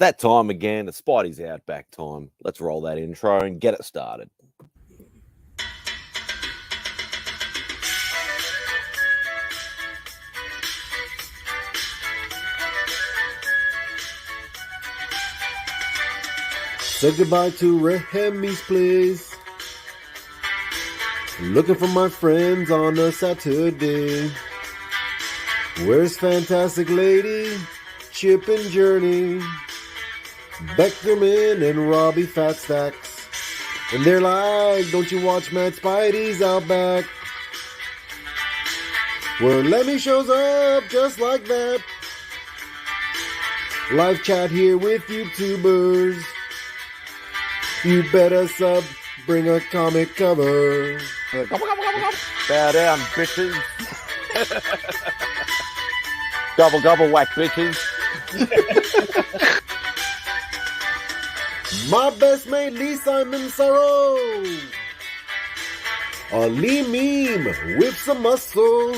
that time again. It's Spidey's Outback time. Let's roll that intro and get it started. Say goodbye to Remy's place. Looking for my friends on a Saturday. Where's Fantastic Lady, Chip and Journey, Beckerman and Robbie Fat Stacks? And they're like, don't you watch MadSpidey'S Outback? Where Lemmy shows up just like that. Live chat here with YouTubers. You better sub, bring a comic cover. Bow down, bitches. Gobble, gobble, whack, bitches. My best mate, Lee Simon Sorrow. A Lee meme with some muscle.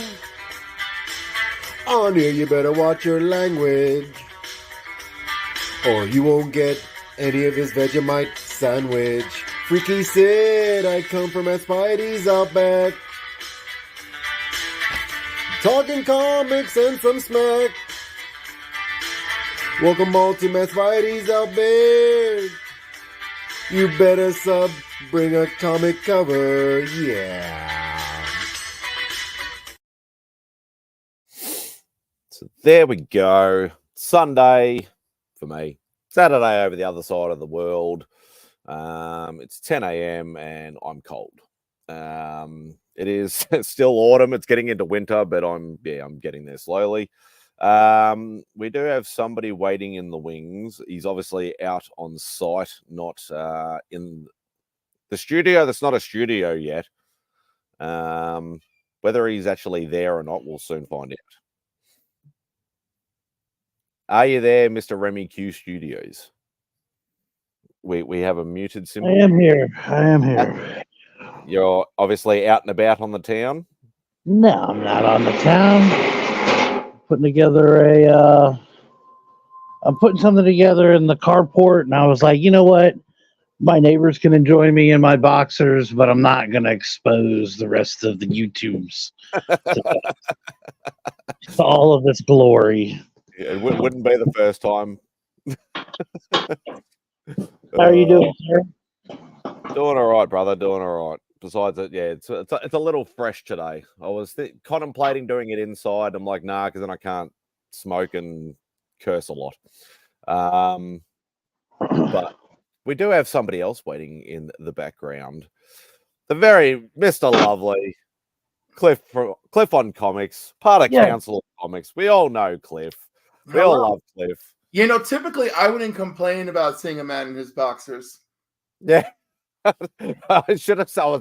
On here, you better watch your language, or you won't get any of his Vegemite sandwich. Freaky Sid, I come from MadSpidey'S Outback. Talking comics and some smack. Welcome all to MadSpidey'S Outback. You better sub, bring a comic cover, yeah. So there we go. Sunday for me. Saturday over the other side of the world. It's 10 a.m. and I'm cold. It is still autumn. It's getting into winter, but I'm getting there slowly. We do have somebody waiting in the wings. He's obviously out on site, not in the studio. That's not a studio yet. Whether he's actually there or not, we'll soon find out. Are you there, Mr. Remy Q Studios? We have a muted symbol. I am here. You're obviously out and about on the town. No, I'm not on the town. Putting together I'm putting something together in the carport, and I was like, you know what? My neighbors can enjoy me in my boxers, but I'm not going to expose the rest of the YouTubes to all of this glory. It wouldn't be the first time. How are you doing, sir? Doing all right, brother. Doing all right. Besides it, yeah, it's a little fresh today. I was contemplating doing it inside. I'm like, nah, because then I can't smoke and curse a lot. But we do have somebody else waiting in the background. The very Mr. Lovely Cliff on Comics, part of Council of Comics. We all know Cliff. We all love Cliff. You know, typically I wouldn't complain about seeing a man in his boxers. Yeah. I should have. I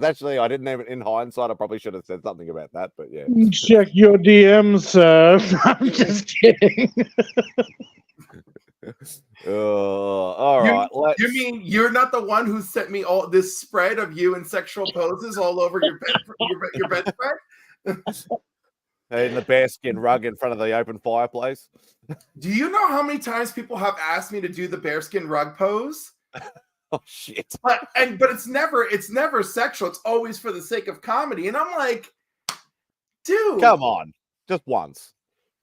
didn't even. In hindsight, I probably should have said something about that. But yeah, check your DMs, sir. I'm just kidding. All right. You mean you're not the one who sent me all this spread of you in sexual poses all over your bedspread? In the bearskin rug in front of the open fireplace. Do you know how many times people have asked me to do the bearskin rug pose? Oh shit! But it's never sexual. It's always for the sake of comedy, and I'm like, dude, come on, just once.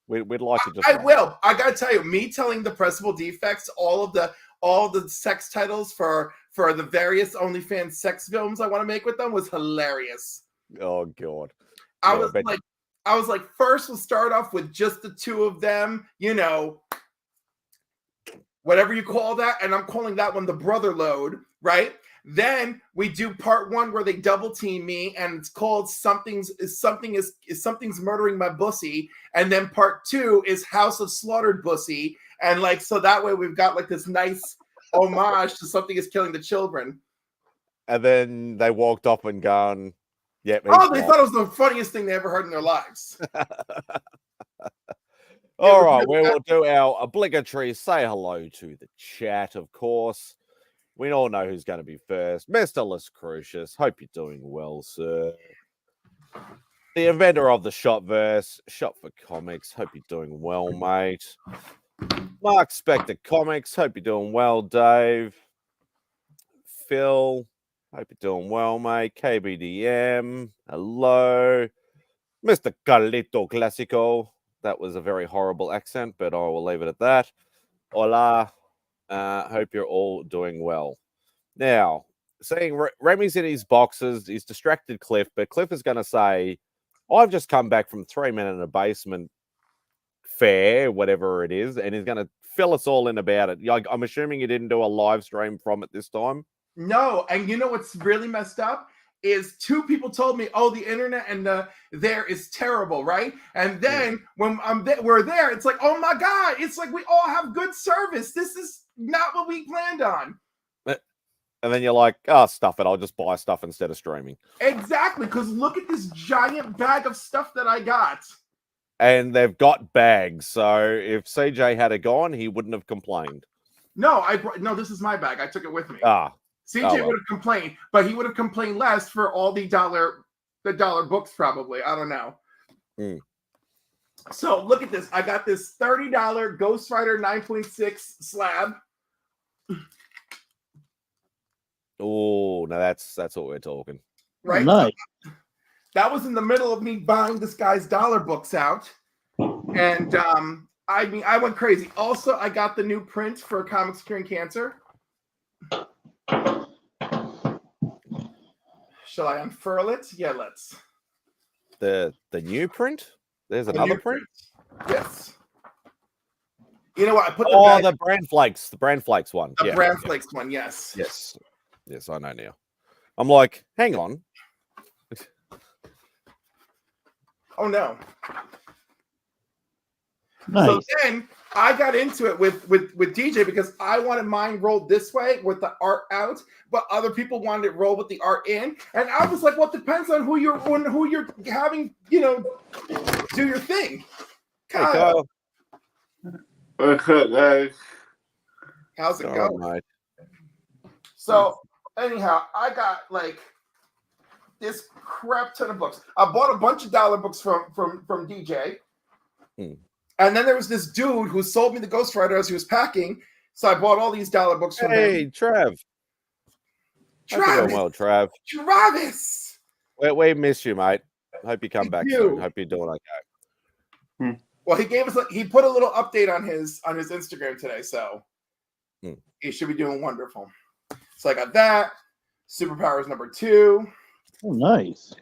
We'd like to just. I will. I gotta tell you, me telling the principal defects all of the sex titles for the various OnlyFans sex films I want to make with them was hilarious. Oh god! I was like, first we'll start off with just the two of them, you know. Whatever you call that, and I'm calling that one the brother load, right? Then we do part one where they double team me, and it's called something's murdering my bussy, and then part two is House of Slaughtered Bussy, and like so that way we've got like this nice homage to Something Is Killing the Children. And then they walked off and gone, yeah. Oh, they thought it was the funniest thing they ever heard in their lives. All right, we will do our obligatory say hello to the chat, of course. We all know who's going to be first. Mr. Les Crucius, hope you're doing well, sir. The inventor of the Shopverse, Shop for Comics, hope you're doing well, mate. Mark Spector Comics. Hope you're doing well, Dave. Phil. Hope you're doing well, mate. KBDM. Hello. Mr. Carlito Classico. That was a very horrible accent, but I will leave it at that. Hola. Hope you're all doing well. Now, seeing Remy's in his boxes, he's distracted Cliff, but Cliff is going to say, I've just come back from 3 Men in a Basement fair, whatever it is, and he's going to fill us all in about it. I'm assuming you didn't do a live stream from it this time. No, and you know what's really messed up is 2 people told me, "Oh, the internet and there is terrible," right? And then when we're there, it's like, "Oh my god!" It's like we all have good service. This is not what we planned on. And then you're like, "Oh, stuff it! I'll just buy stuff instead of streaming." Exactly, because look at this giant bag of stuff that I got. And they've got bags, so if CJ had gone, he wouldn't have complained. No, no, this is my bag. I took it with me. CJ would have complained, but he would have complained less for all the dollar books, probably. I don't know. So look at this. I got this $30 Ghost Rider 9.6 slab. Oh, no, that's what we're talking. Right? Nice. That was in the middle of me buying this guy's dollar books out. And I mean, I went crazy. Also, I got the new print for Comics Curing Cancer. Shall I unfurl it? Yeah, let's. The new print? There's another print? Yes. You know what? I put the Brand Flakes. The Brand Flakes one. The Brand Flakes one, yes. Yes, I know now. I'm like, hang on. Oh no. Nice. So then I got into it with DJ because I wanted mine rolled this way with the art out, but other people wanted it rolled with the art in. And I was like, well, it depends on who you're having, do your thing. Kyle. What's up, guys? How's it going? Mate. So anyhow, I got like this crap ton of books. I bought a bunch of dollar books from DJ. And then there was this dude who sold me the Ghost Rider as he was packing. So I bought all these dollar books from him. Hey, Trav. Travis. Well, Trav. Travis. We miss you, mate. Hope you come back soon. Hope you're doing okay. Well, he put a little update on his Instagram today, so he should be doing wonderful. So I got that. Superpowers number 2. Oh, nice.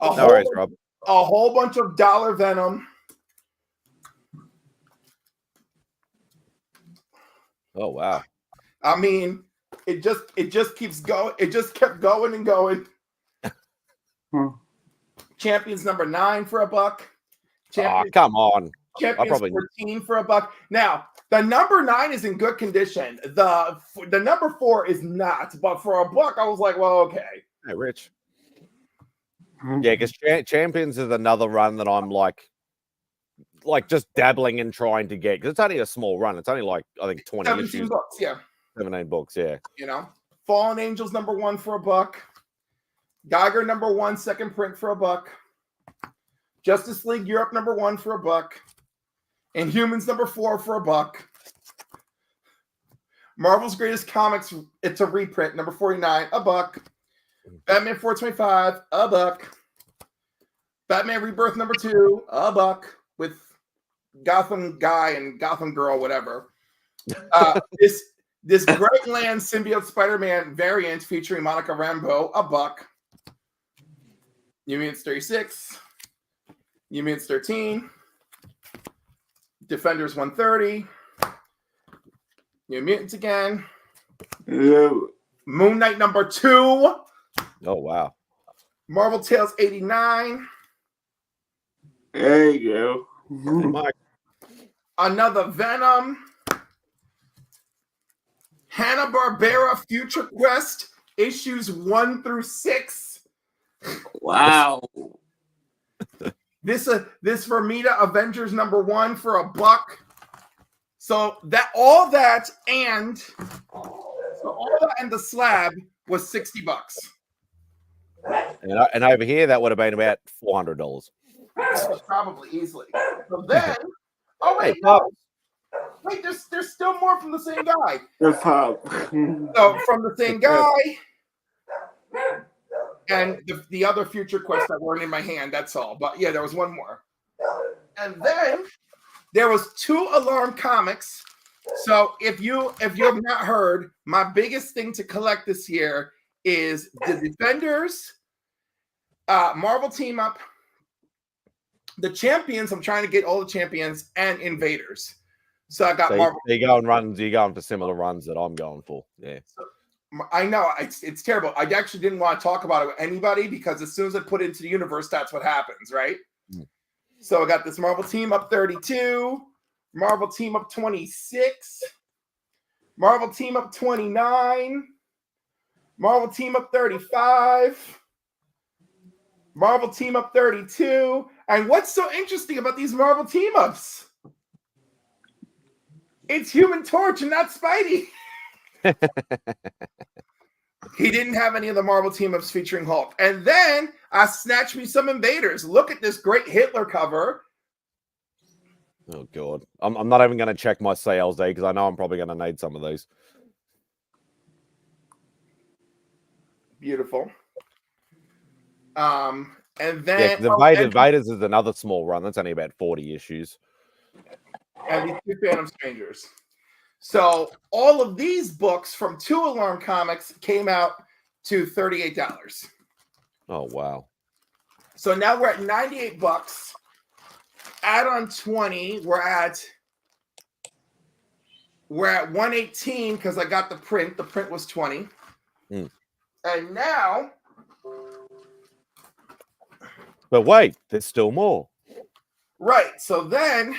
No worries, Rob. A whole bunch of dollar Venom. Oh wow. I mean, it just keeps going. It just kept going and going. Champions number 9 for $1. Champions, come on. Champions 14 for $1. Now, the number 9 is in good condition. The number 4 is not, but for $1, I was like, well, okay. Hey, Rich. Yeah, because Champions is another run that I'm like just dabbling in trying to get, because it's only a small run. It's only like, I think 20 17 issues. books, yeah. 17 books, yeah. Fallen Angels number 1 for $1. Geiger number 1, second print for $1. Justice League Europe number 1 for $1. Inhumans number 4 for $1. Marvel's Greatest Comics, it's a reprint, number 49, $1. Batman 425, $1. Batman Rebirth number 2, $1, with Gotham guy and Gotham girl, whatever. This Great Land Symbiote Spider-Man variant featuring Monica Rambeau, $1. New Mutants 36, New Mutants 13, Defenders 130, New Mutants again. Moon Knight number 2. Oh wow. Marvel Tales 89. There you go. Another Venom. Hanna-Barbera Future Quest issues 1 through 6. Wow. This Romita Avengers number 1 for $1. So all that and the slab was $60. And over here, that would have been about $400. Probably easily. So then, hey, no. Wait, there's still more from the same guy. The pop. So from the same guy, and the other future quests that weren't in my hand. That's all. But yeah, there was one more, and then there was 2 Alarm comics. So if you have not heard, my biggest thing to collect this year is the Defenders, Marvel Team Up, the Champions. I'm trying to get all the Champions and Invaders. So I got Marvel. You're going for similar runs that I'm going for. Yeah. I know it's terrible. I actually didn't want to talk about it with anybody because as soon as I put it into the universe, that's what happens, right? So I got this Marvel Team Up 32, Marvel Team Up 26, Marvel Team Up 29, Marvel Team Up 35, Marvel Team Up 32. And what's so interesting about these Marvel Team Ups? It's Human Torch and not Spidey. He didn't have any of the Marvel Team Ups featuring Hulk. And then I snatched me some Invaders. Look at this great Hitler cover. Oh, God. I'm not even going to check my sales day because I know I'm probably going to need some of these. Beautiful. And then... Yeah, Invaders is another small run. That's only about 40 issues. And these 2 Phantom Strangers. So all of these books from 2 Alarm Comics came out to $38. Oh, wow. So now we're at $98. Add on 20, we're at 118 because I got the print. The print was 20. And now... But wait, there's still more. Right. So then,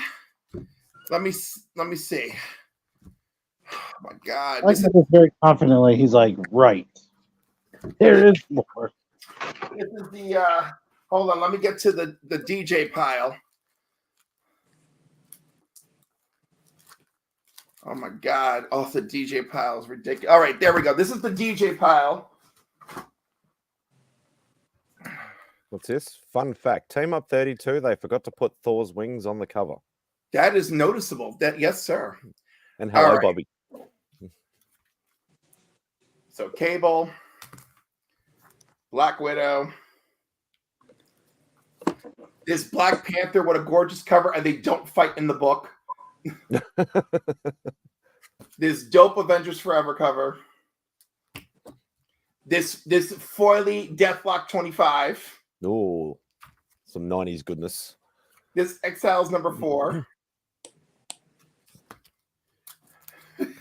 let me see. Oh my God! I like this very confidently. He's like, right. There is more. This is the. Hold on. Let me get to the DJ pile. Oh my God! Oh, the DJ pile is ridiculous. All right, there we go. This is the DJ pile. What's this? Fun fact. Team Up 32, they forgot to put Thor's wings on the cover. That is noticeable. Yes, sir. And hello, right. Bobby. So Cable, Black Widow. This Black Panther, what a gorgeous cover, and they don't fight in the book. This dope Avengers Forever cover. This foily Deathlock 25. Oh, some 90s goodness. This Exiles number 4.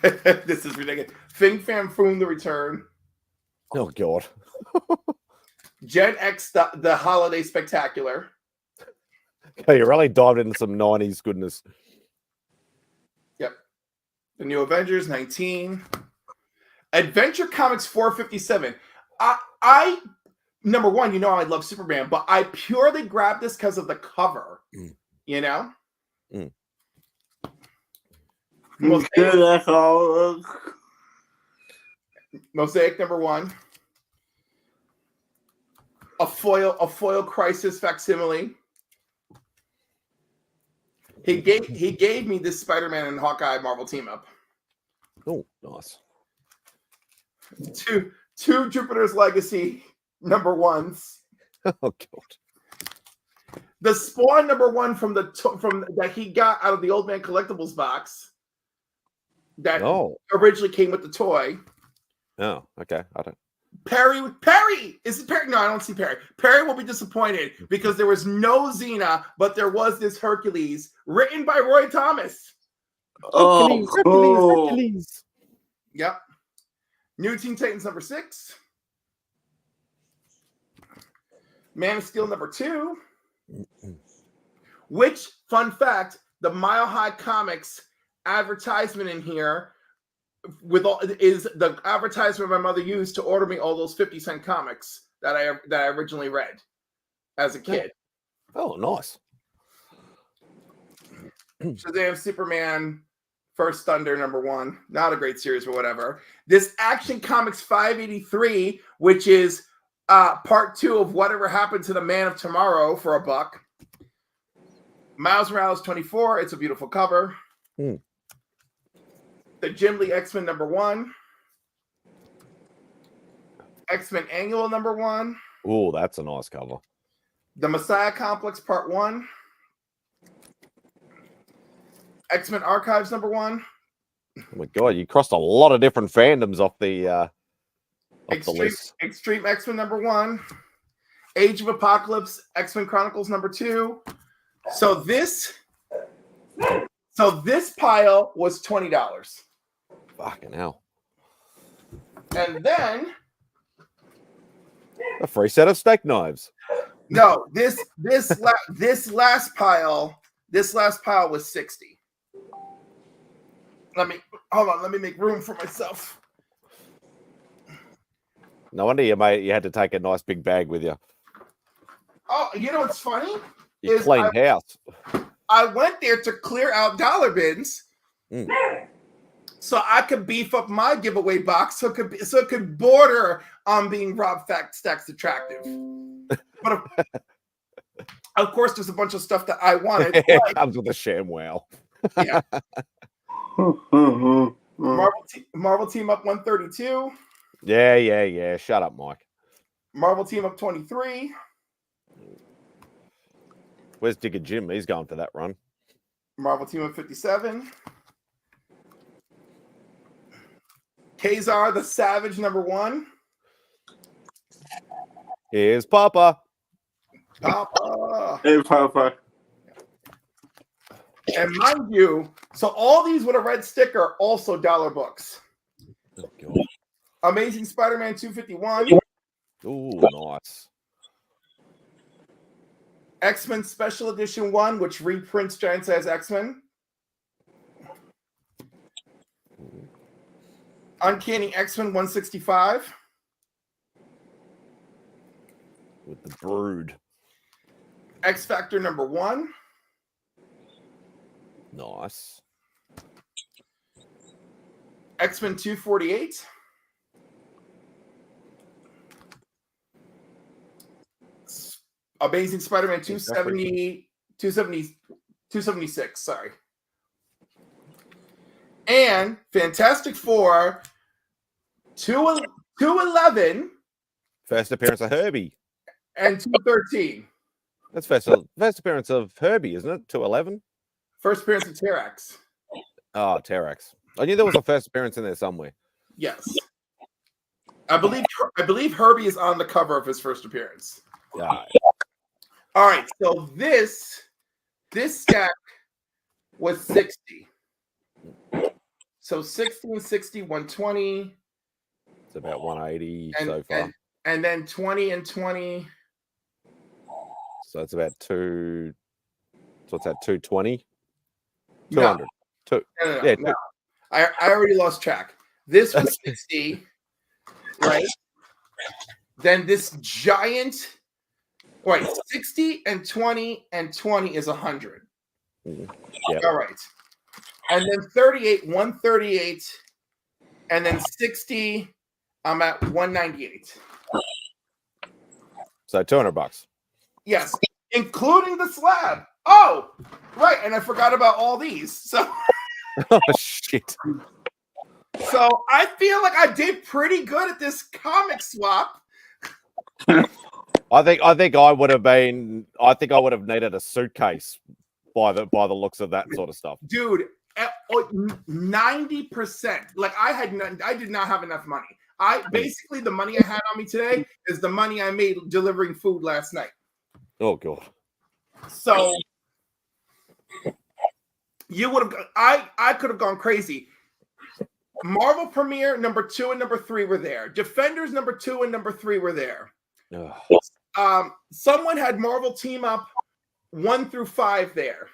This is ridiculous. Fing Fam Foom, The Return. Oh, God. Gen X, the Holiday Spectacular. Okay, you really dived into some 90s goodness. Yep. The New Avengers, 19. Adventure Comics 457. I number one, you know I love Superman, but I purely grabbed this because of the cover. You know? Mosaic number 1. A foil Crisis facsimile. He gave me this Spider-Man and Hawkeye Marvel Team Up. Oh, nice. Two Jupiter's Legacy number 1s. Oh, God. The Spawn number 1 from that he got out of the Old Man Collectibles box. That originally came with the toy. Oh, okay. I don't. Perry, is it Perry? No, I don't see Perry. Perry will be disappointed because there was no Xena, but there was this Hercules written by Roy Thomas. Hercules. Yep. New Teen Titans number 6. Man of Steel number 2. Which, fun fact, the Mile High Comics advertisement in here is the advertisement my mother used to order me all those 50-cent comics that I originally read as a kid. Oh, nice. Shazam Superman First Thunder number 1. Not a great series, but whatever. This Action Comics 583, which is part 2 of Whatever Happened to the Man of Tomorrow for $1. Miles Morales 24. It's a beautiful cover. The Jim Lee X-Men #1. X-Men Annual #1. Oh, that's a nice cover. The Messiah Complex Part 1. X-Men Archives #1. Oh my god, you crossed a lot of different fandoms off the list. Extreme X-Men #1. Age of Apocalypse X-Men Chronicles #2. So this pile was $20. Fucking hell. And then A free set of steak knives. no, this last pile was $60. Let me make room for myself. No wonder you had to take a nice big bag with you. Oh, you know what's funny? You cleaned house. I went there to clear out dollar bins, so I could beef up my giveaway box, so it could border on being Rob Stacks attractive. But of course, there's a bunch of stuff that I wanted. It comes with a sham wow. Yeah. Marvel Team Up 132. Yeah. Shut up, Mike. Marvel Team Up 23. Where's Digger Jim? He's going for that run. Marvel Team Up 57. Kazar the Savage #1. Here's Papa. Papa. Hey, Papa. And mind you, so all these with a red sticker also dollar books. Oh, God. Amazing Spider-Man 251. Ooh, nice. X-Men Special Edition 1, which reprints Giant Size X-Men. Uncanny X-Men 165. With the brood. X Factor #1. Nice. X-Men 248. Amazing Spider-Man 276, sorry. And Fantastic Four 211 First appearance of Herbie. and 213. That's first appearance of Herbie, isn't it? 211? First appearance of Terax. Oh, Terax. I knew there was a first appearance in there somewhere. Yes. I believe Herbie is on the cover of his first appearance. Yeah. All right, so this stack was 60. So 60 and 60, 120. It's about 180 and, so far. And then 20 and 20. So it's about so what's that, 220? No. 200. No. I already lost track. This was 60, right? Then this giant, 60 and 20 and 20 is 100. Yeah. All right. And then 38, 138, and then 60, I'm at 198. So $200. Yes, including the slab. Oh, right. And I forgot about all these. So Oh shit. So I feel like I did pretty good at this comic swap. I think I would have needed a suitcase by the looks of that sort of stuff. Dude, 90%. Like I did not have enough money. Basically the money I had on me today is the money I made delivering food last night. Oh god. So you would have I could have gone crazy. Marvel Premiere #2 and #3 were there. Defenders #2 and #3 were there. Ugh. Someone had Marvel Team Up 1 through 5 there.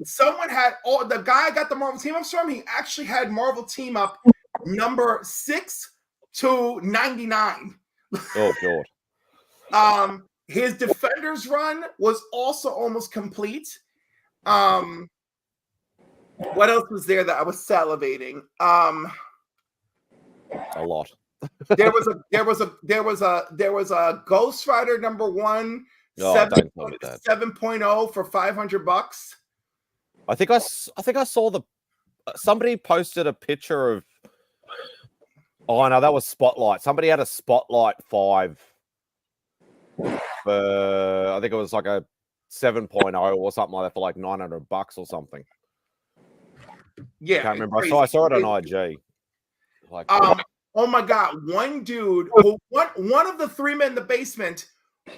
Someone had the guy I got the Marvel Team Ups from. He actually had Marvel Team Up number 6 to 99. Oh god. His Defenders run was also almost complete. What else was there that I was salivating? A lot. there was a Ghost Rider #1 7.0 for $500. I think I saw the somebody posted a picture of. Oh no, that was Spotlight. Somebody had a Spotlight 5. I think it was like a 7.0 or something like that for like $900 or something. Yeah, Can't remember. crazy. I saw it on IG. Like, oh my god, one dude who one of the 3 men in the basement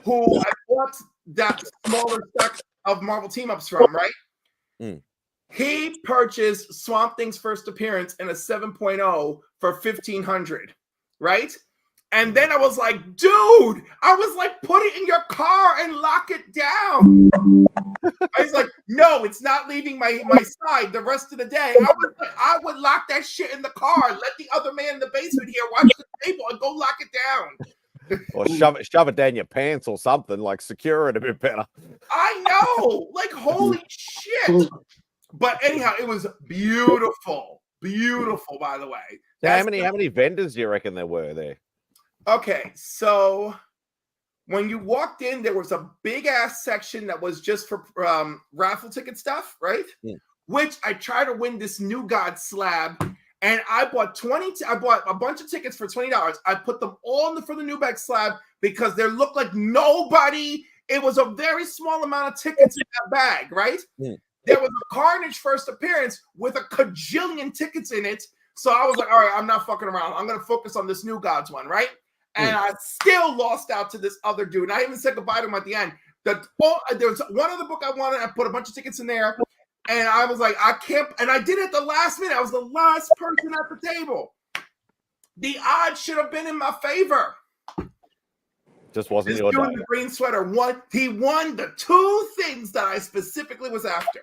who I bought that smaller stack of Marvel team ups from, right? Mm. He purchased Swamp Thing's first appearance in a 7.0 for $1,500, right? And then I was like, dude, I was like, put it in your car and lock it down. I was like, no, it's not leaving my side the rest of the day. I would lock that shit in the car. Let the other man in the basement here watch the table and go lock it down. or shove it down your pants or something, like secure it a bit better. I know, like holy shit. But anyhow, it was beautiful, beautiful. By the way, How many vendors do you reckon there were there? Okay, so when you walked in, there was a big ass section that was just for raffle ticket stuff, right? Yeah. Which I tried to win this New God slab, and I bought I bought a bunch of tickets for $20. I put them all for the New Bag slab because there looked like nobody. It was a very small amount of tickets in that bag, right? Yeah. There was a Carnage first appearance with a cajillion tickets in it. So I was like, all right, I'm not fucking around. I'm going to focus on this New Gods one, right? And I still lost out to this other dude. And I even said goodbye to him at the end. There was one other book I wanted. I put a bunch of tickets in there. And I was like, I can't. And I did it at the last minute. I was the last person at the table. The odds should have been in my favor. Just wasn't this your dude day. in the green sweater won. He won the 2 things that I specifically was after.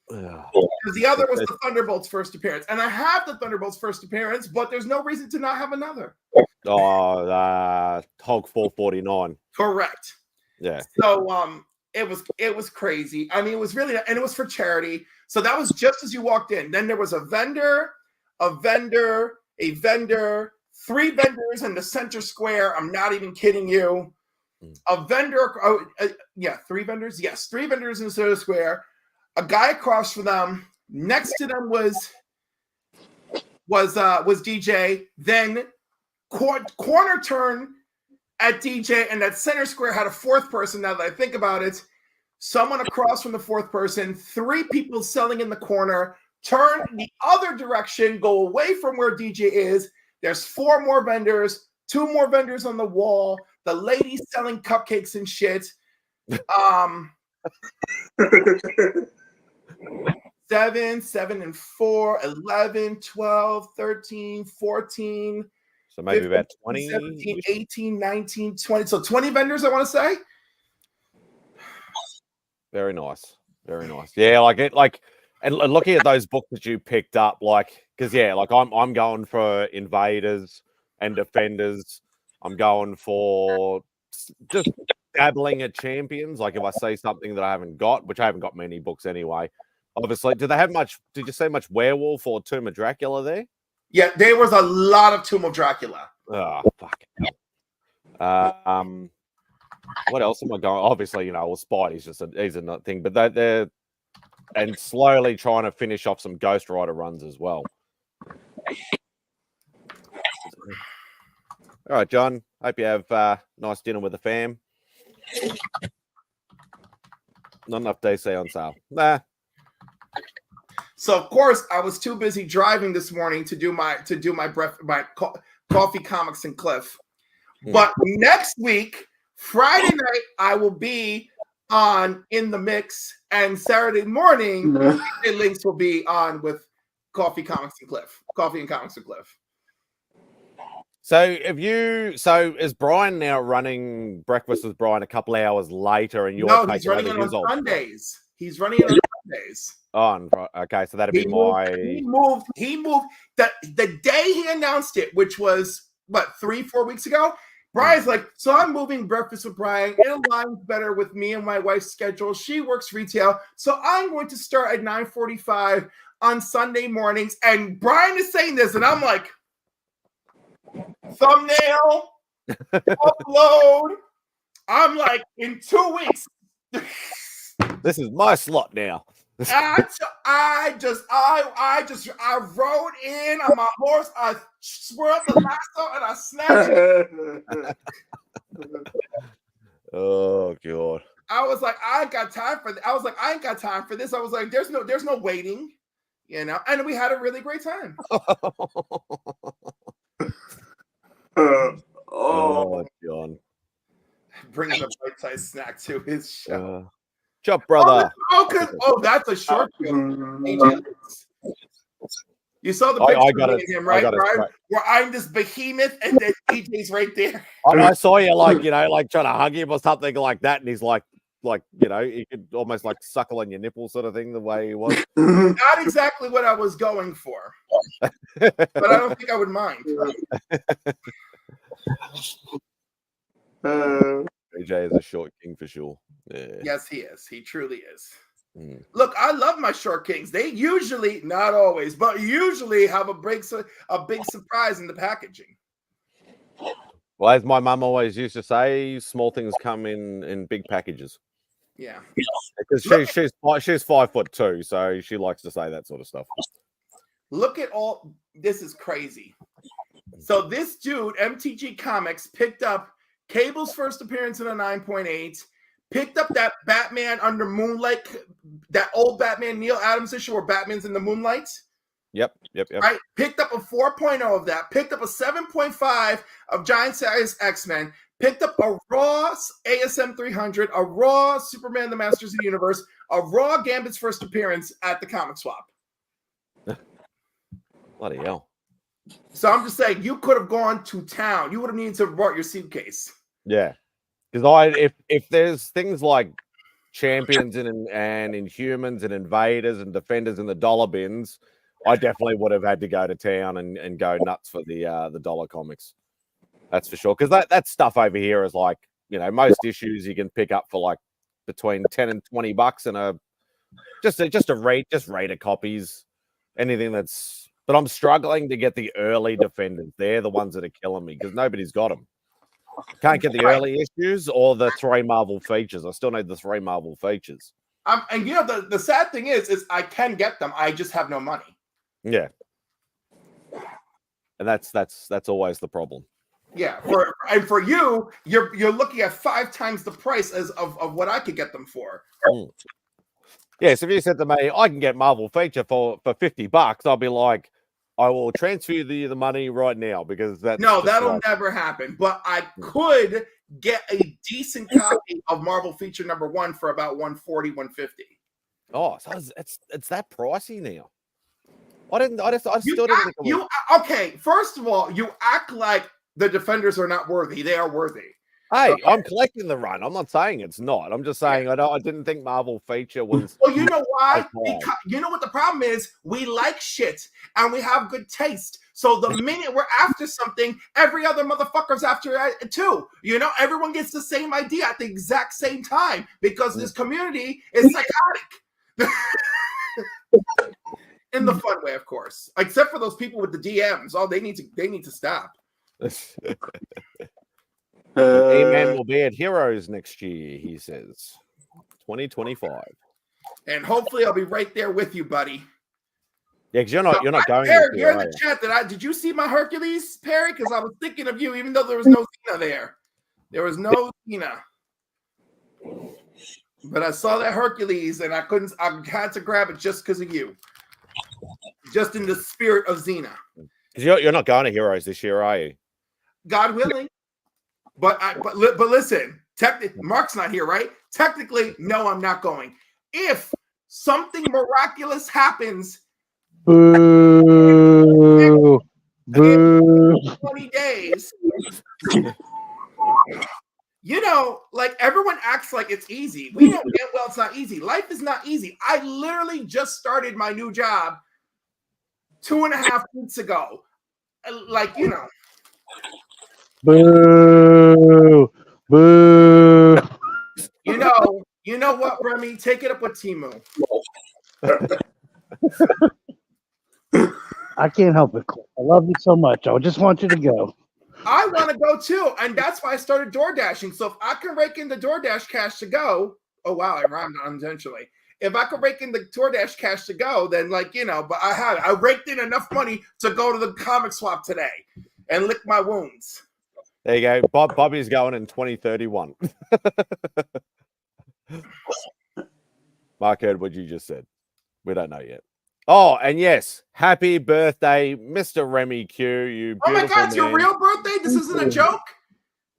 Because the other was the Thunderbolts' first appearance. And I have the Thunderbolts' first appearance, but there's no reason to not have another. Hulk 449. Correct. Yeah. So it was crazy. I mean, it was really, and it was for charity. So that was just as you walked in. Then there was a vendor, 3 vendors in the center square. I'm not even kidding you. A vendor, 3 vendors. Yes, 3 vendors in the center square. A guy across from them. Next to them was DJ. Then corner turn at DJ, and that center square had a 4th person. Now that I think about it, someone across from the 4th person. 3 people selling in the corner. Turn the other direction. Go away from where DJ is. There's 4 more vendors. 2 more vendors on the wall. The lady selling cupcakes and shit. 7 and 4, 11, 12, 13, 14. So maybe 15, about 20, 17, 18, 19, 20. So 20 vendors, I want to say. Very nice. Very nice. Yeah, and looking at those books that you picked up, because I'm going for Invaders and Defenders. I'm going for just dabbling at Champions. Like if I see something that I haven't got, which I haven't got many books anyway. Obviously, did you see much Werewolf or Tomb of Dracula there? Yeah, there was a lot of Tomb of Dracula. Oh, fuck. What else am I going? Obviously, Spidey's he's a thing, but they're and slowly trying to finish off some Ghost Rider runs as well. All right, John. Hope you have nice dinner with the fam. Not enough DC on sale. Nah. So of course I was too busy driving this morning to do my coffee, comics, and Cliff. But next week, Friday night, I will be on In the Mix, and Saturday morning, the links will be on with Coffee, Comics, and Cliff. Coffee and Comics and Cliff. So is Brian now running Breakfast with Brian a couple hours later, and you're he's running it on Sundays. He's running it on Sundays. Oh, okay. So that'd be He moved the day he announced it, which was 3-4 weeks ago. Brian's like, so I'm moving Breakfast with Brian. It aligns better with me and my wife's schedule. She works retail, so I'm going to start at 9:45 on Sunday mornings. And Brian is saying this, and I'm like, thumbnail, upload. I'm like, in 2 weeks. This is my slot now. I rode in on my horse. I swirled the lasso and I snapped it. Oh god. I was like, I ain't got time for this. I was like, I ain't got time for this. I was like, there's no waiting, you know. And we had a really great time. Oh, John. Bringing a bite-sized snack to his show. Chop, brother. That's a short film. You saw the picture of him, right? Where I'm this behemoth and then DJ's right there. I saw you like trying to hug him or something like that, and he's like you could almost like suckle on your nipple sort of thing, the way he was. Not exactly what I was going for, but I don't think I would mind. AJ is a short king for sure. Yeah. Yes, he is. He truly is. Look, I love my short kings. They usually, not always, but usually have a big surprise in the packaging. Well, as my mum always used to say, small things come in big packages. Yeah, because she's 5'2", so she likes to say that sort of stuff. Look at all this is crazy. So this dude, MTG Comics, picked up Cable's first appearance in a 9.8. Picked up that Batman under Moonlight, that old Batman Neil Adams issue where Batman's in the moonlight. Yep. Right. Picked up a 4.0 of that. Picked up a 7.5 of Giant Size X-Men. Picked up a raw ASM 300, a raw Superman: The Masters of the Universe, a raw Gambit's first appearance at the Comic Swap. Bloody hell. So I'm just saying, you could have gone to town. You would have needed to have brought your suitcase. Yeah. Because if there's things like champions and Inhumans and invaders and defenders in the dollar bins, I definitely would have had to go to town and go nuts for the dollar comics. That's for sure. Because that stuff over here is like, most issues you can pick up for like between $10 and $20 and just rated copies. Anything that's, but I'm struggling to get the early defenders. They're the ones that are killing me because nobody's got them. Can't get the early issues or the 3 Marvel features. I still need the 3 Marvel features. And the sad thing is I can get them. I just have no money. Yeah. And that's always the problem. Yeah. For you, you're looking at 5 times the price of what I could get them for. Yeah, so if you said to me, I can get Marvel feature for $50, I'll be like, I will transfer you the money right now because that'll never happen. But I could get a decent copy of Marvel feature number 1 for about $140, $150. Oh, so it's that pricey now. I still didn't think okay, first of all, you act like the defenders are not worthy. They are worthy. Hey, okay. I'm collecting the run. I'm not saying it's not. I'm just saying I didn't think Marvel feature was. Well, you know why? Because you know what the problem is? We like shit and we have good taste. So the minute we're after something, every other motherfucker's after it too. Everyone gets the same idea at the exact same time because this community is psychotic. In the fun way, of course. Except for those people with the DMs. Oh, they need to stop. A-Man will be at Heroes next year, he says. 2025. And hopefully I'll be right there with you, buddy. Yeah, because you're not going. Perry, you're in the chat. Did you see my Hercules, Perry? Because I was thinking of you, even though there was no Xena there. There was no Xena. But I saw that Hercules and I had to grab it just because of you. Just in the spirit of Xena. You're not going to Heroes this year, are you? God willing. But listen, Mark's not here, right? Technically, no, I'm not going. If something miraculous happens in 20 days, everyone acts like it's easy. We know damn well it's not easy. Life is not easy. I literally just started my new job 2.5 weeks ago. Boo! Boo! You know what, Remy? Take it up with Timu. I can't help it. I love you so much. I just want you to go. I want to go too, and that's why I started door dashing. So if I can rake in the DoorDash cash to go, oh wow, I rhymed unintentionally. if I could rake in the DoorDash cash to go, then like, you know, but I raked in enough money to go to the comic swap today and lick my wounds. There you go. Bobby's going in 2031. Mark heard what you just said. We don't know yet. Oh, and yes, happy birthday, Mr. Remy Q. You Oh my beautiful God, it's your man. real birthday? This isn't a joke?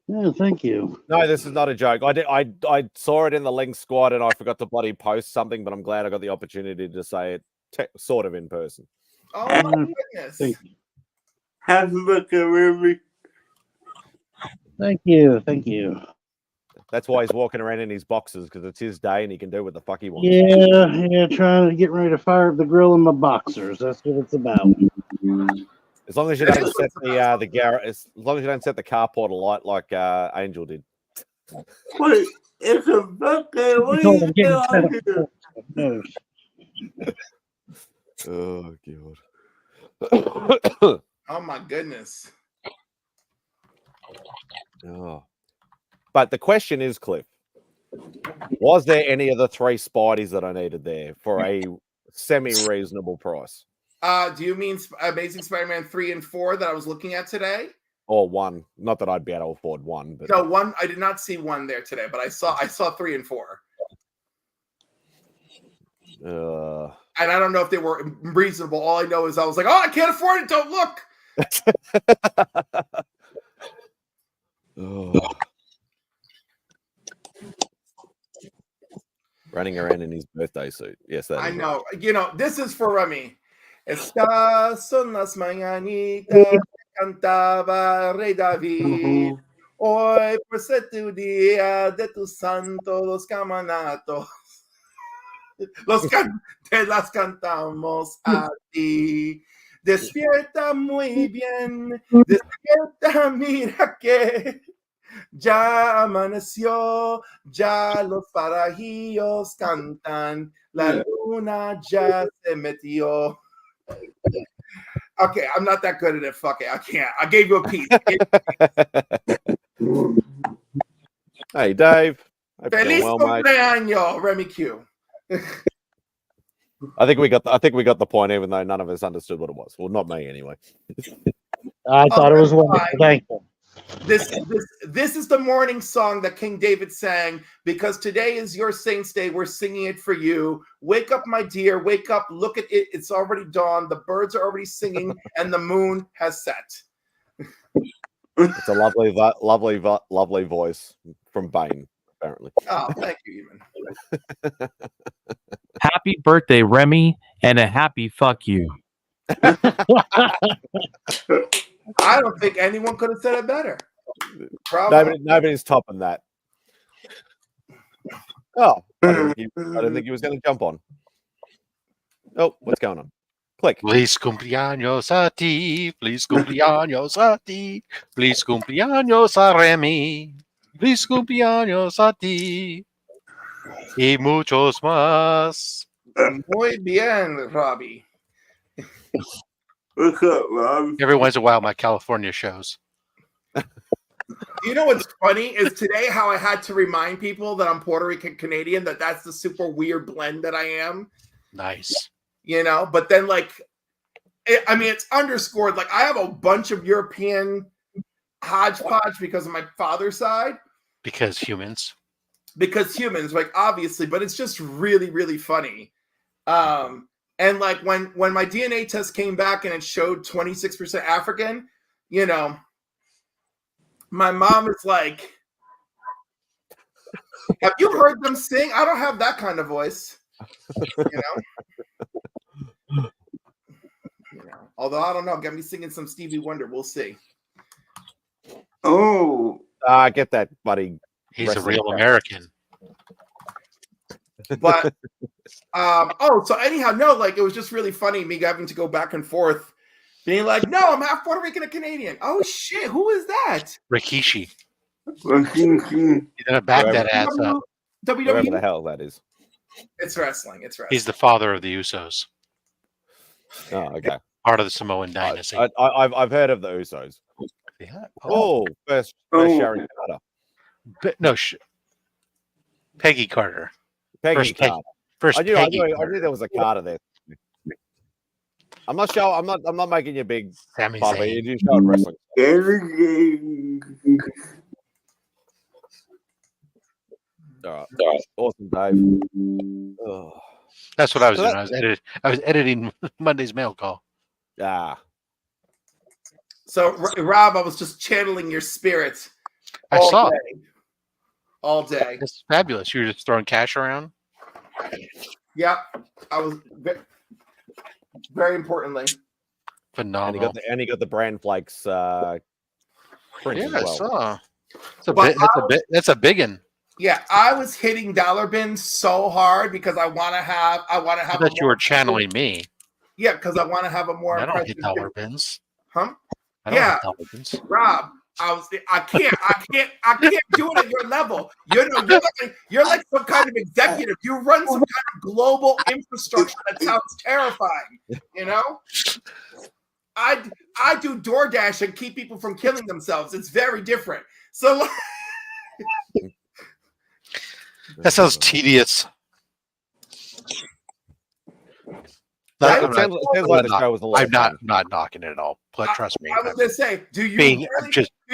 Yeah, thank you. No, this is not a joke. I saw it in the Link Squad and I forgot to bloody post something, but I'm glad I got the opportunity to say it sort of in person. Oh my goodness. Thank you. Happy birthday, Remy. Thank you. Thank you. That's why he's walking around in his boxes, because it's his day and he can do what the fuck he wants. Yeah, trying to get ready to fire up the grill in my boxers. That's what it's about. As long as you don't set the garage, as long as you don't set the carport alight like Angel did. Wait, it's a birthday. What are Told you him, get it set doing up. here? No. Oh god. Oh my goodness. Oh. But the question is, Cliff, was there any of the 3 Spideys that I needed there for a semi-reasonable price? Do you mean Amazing Spider-Man 3 and 4 that I was looking at today? Or 1? Not that I'd be able to afford 1, but No, 1. I did not see 1 there today, but I saw 3 and 4. And I don't know if they were reasonable. All I know is I was like, oh, I can't afford it. Don't look. Oh. Running around in his birthday suit. Yes, that I is know. You know, this is for Remy. Estas son las mañanitas que cantaba Rey David. Hoy por ser tu día de tus santos los camanatos. Te las cantamos a ti. Despierta muy bien. Despierta, mira que ya amaneció, ya los parajillos cantan, la luna ya se metió. Okay, I'm not that good at it. Fuck it, I can't. I gave you a piece. Hey, Dave. Feliz Well, mate. cumpleaños, Remy Q. I think we got the point, even though none of us understood what it was. Well, not me anyway. I thought it was wonderful. Thank you. This is the morning song that King David sang, because today is your saint's day. We're singing it for you. Wake up, my dear. Wake up. Look at it. It's already dawn. The birds are already singing, and the moon has set. It's a lovely voice from Bane, apparently. Oh, thank you, even. Happy birthday, Remy, and a happy fuck you. I don't think anyone could have said it better. Bravo. Nobody's topping that. Oh, I didn't think he was going to jump on. Oh, what's going on? Click. Feliz cumpleaños a ti, feliz cumpleaños a ti, feliz cumpleaños a Remy, feliz cumpleaños a ti, y muchos más. Muy bien, Robbie. What's up, Rob? Every once in a while, my California shows. You know what's funny is today how I had to remind people that I'm Puerto Rican Canadian, that's the super weird blend that I am. Nice. You know, but then it's underscored. Like, I have a bunch of European hodgepodge because of my father's side. Because humans, like, obviously, but it's just really, really funny. And like when my DNA test came back and it showed 26% African, you know, my mom is like, have you heard them sing? I don't have that kind of voice, you know. Although I don't know, get me singing some Stevie Wonder. We'll see. Oh, Get that, buddy. he's a real American. But so anyhow, no, like, it was just really funny me having to go back and forth, being like, no, I'm half Puerto Rican and Canadian. Oh shit, who is that? Rikishi. what's You're gonna back that ass up. Whatever the WWE. hell that is. It's wrestling. He's the father of the Usos, Oh, okay. part of the Samoan dynasty. I've heard of the Usos. Yeah. Oh, first Oh. Sharon Carter. But no, Peggy Carter. Peggy First Peggy. Carter. First I knew Peggy there was a Carter there. I'm not sure. I'm not making you big. Sami By the way, Zayn. you showed wrestling. All right. Awesome, Dave. Oh. That's what I was So doing. I was editing Monday's mail call. Ah. So, Rob, I was just channeling your spirit I saw. all day. It's fabulous. You were just throwing cash around. Yep, I was very importantly. Phenomenal. And he got the brand flakes print as I well. saw. That's a big one. Yeah, I was hitting dollar bins so hard because I want to have. I thought you were channeling me. Yeah, because I want to have a more. I don't hit dollar bins. Huh? I don't hit dollar bins. Rob, I can't do it at your level. You're like some kind of executive. You run some kind of global infrastructure that sounds terrifying. You know, I do DoorDash and keep people from killing themselves. It's very different. So that sounds tedious. I'm not knocking it at all. Trust me. I was gonna say,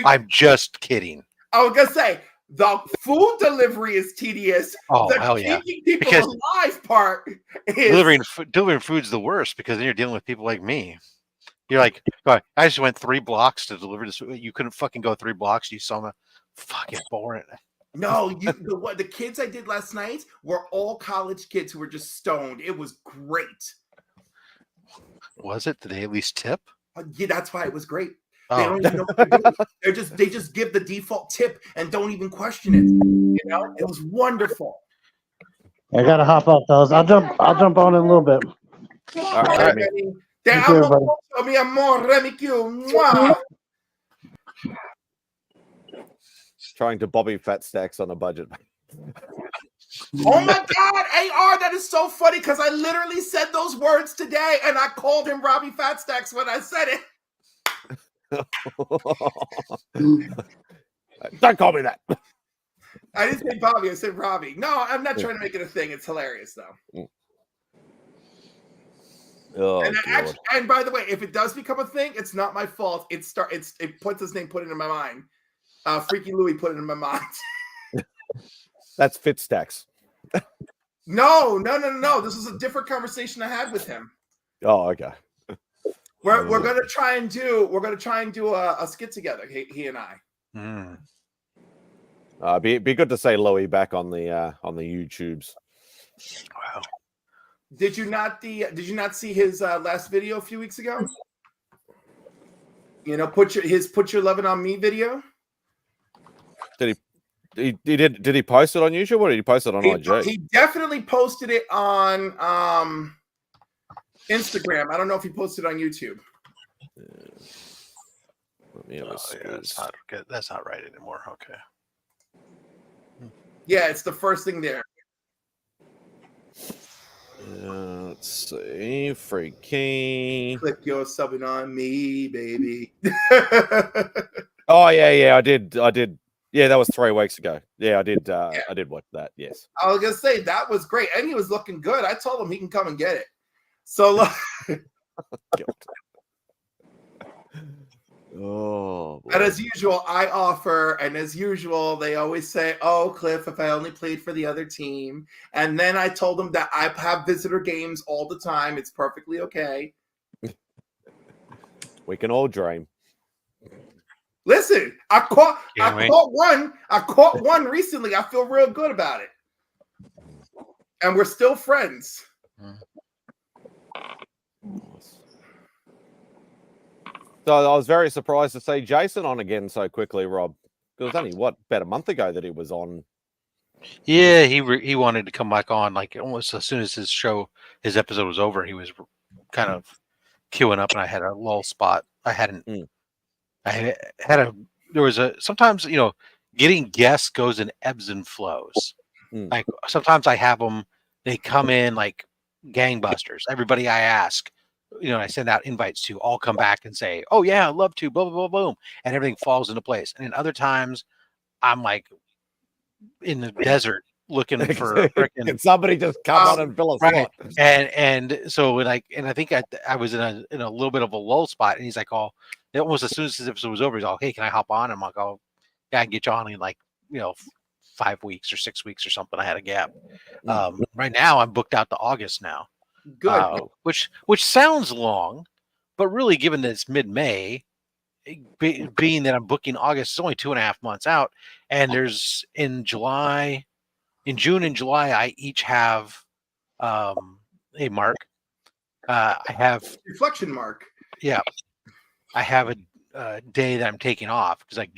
I'm just kidding. I was gonna say the food delivery is tedious. Oh, the hell yeah! Keeping people alive part is delivering food's the worst because then you're dealing with people like me. You're like, I just went 3 blocks to deliver this. You couldn't fucking go 3 blocks. You saw me, fucking boring. No, the kids I did last night were all college kids who were just stoned. It was great. Was it? Did they at least tip? Yeah, that's why it was great. Oh. They don't even know what they're doing. They just give the default tip and don't even question it. You know, it was wonderful. I gotta hop off, fellas. I'll jump on in a little bit. All right, Remy. Mi amor, Remy Q. Mwah. Trying to Bobby Fat Stacks on a budget. Oh my God, AR, that is so funny because I literally said those words today and I called him Robbie Fatstacks when I said it. Don't call me that. I didn't say Bobby, I said Robbie. No, I'm not trying to make it a thing. It's hilarious though. Oh, and by the way, if it does become a thing, it's not my fault. It puts his name, put it in my mind. Freaky Loowee put it in my mind. That's Fitstacks. No. This is a different conversation I had with him. Oh, okay. We're gonna try and do a skit together. He and I. Be good to say Loowee back on the YouTubes. Wow. Did you not see his last video a few weeks ago? You know, put your loving on me video. Did he post it on YouTube or did he post it on IG? He definitely posted it on Instagram. I don't know if he posted it on YouTube. That's not right anymore. Okay. Yeah, it's the first thing there. Let's see. Freaky. Click your subbing on me, baby. Oh yeah, I did. Yeah, that was 3 weeks ago. Yeah, I did. I did watch that. Yes. I was gonna say that was great, and he was looking good. I told him he can come and get it. So, oh. Boy. And as usual, I offer, and as usual, they always say, "Oh, Cliff, if I only played for the other team." And then I told them that I have visitor games all the time. It's perfectly okay. We can all dream. Listen, I caught one recently. I feel real good about it. And we're still friends. So I was very surprised to see Jason on again so quickly, Rob. It was only about a month ago that he was on. Yeah, he wanted to come back on like almost as soon as his episode was over. He was kind of queuing up, and I had a lull spot. Sometimes, you know, getting guests goes in ebbs and flows. Like sometimes I have them, they come in like gangbusters. Everybody I ask, you know, I send out invites to all come back and say, "Oh yeah, I'd love to," blah, blah, blah, boom. And everything falls into place. And then other times I'm like in the desert looking for a frickin' Can somebody just come on and fill a right. slot? And so I think I was in a little bit of a lull spot, and he's like, "Oh," almost as soon as this episode was over, he's all, "Hey, can I hop on?" I'm like, "Oh, yeah, I can get you on in like 5 weeks or 6 weeks or something." I had a gap. Right now, I'm booked out to August now. Good. Which sounds long, but really, given that it's mid-May, being that I'm booking August, it's only 2.5 months out, and there's in June and July, I each have a mark. I have Reflection mark. Yeah, I have a day that I'm taking off because like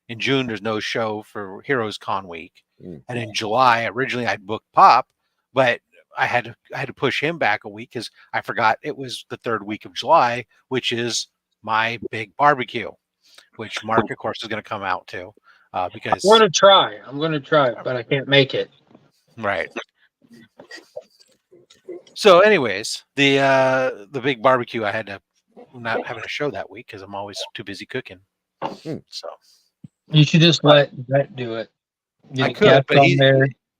in June there's no show for Heroes Con week, and in July originally I'd booked Pop, but I had to push him back a week because I forgot it was the 3rd week of July, which is my big barbecue, which Mark of course is going to come out to because I'm going to try, but I can't make it. Right. So, anyways, the big barbecue, I had to not having a show that week because I'm always too busy cooking. So you should just let Brett do it. I could, but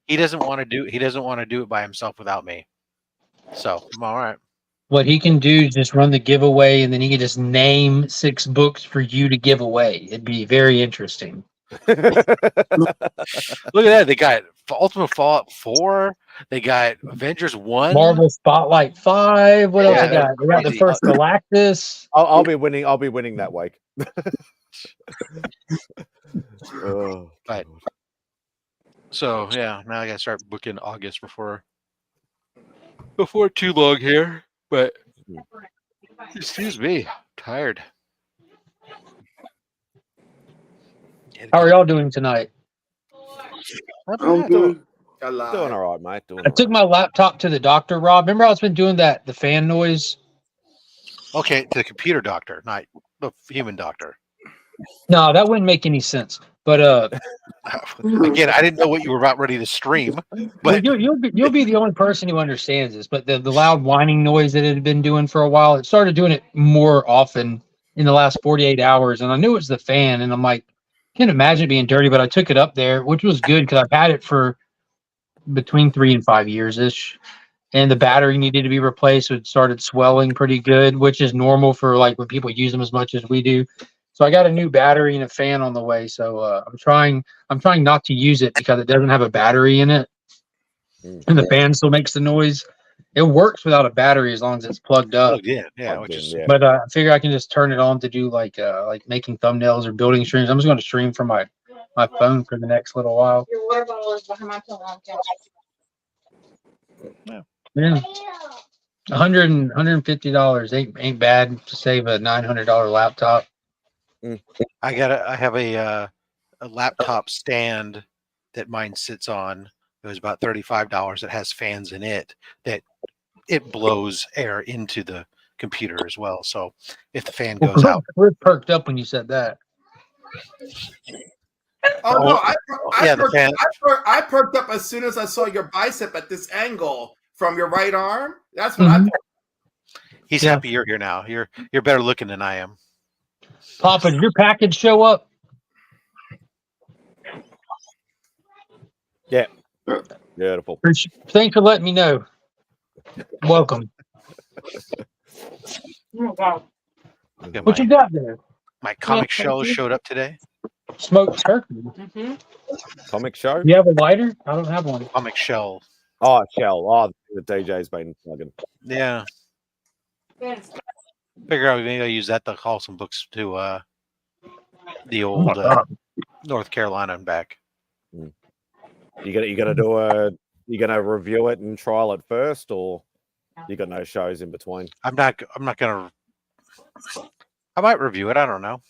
he doesn't want to do. He doesn't want to do it by himself without me. So I'm all right. What he can do is just run the giveaway, and then he can just name 6 books for you to give away. It'd be very interesting. Look at that! They got Ultimate Fallout 4. They got Avengers 1. Marvel Spotlight 5. What else they got? They got the first Galactus. I'll be winning. I'll be winning that week. But so yeah, now I gotta start booking August before too long here. But excuse me, tired. How are y'all doing tonight? I'm good. Doing all right, mate. I took my laptop to the doctor, Rob. Remember I was been doing the fan noise? Okay, to the computer doctor, not the human doctor. No, that wouldn't make any sense. But again, I didn't know what you were about ready to stream. But you'll be the only person who understands this. But the loud whining noise that it had been doing for a while, it started doing it more often in the last 48 hours. And I knew it was the fan, and I'm like, can't imagine it being dirty. But I took it up there, which was good because I've had it for between 3 and 5 years ish. And the battery needed to be replaced. So it started swelling pretty good, which is normal for like when people use them as much as we do. So I got a new battery and a fan on the way. So I'm trying not to use it because it doesn't have a battery in it, and the fan still makes the noise. It works without a battery as long as it's plugged up. But I figure I can just turn it on to do like making thumbnails or building streams. I'm just going to stream from my phone for the next little while. Your water bottle is behind my pillow. Yeah. $150 ain't bad to save a $900 laptop. I have a laptop stand that mine sits on. It was about $35. It has fans in it that it blows air into the computer as well. So if the fan goes out, we're perked up when you said that. Oh no! I perked up as soon as I saw your bicep at this angle from your right arm. That's what I thought. He's happy you're here now. You're better looking than I am. Papa, did your package show up? Yeah. Beautiful. Thanks for letting me know. Welcome. What you got there? My comic show showed up today. Smoked turkey. Comic show? You have a lighter? I don't have one. Comic shell. Oh, shell. Oh, the DJ's been plugging. Yeah. Figure out maybe I'll use that to haul some books to the old North Carolina and back. You gonna review it and trial it first, or you got no shows in between? I'm not gonna. I might review it. I don't know.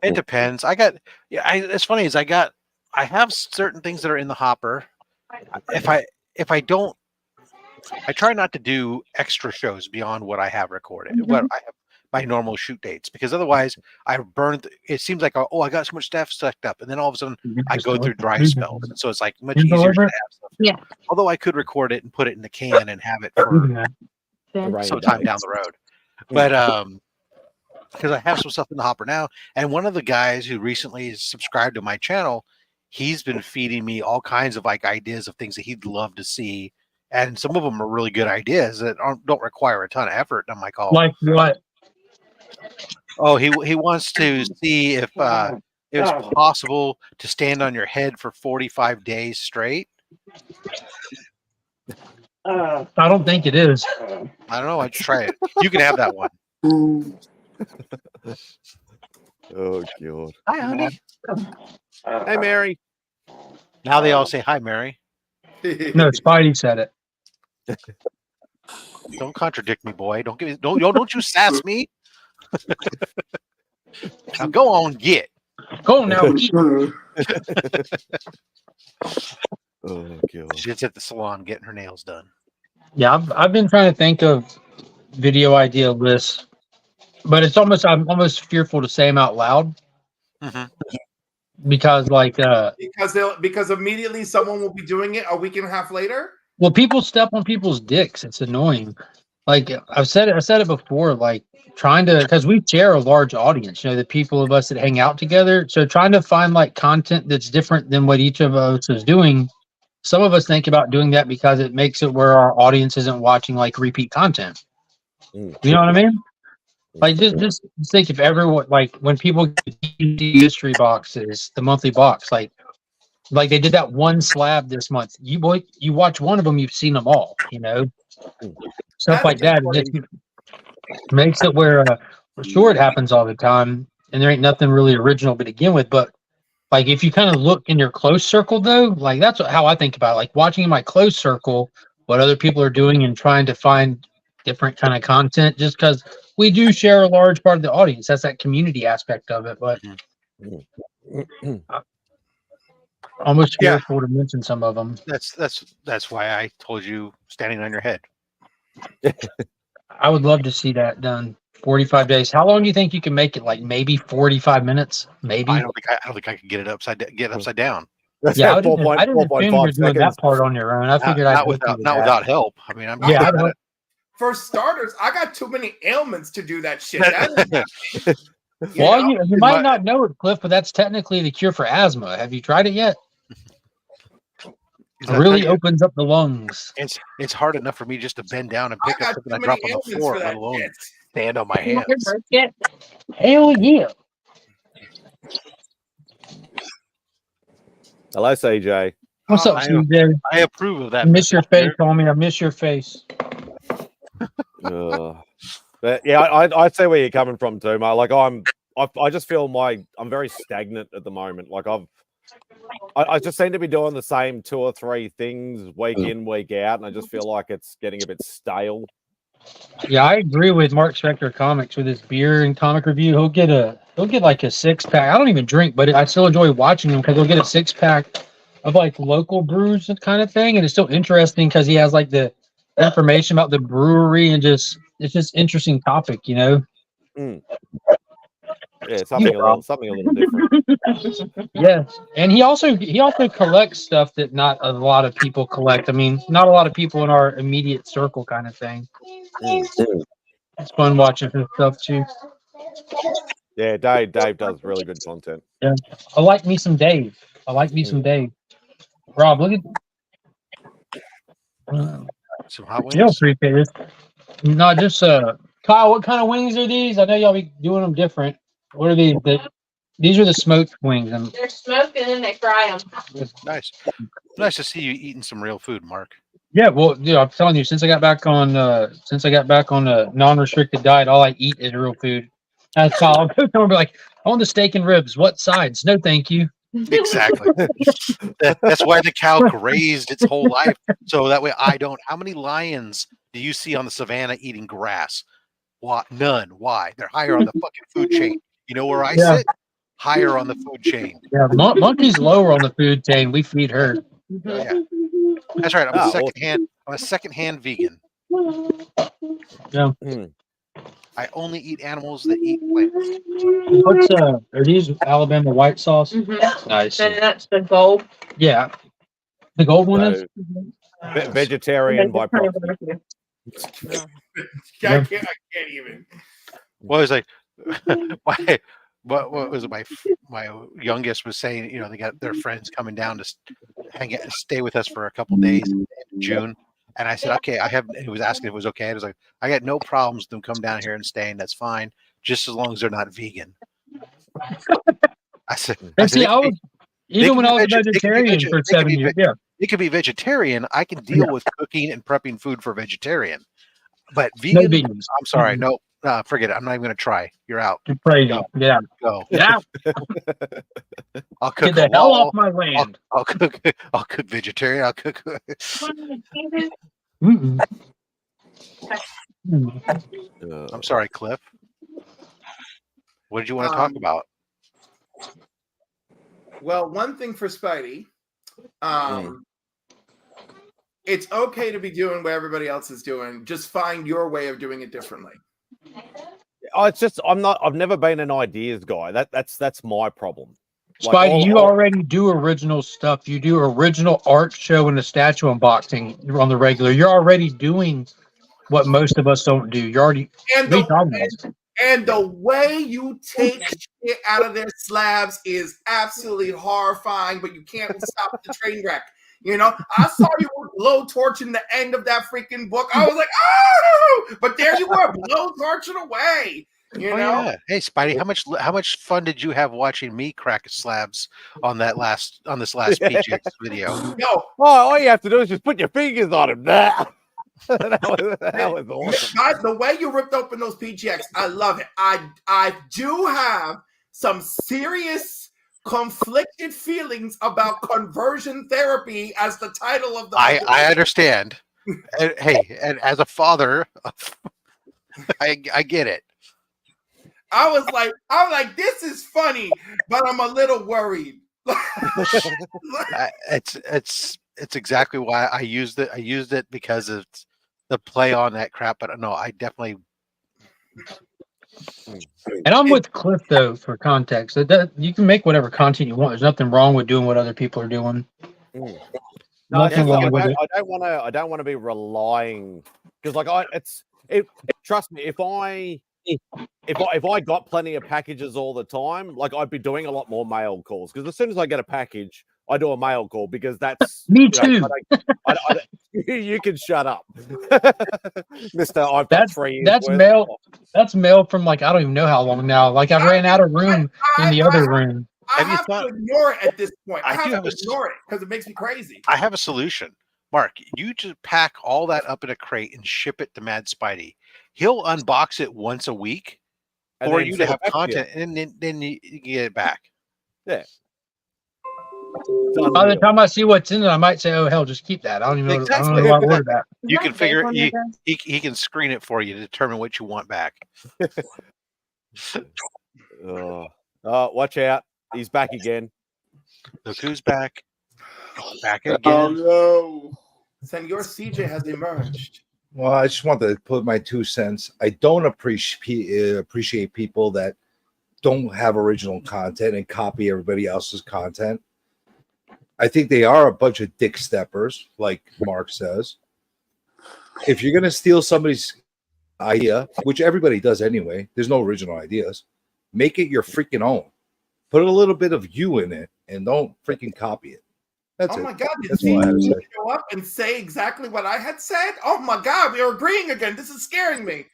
It depends. It's funny is I have certain things that are in the hopper. If I don't, I try not to do extra shows beyond what I have recorded, what I have my normal shoot dates, because otherwise I burned. It seems like I got so much stuff sucked up, and then all of a sudden I go through dry spells, and so it's like much easier to have stuff. Yeah. Although I could record it and put it in the can and have it for sometime down the road, but because I have some stuff in the hopper now, and one of the guys who recently subscribed to my channel, he's been feeding me all kinds of like ideas of things that he'd love to see, and some of them are really good ideas that don't require a ton of effort. And I'm like, oh, Like what? oh, he wants to see if it's possible to stand on your head for 45 days straight. I don't think it is. I don't know. I just try it. You can have that one. Oh god. Hi, honey. Hey, Mary. Now they all say hi, Mary. No, Spidey said it. Don't contradict me, boy. Don't you sass me. Now go on, get. Go now. Eat. Oh god. She's at the salon getting her nails done. Yeah, I've been trying to think of video idea lists, but I'm almost fearful to say them out loud because because immediately someone will be doing it a week and a half later. well, people step on people's dicks. It's annoying. Like I said it before. Like trying to because we share a large audience. You know, the people of us that hang out together. So trying to find like content that's different than what each of us is doing. Some of us think about doing that because it makes it where our audience isn't watching like repeat content. You know what I mean? Like just think if everyone like when people get the history boxes, the monthly box, like they did that one slab this month. You watch one of them, you've seen them all. You know, stuff like that. It just makes it where sure it happens all the time, and there ain't nothing really original to begin with, but. Like if you kind of look in your close circle though, like that's how I think about it. Like watching in my close circle, what other people are doing and trying to find different kind of content just because we do share a large part of the audience. That's that community aspect of it. But almost fearful to mention some of them. That's why I told you standing on your head. I would love to see that done. 45 days. How long do you think you can make it? Like maybe 45 minutes? Maybe. I don't think I could get it upside down. Yeah, I didn't assume you were doing that part on your own. I figured not without help. I mean, For starters, I got too many ailments to do that shit. Well, you might not know it, Cliff, but that's technically the cure for asthma. Have you tried it yet? It really opens up the lungs. It's hard enough for me just to bend down and pick up something I drop on the floor, let alone stand on my hands. Hell yeah. Hello, CJ. What's up, CJ? I approve of that. I miss your face, homie. I miss your face. But yeah, I see where you're coming from too, mate. Like I just feel I'm very stagnant at the moment. Like I just seem to be doing the same 2 or 3 things week in, week out, and I just feel like it's getting a bit stale. Yeah, I agree with Mark Spector Comics with his beer and comic review. He'll get like a 6-pack. I don't even drink, but I still enjoy watching him because he'll get a 6-pack of like local brews and kind of thing, and it's still interesting because he has like the information about the brewery and it's just interesting topic, you know. Yeah, something a little different. Yeah, and he also collects stuff that not a lot of people collect. I mean, not a lot of people in our immediate circle, kind of thing. It's fun watching his stuff too. Yeah, Dave does really good content. Yeah, I like me some Dave. Rob, look at some hot wings. You don't appreciate this. No, just Kyle. What kind of wings are these? I know y'all be doing them different. What are these? These are the smoked wings. They're smoked and then they fry them. Nice. Nice to see you eating some real food, Mark. Yeah, well, I'm telling you, since I got back on a non-restricted diet, all I eat is real food. That's all. I'll go to be like, I want the steak and ribs. What sides? No, thank you. Exactly. That's why the cow grazed its whole life, so that way I don't. How many lions do you see on the savannah eating grass? Why? None. Why? They're higher on the fucking food chain. You know where I sit? Higher on the food chain. Yeah, monkey's lower on the food chain. We feed her. Yeah, that's right. I'm a secondhand vegan. Yeah. I only eat animals that eat plants. What's are these Alabama white sauce? Nice. And that's the gold. Yeah. The gold one is vegetarian by proxy. I can't even. Well, it's like what was it? My youngest was saying, you know, they got their friends coming down to stay with us for a couple days in June. And I said, okay, he was asking if it was okay. I was like, I got no problems with them coming down here and staying. That's fine. Just as long as they're not vegan. I said, And see, I was even when I was a they can be vegetarian for 7 years. Yeah, it could be vegetarian. I can deal with cooking and prepping food for vegetarian, but no vegan. vegans. I'm sorry, no, forget it. I'm not even going to try. You're out. You're crazy. Go. Yeah, Go. yeah. I'll cook. Get the hell off my land. I'll cook. I'll cook vegetarian. I'll cook. Mm-mm. I'm sorry, Cliff. What did you want to talk about? Well, one thing for Spidey, it's okay to be doing what everybody else is doing. Just find your way of doing it differently. Oh, it's just I've never been an ideas guy. That's my problem. Spidey, you already do original stuff. You do original art show and a statue unboxing on the regular. You're already doing what most of us don't do. You're already And the way you take shit out of their slabs is absolutely horrifying, but you can't stop the train wreck. You know, I saw you were blow torching the end of that freaking book. I was like, oh, but there you were, blow torching away. You know? Yeah. Hey, Spidey, how much fun did you have watching me crack slabs on this last PJX video? No, all you have to do is just put your fingers on him. that was awesome. The way you ripped open those PGX, I love it. I do have some serious conflicted feelings about conversion therapy as the title of the I understand. And, hey, and as a father, I get it. I was like, this is funny, but I'm a little worried. It's exactly why I used it. I used it because it's the play on that crap. But no, I definitely. And I'm with Cliff though for context. You can make whatever content you want. There's nothing wrong with doing what other people are doing. Nothing wrong with it. I don't want to be relying because trust me, if I got plenty of packages all the time, like I'd be doing a lot more mail calls. Because as soon as I get a package, I do a mail call because that's me too. You can shut up, Mister. I've got 3 years. That's mail. That's mail from like I don't even know how long now. Like I ran out of room in the other room. I have to ignore it at this point. I have to ignore it because it makes me crazy. I have a solution, Mark. You just pack all that up in a crate and ship it to MadSpidey. He'll unbox it once a week for you to have content, and then you get it back. Yeah. By the time I see what's in it, I might say, "Oh hell, just keep that." I don't even know. I don't know why I ordered that. You can figure. He can screen it for you to determine what you want back. Watch out! He's back again. Look who's back! Back again. Oh no! Senor CJ has emerged. Well, I just want to put my 2 cents. I don't appreciate people that don't have original content and copy everybody else's content. I think they are a bunch of dick steppers, like Mark says. If you're going to steal somebody's idea, which everybody does anyway, there's no original ideas, make it your freaking own. Put a little bit of you in it and don't freaking copy it. That's my God, did CJ show up and say exactly what I had said? Oh my God, we are agreeing again. This is scaring me.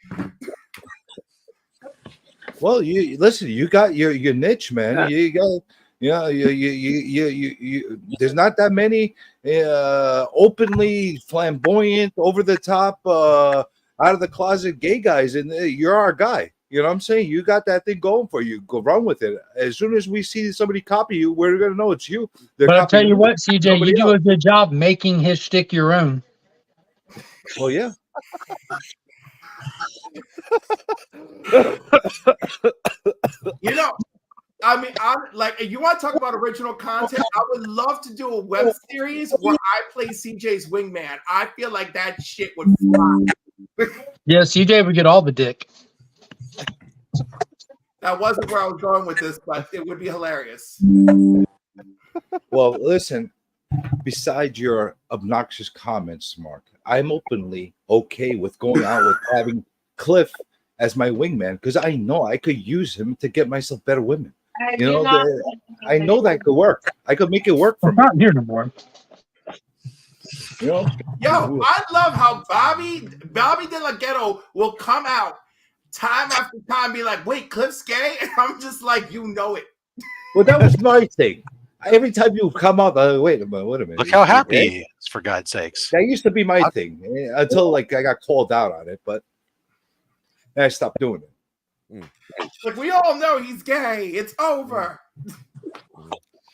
Well, you listen, you got your niche, man. You got you there's not that many openly flamboyant, over the top, out of the closet gay guys, and you're our guy. You know what I'm saying? You got that thing going for you. Go run with it. As soon as we see somebody copy you, we're going to know it's you. But I'll tell you what, CJ, you do a good job making his shtick your own. Well, yeah. You know, I mean, if you want to talk about original content, I would love to do a web series where I play CJ's wingman. I feel like that shit would fly. Yeah, CJ would get all the dick. That wasn't where I was going with this, but it would be hilarious. Well, listen, besides your obnoxious comments, Mark, I'm openly okay with going out with having Cliff as my wingman because I know I could use him to get myself better women. You know, I know that could work. I could make it work for I'm me. not here no more. You know, Yo, I love how Bobby De La Ghetto will come out time after time, be like, "Wait, Cliff's gay," and I'm just like, you know it. well, that was my thing. Every time you come up, wait a minute. Look how Is he happy gay? he is, for God's sakes. That used to be my thing until like I got called out on it, but then I stopped doing it. Like we all know he's gay. It's over.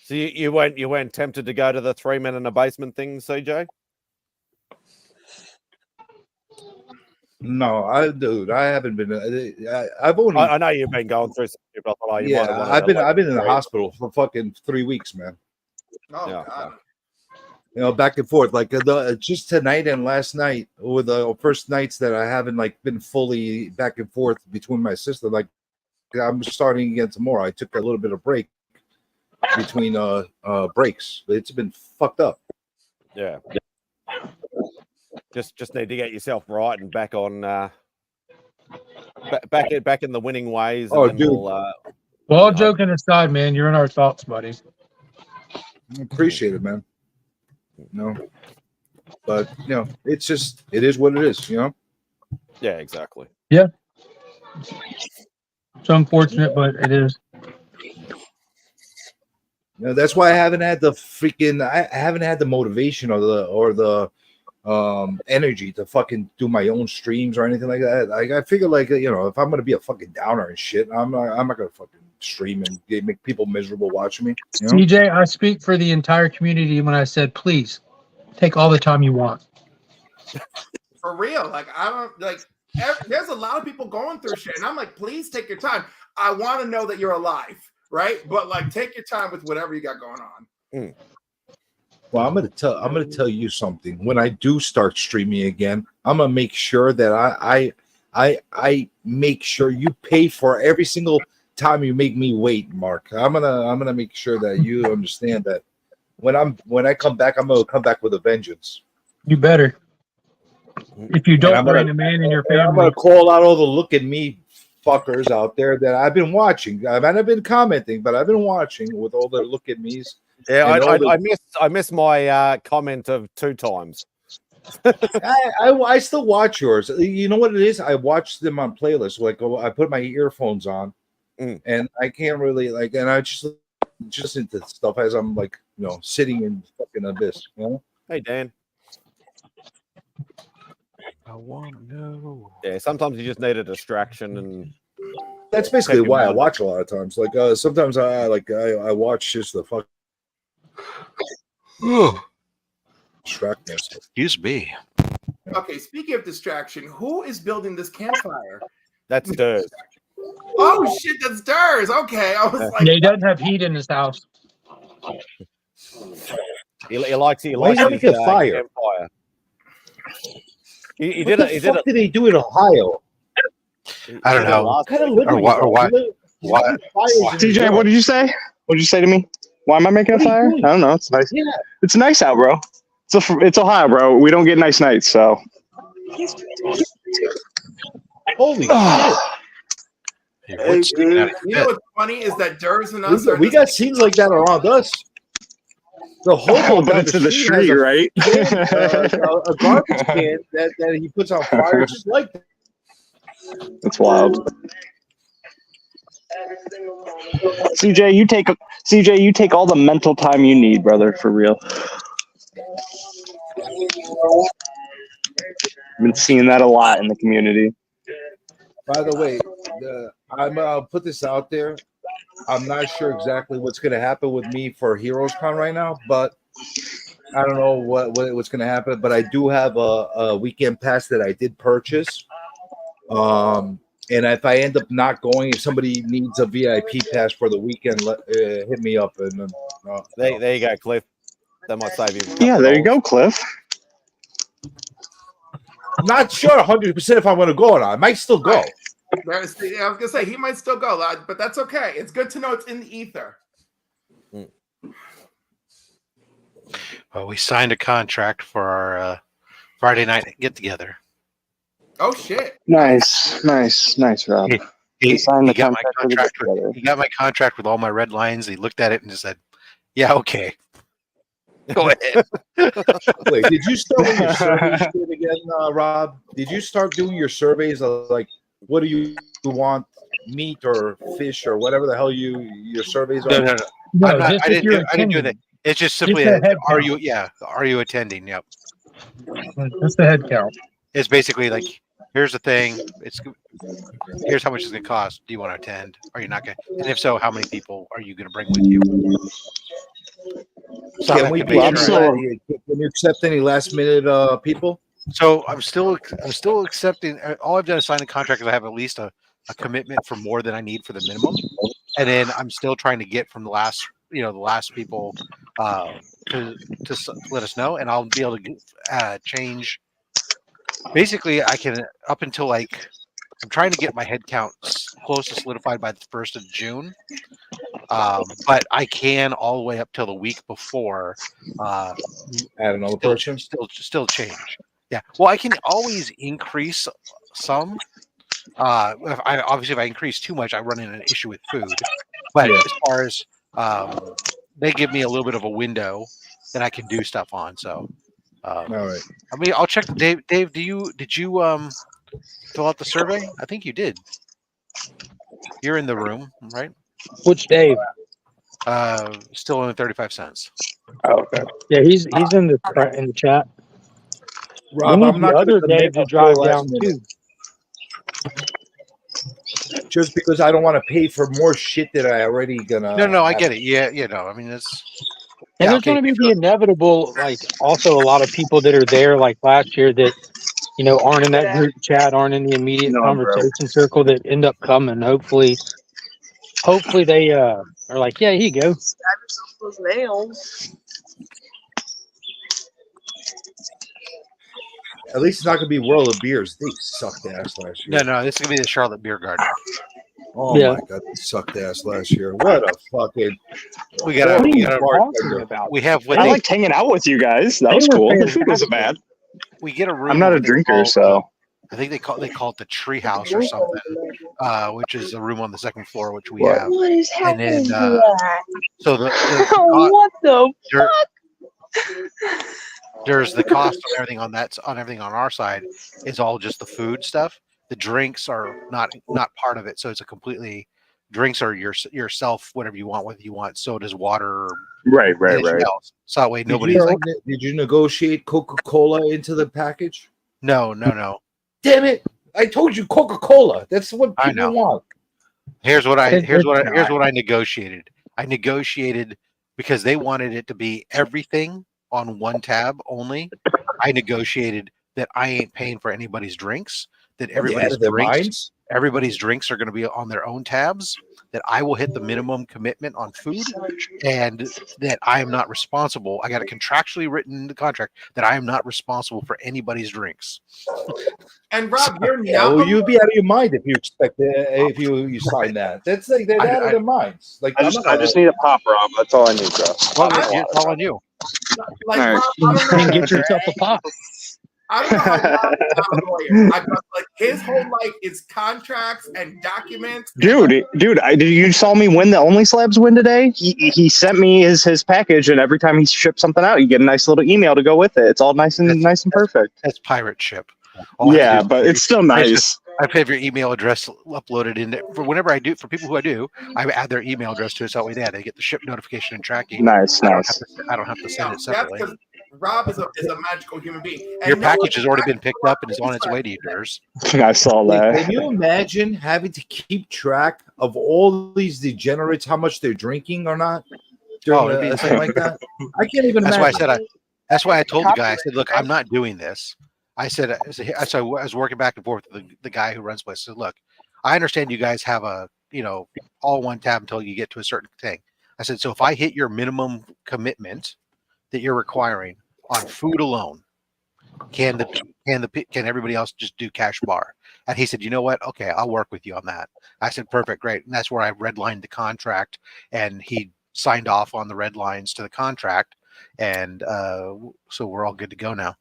So you weren't tempted to go to the 3 men in a basement thing, CJ? No, I haven't been. I've only. I know you've been going through some stuff. I've been in the hospital for fucking 3 weeks, man. Oh Yeah. God. You know, back and forth. Like just tonight and last night were the first nights that I haven't like been fully back and forth between my sister. Like I'm starting again tomorrow. I took a little bit of break between breaks. It's been fucked up. Yeah. Just need to get yourself right and back on back in the winning ways. And Oh, then dude. Well, all joking aside, man, you're in our thoughts, buddy. I appreciate it, man. No, but you know, it is what it is. You know. Yeah, exactly. Yeah. It's unfortunate, but it is. You know, that's why I haven't had the motivation or the energy to fucking do my own streams or anything like that. Like I figure, like, you know, if I'm gonna be a fucking downer and shit, I'm not gonna fucking stream and make people miserable watching me. You know? CJ, I speak for the entire community when I said, please take all the time you want. For real. Like I don't like. There's a lot of people going through shit, and I'm like, please take your time. I want to know that you're alive, right? But like, take your time with whatever you got going on. Well, I'm gonna tell you something. When I do start streaming again, I'm gonna make sure that I make sure you pay for every single time you make me wait, Mark. I'm gonna make sure that you understand that when I come back, I'm gonna come back with a vengeance. You better. If you don't bring a man in your family, I'm gonna call out all the look at me fuckers out there that I've been watching. I might have been commenting, but I've been watching with all the look at me's. Yeah, I missed my comment of 2 times. I still watch yours. You know what it is? I watch them on playlists. Like I put my earphones on, and I can't really like, and I just into stuff as I'm like, you know, sitting in fucking abyss. You know? Hey Dan. I want to know. Yeah, sometimes you just need a distraction, and That's basically Take your why I mind. watch a lot of times. Like sometimes I watch just the fuck distract myself. Excuse me. Okay, speaking of distraction, who is building this campfire? that's dirt. Oh shit, that's Durs. Okay, I was like, yeah, he doesn't have heat in his house. He likes Why is he his making a fire? campfire. He What did the fuck did they do in Ohio? I don't know. What kind of living? why- TJ, what did you say? What did you say to me? Why am I making a fire? I don't know. It's nice. Yeah. It's nice out, bro. It's Ohio, bro. We don't get nice nights, so. Holy shit. Hey, what's sticking out of you your know head? what's funny is that Durs and us We got scenes like that around us. The whole But it's in the street, right? a garbage can that he puts on fire just like that. It's wild. CJ, you take all the mental time you need, brother, for real. I've been seeing that a lot in the community. By the way, I'll put this out there. I'm not sure exactly what's going to happen with me for Heroes Con right now, but I don't know what's going to happen. But I do have a weekend pass that I did purchase. And if I end up not going, if somebody needs a VIP pass for the weekend, hit me up. And there you go, Cliff. That might save you. Yeah, there you go, Cliff. Not sure 100% if I'm going to go or not. I might still go. I was gonna say he might still go, but that's okay. It's good to know it's in the ether. Well, we signed a contract for our Friday night get together. Oh shit! Nice, Rob. He signed the got my contract with the contract. together. He got my contract with all my red lines. He looked at it and just said, "Yeah, okay, go ahead." Wait, did you start with your survey shit again, Rob? Did you start doing your surveys of like, what do you want, meat or fish or whatever the hell your surveys are? No. No, I'm not, just I if didn't you're do. I didn't do that. attending. It's just simply the head are count. you? Yeah, are you attending? Yep. That's the head count. It's basically like, here's the thing. Here's how much it's going to cost. Do you want to attend? Are you not going? And if so, how many people are you going to bring with you? So Can we can be make sure. Can you accept any last minute people? So I'm still accepting. All I've done is sign a contract because I have at least a commitment for more than I need for the minimum, and then I'm still trying to get from the last people to let us know, and I'll be able to change. Basically, I can up until like I'm trying to get my head count close to solidified by the 1st of June. But I can all the way up till the week before add another person. Still change. Yeah. Well, I can always increase some. If I increase too much, I run into an issue with food. But as far as they give me a little bit of a window that I can do stuff on. So all right. I mean, I'll check. Dave, did you fill out the survey? I think you did. You're in the room, right? Which Dave? Still only 35 cents. Oh, okay. Yeah, he's in the chat. Rob, we need I'm not the going other to Dave to drive down too. Just because I don't want to pay for more shit that I already gonna. No, I get it. Yeah, I mean, it's. And there's going to be the inevitable, like, also a lot of people that are there, like last year, that aren't in that group chat, aren't in the immediate conversation circle, that end up coming. Hopefully they are like, yeah, here you go. Those nails. At least it's not going to be World of Beers. They sucked ass last year. No, this is going to be the Charlotte Beer Garden. Oh my god, they sucked ass last year. What a fucking. We got I liked hanging out with you guys. That was cool. The food wasn't bad. We get a room. I'm not a drinker, so. I think they call it the Tree House or something, which is a room on the second floor, which we have. What is happening to that? So what the fuck? There's the cost of everything on everything on our side is all just the food stuff. The drinks are not part of it, so it's a completely drinks are yourself whatever you want, whether you want sodas, water, right. Else. So that way nobody's did you negotiate Coca-Cola into the package? No. Damn it! I told you Coca-Cola. That's what people want. Here's what I negotiated. I negotiated because they wanted it to be everything on one tab only. I negotiated that I ain't paying for anybody's drinks. That everybody's drinks are going to be on their own tabs. That I will hit the minimum commitment on food, and that I am not responsible. I got a contractually written in the contract that I am not responsible for anybody's drinks. And Rob, you're well, you'd be out of your mind if you expect if you sign that. That's like they're out of their minds. Like I just need a pop, Rob. That's all I need, bro. It's all on you. Like, all right. Rob, get yourself a pop. I don't know how Rob is not a lawyer. Like his whole life is contracts and documents. Dude, you saw me win the Only Slabs win today. He sent me his package, and every time he ships something out, you get a nice little email to go with it. It's all nice and perfect. That's pirate ship. Yeah, but it's still nice. I have your email address uploaded in there for whenever I do. For people who I do, I add their email address to it, so that way they get the ship notification and tracking. Nice. I don't have to send it separately. That's because Rob is a magical human being. And your package has already been picked up and is on its way to you, Durs. I saw that. Can you imagine having to keep track of all these degenerates, how much they're drinking or not? During something like that? I can't even imagine. That's why I told the guy, I said, look, I'm not doing this. I was working back and forth with the guy who runs the place. I said, look, I understand you guys have all one tab until you get to a certain thing. I said, so if I hit your minimum commitment that you're requiring on food alone, can everybody else just do cash bar? And he said, you know what? Okay, I'll work with you on that. I said, perfect, great. And that's where I redlined the contract, and he signed off on the red lines to the contract. And so we're all good to go now.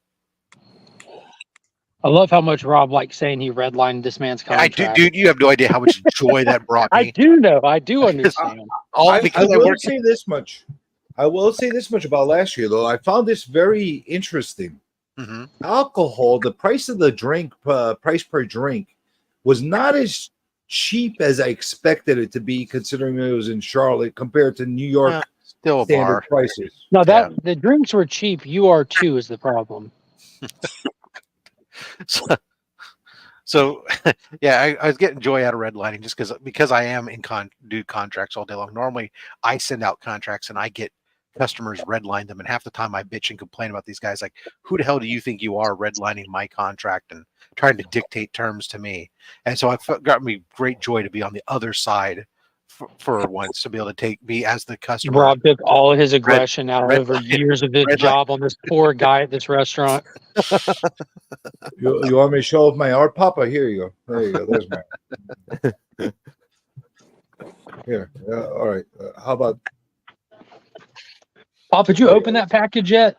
I love how much Rob likes saying he redlined this man's I contract. do, dude. You have no idea how much joy that brought me. I do know. I do understand. I will say this much. I will say this much about last year, though. I found this very interesting. Mhm. Alcohol, the price of the drink, price per drink, was not as cheap as I expected it to be, considering it was in Charlotte compared to New York still a standard bar. prices. No, that the drinks were cheap. You are too is the problem. So yeah, I was getting joy out of redlining just because I am do contracts all day long. Normally, I send out contracts and I get customers redline them, and half the time I bitch and complain about these guys. Like, who the hell do you think you are redlining my contract and trying to dictate terms to me? And so it got me great joy to be on the other side for once, to be able to take me as the customer. Rob took all of his aggression out over years of his job on this poor guy at this restaurant. You want me to show off my art, Papa? Here you go. There you go. There's mine. Here. All right. How about? Pop, did you open that package yet?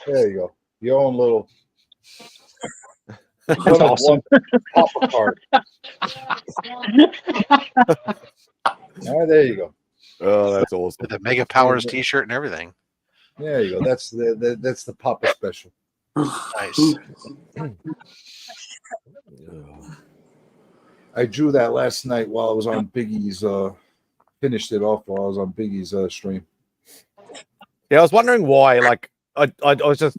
There you go. Your own little. That's awesome. Papa card. All right, there you go. Oh, that's awesome. With the Mega Powers T-shirt and everything. There you go. That's the Papa special. Nice. I drew that last night while I was on Biggie's. Finished it off while I was on Biggie's stream. Yeah, I was wondering why. Like, I was just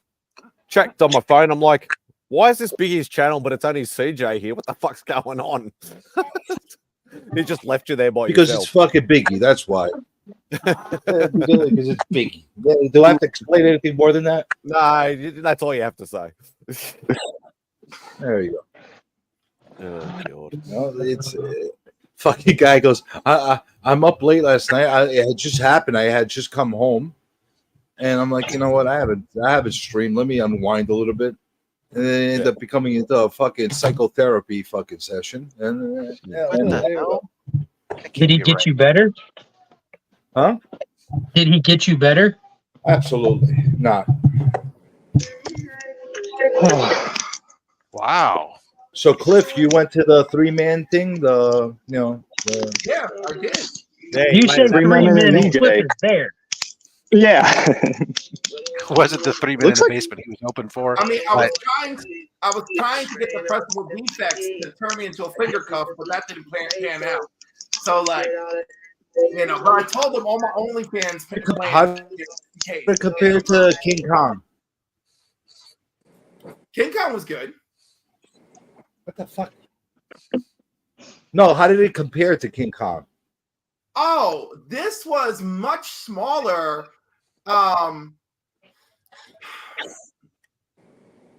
checked on my phone. I'm like, why is this Biggie's channel, but it's only CJ here? What the fuck's going on? He just left you there by Because yourself. it's fucking Biggie. That's why. Because it's Biggie. Do I have to explain anything more than that? No, that's all you have to say. There you go. Oh, God. No, it's fucking guy goes. I'm up late last night. It had just happened. I had just come home, and I'm like, you know what? I haven't streamed. Let me unwind a little bit, and then it ended up becoming into a fucking psychotherapy fucking session. And Did he get you better? Huh? Did he get you better? Absolutely not. Wow. So Cliff, you went to the 3-man thing. Yeah, I did. You said 3 men and Cliff is there. Yeah. Was it the 3 men in the basement he was open for? I mean, I was trying to get the pressable defects to turn me into a finger cuff, but that didn't pan out. So like, but I told them all my OnlyFans How did it compare to King Kong? King Kong was good. What the fuck? No, how did it compare to King Kong? Oh, this was much smaller.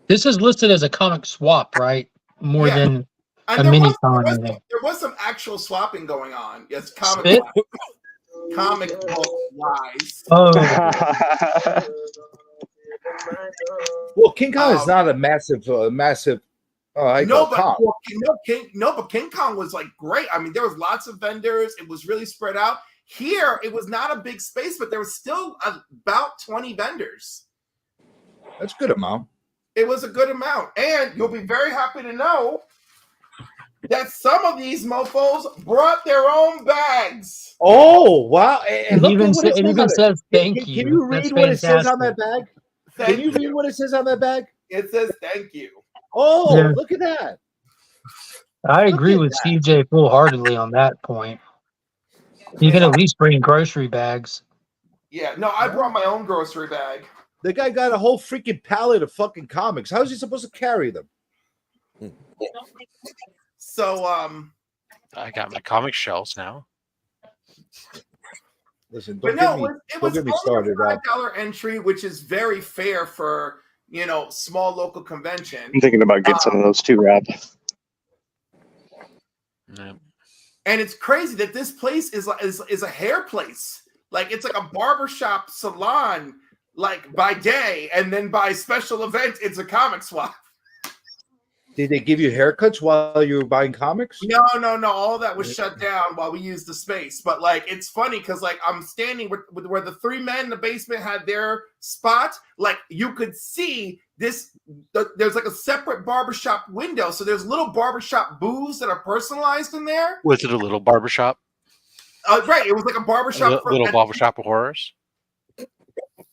This is listed as a comic swap, right? More Yeah. than And a there mini was, con. there was some actual swapping going on. Yes, comic book wise. Oh. Well, King Kong is not a massive. But King Kong was like great. I mean, there was lots of vendors. It was really spread out. Here, it was not a big space, but there was still about 20 vendors. That's a good amount. It was a good amount. And you'll be very happy to know that some of these mofos brought their own bags. Oh, wow. And It even says thank you. Can you read what it says on that bag? Can you read what it says on that bag? It says thank you. Oh, Yeah. Look at that. I agree with CJ full-heartedly on that point. You can at least bring grocery bags. Yeah, no, I brought my own grocery bag. The guy got a whole freaking pallet of fucking comics. How is he supposed to carry them? So, I got my comic shelves now. Listen, but don't no, it was get me only started, a Rob. $5 entry, which is very fair for small local convention. I'm thinking about getting some of those too, Rob. And it's crazy that this place is a hair place. Like it's like a barbershop salon, like by day, and then by special event, it's a comic swap. Did they give you haircuts while you were buying comics? No. All that was shut down while we used the space. But like, it's funny because like I'm standing with where the three men in the basement had their spot. Like you could see this. There's like a separate barbershop window, so there's little barbershop booths that are personalized in there. Was it a little barbershop? Right, it was like a barbershop. Little barbershop of horrors.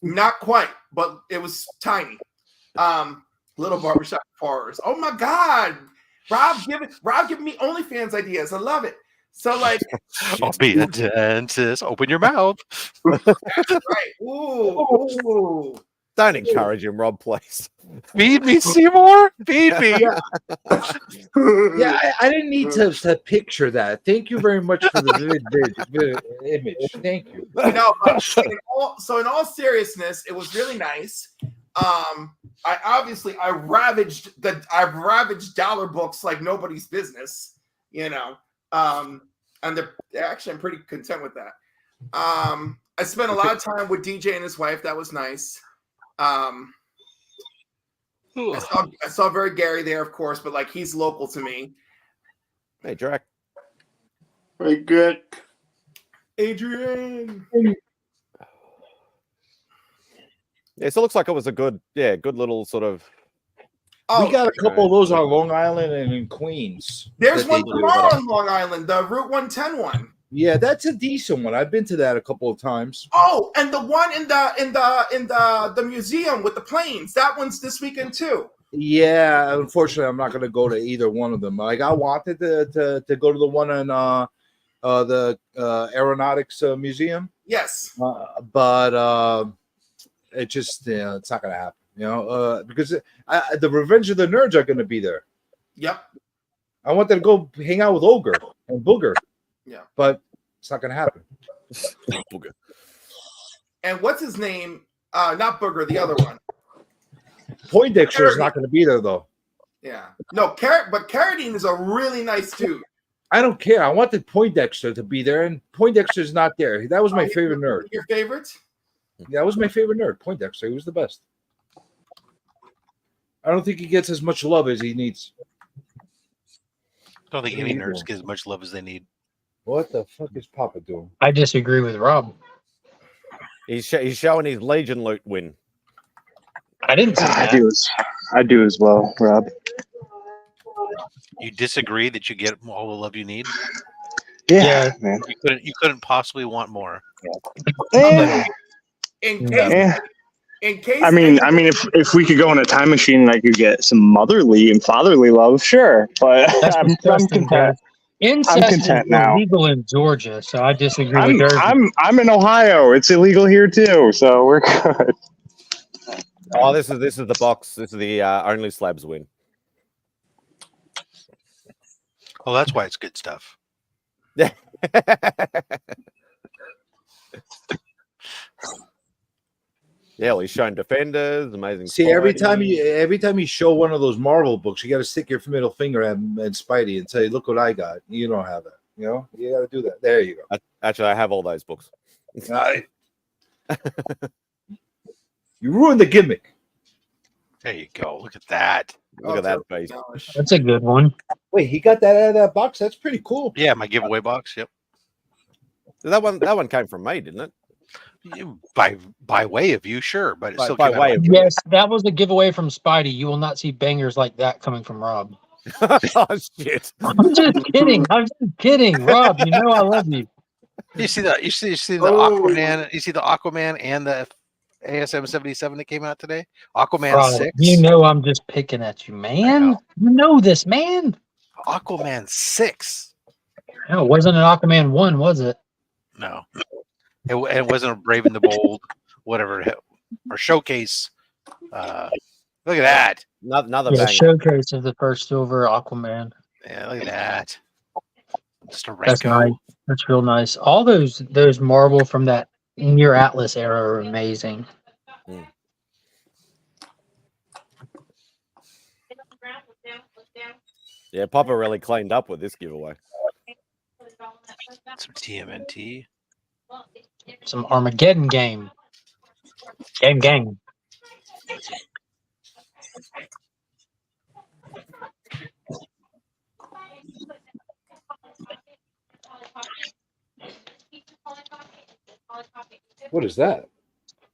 Not quite, but it was tiny. Little barbershop horrors. Oh my God. Rob giving me OnlyFans ideas. I love it. So like I'll be a dentist. Open your mouth. That's right. Ooh. Don't encourage him, Rob, please. Feed me, Seymour. Feed me. Yeah, I didn't need to picture that. Thank you very much for the image. Thank you. No, so in all seriousness, it was really nice. I've ravaged dollar books like nobody's business, you know. And I'm pretty content with that. I spent a lot of time with DJ and his wife. That was nice. I saw very Gary there, of course, but like he's local to me. Hey, Drac. Hey, good. Adrian. Yeah, so it looks like it was a good little sort of. We got a couple of those on Long Island and in Queens. There's one tomorrow on Long Island, the Route 110 one. Yeah, that's a decent one. I've been to that a couple of times. Oh, and the one in the museum with the planes. That one's this weekend too. Yeah, unfortunately, I'm not going to go to either one of them. Like I wanted to go to the one in the Aeronautics Museum. Yes, but it just it's not going to happen. You know, because the Revenge of the Nerds are going to be there. Yep. I wanted to go hang out with Ogre and Booger. Yeah. But it's not going to happen. Booger. And what's his name? Not Booger, the other one. Poindexter is not going to be there, though. Yeah. No, but Carradine is a really nice dude. I don't care. I wanted Poindexter to be there, and Poindexter's not there. That was my favorite nerd. Your favorite? Yeah, that was my favorite nerd, Poindexter. He was the best. I don't think he gets as much love as he needs. I don't think any nerds get as much love as they need. What the fuck is Papa doing? I disagree with Rob. He's showing his Legion loot win. I didn't say that. I do as well, Rob. You disagree that you get all the love you need? Yeah, man. You couldn't possibly want more. In case I mean, if we could go in a time machine and I could get some motherly and fatherly love, sure. But I'm content. Incest I'm content is now. illegal in Georgia, so I disagree with Derby. I'm in Ohio. It's illegal here too, so we're good. Oh, this is the box. This is the only slabs win. Oh, that's why it's good stuff. Yeah. Yeah, well, he's showing Defenders, amazing. See, every time you show one of those Marvel books, you got to stick your middle finger at Spidey and say, "Look what I got." You don't have that, you know. You got to do that. There you go. Actually, I have all those books. You ruined the gimmick. There you go. Look at that. Look at that face. That's a good one. Wait, he got that out of that box? That's pretty cool. Yeah, my giveaway box. Yep. That one came from me, didn't it? By way of you, sure, but it still by came way out. of Yes, that was a giveaway from Spidey. You will not see bangers like that coming from Rob. Oh shit! I'm just kidding. Rob, you know I love you. You see the Aquaman. You see the Aquaman and the ASM 77 that came out today. Aquaman Rob, 6. You know I'm just picking at you, man. You know this, man. Aquaman 6. No, it wasn't an Aquaman 1, was it? No. It wasn't a Brave and the Bold, whatever, or showcase. Look at that. Another Yeah, banger. showcase of the first silver Aquaman. Yeah, look at that. Just a That's Renko. nice. That's real nice. All those Marvel from that Near Atlas era are amazing. Yeah, Papa really cleaned up with this giveaway. Some TMNT. Some Armageddon game. Gang. What is that?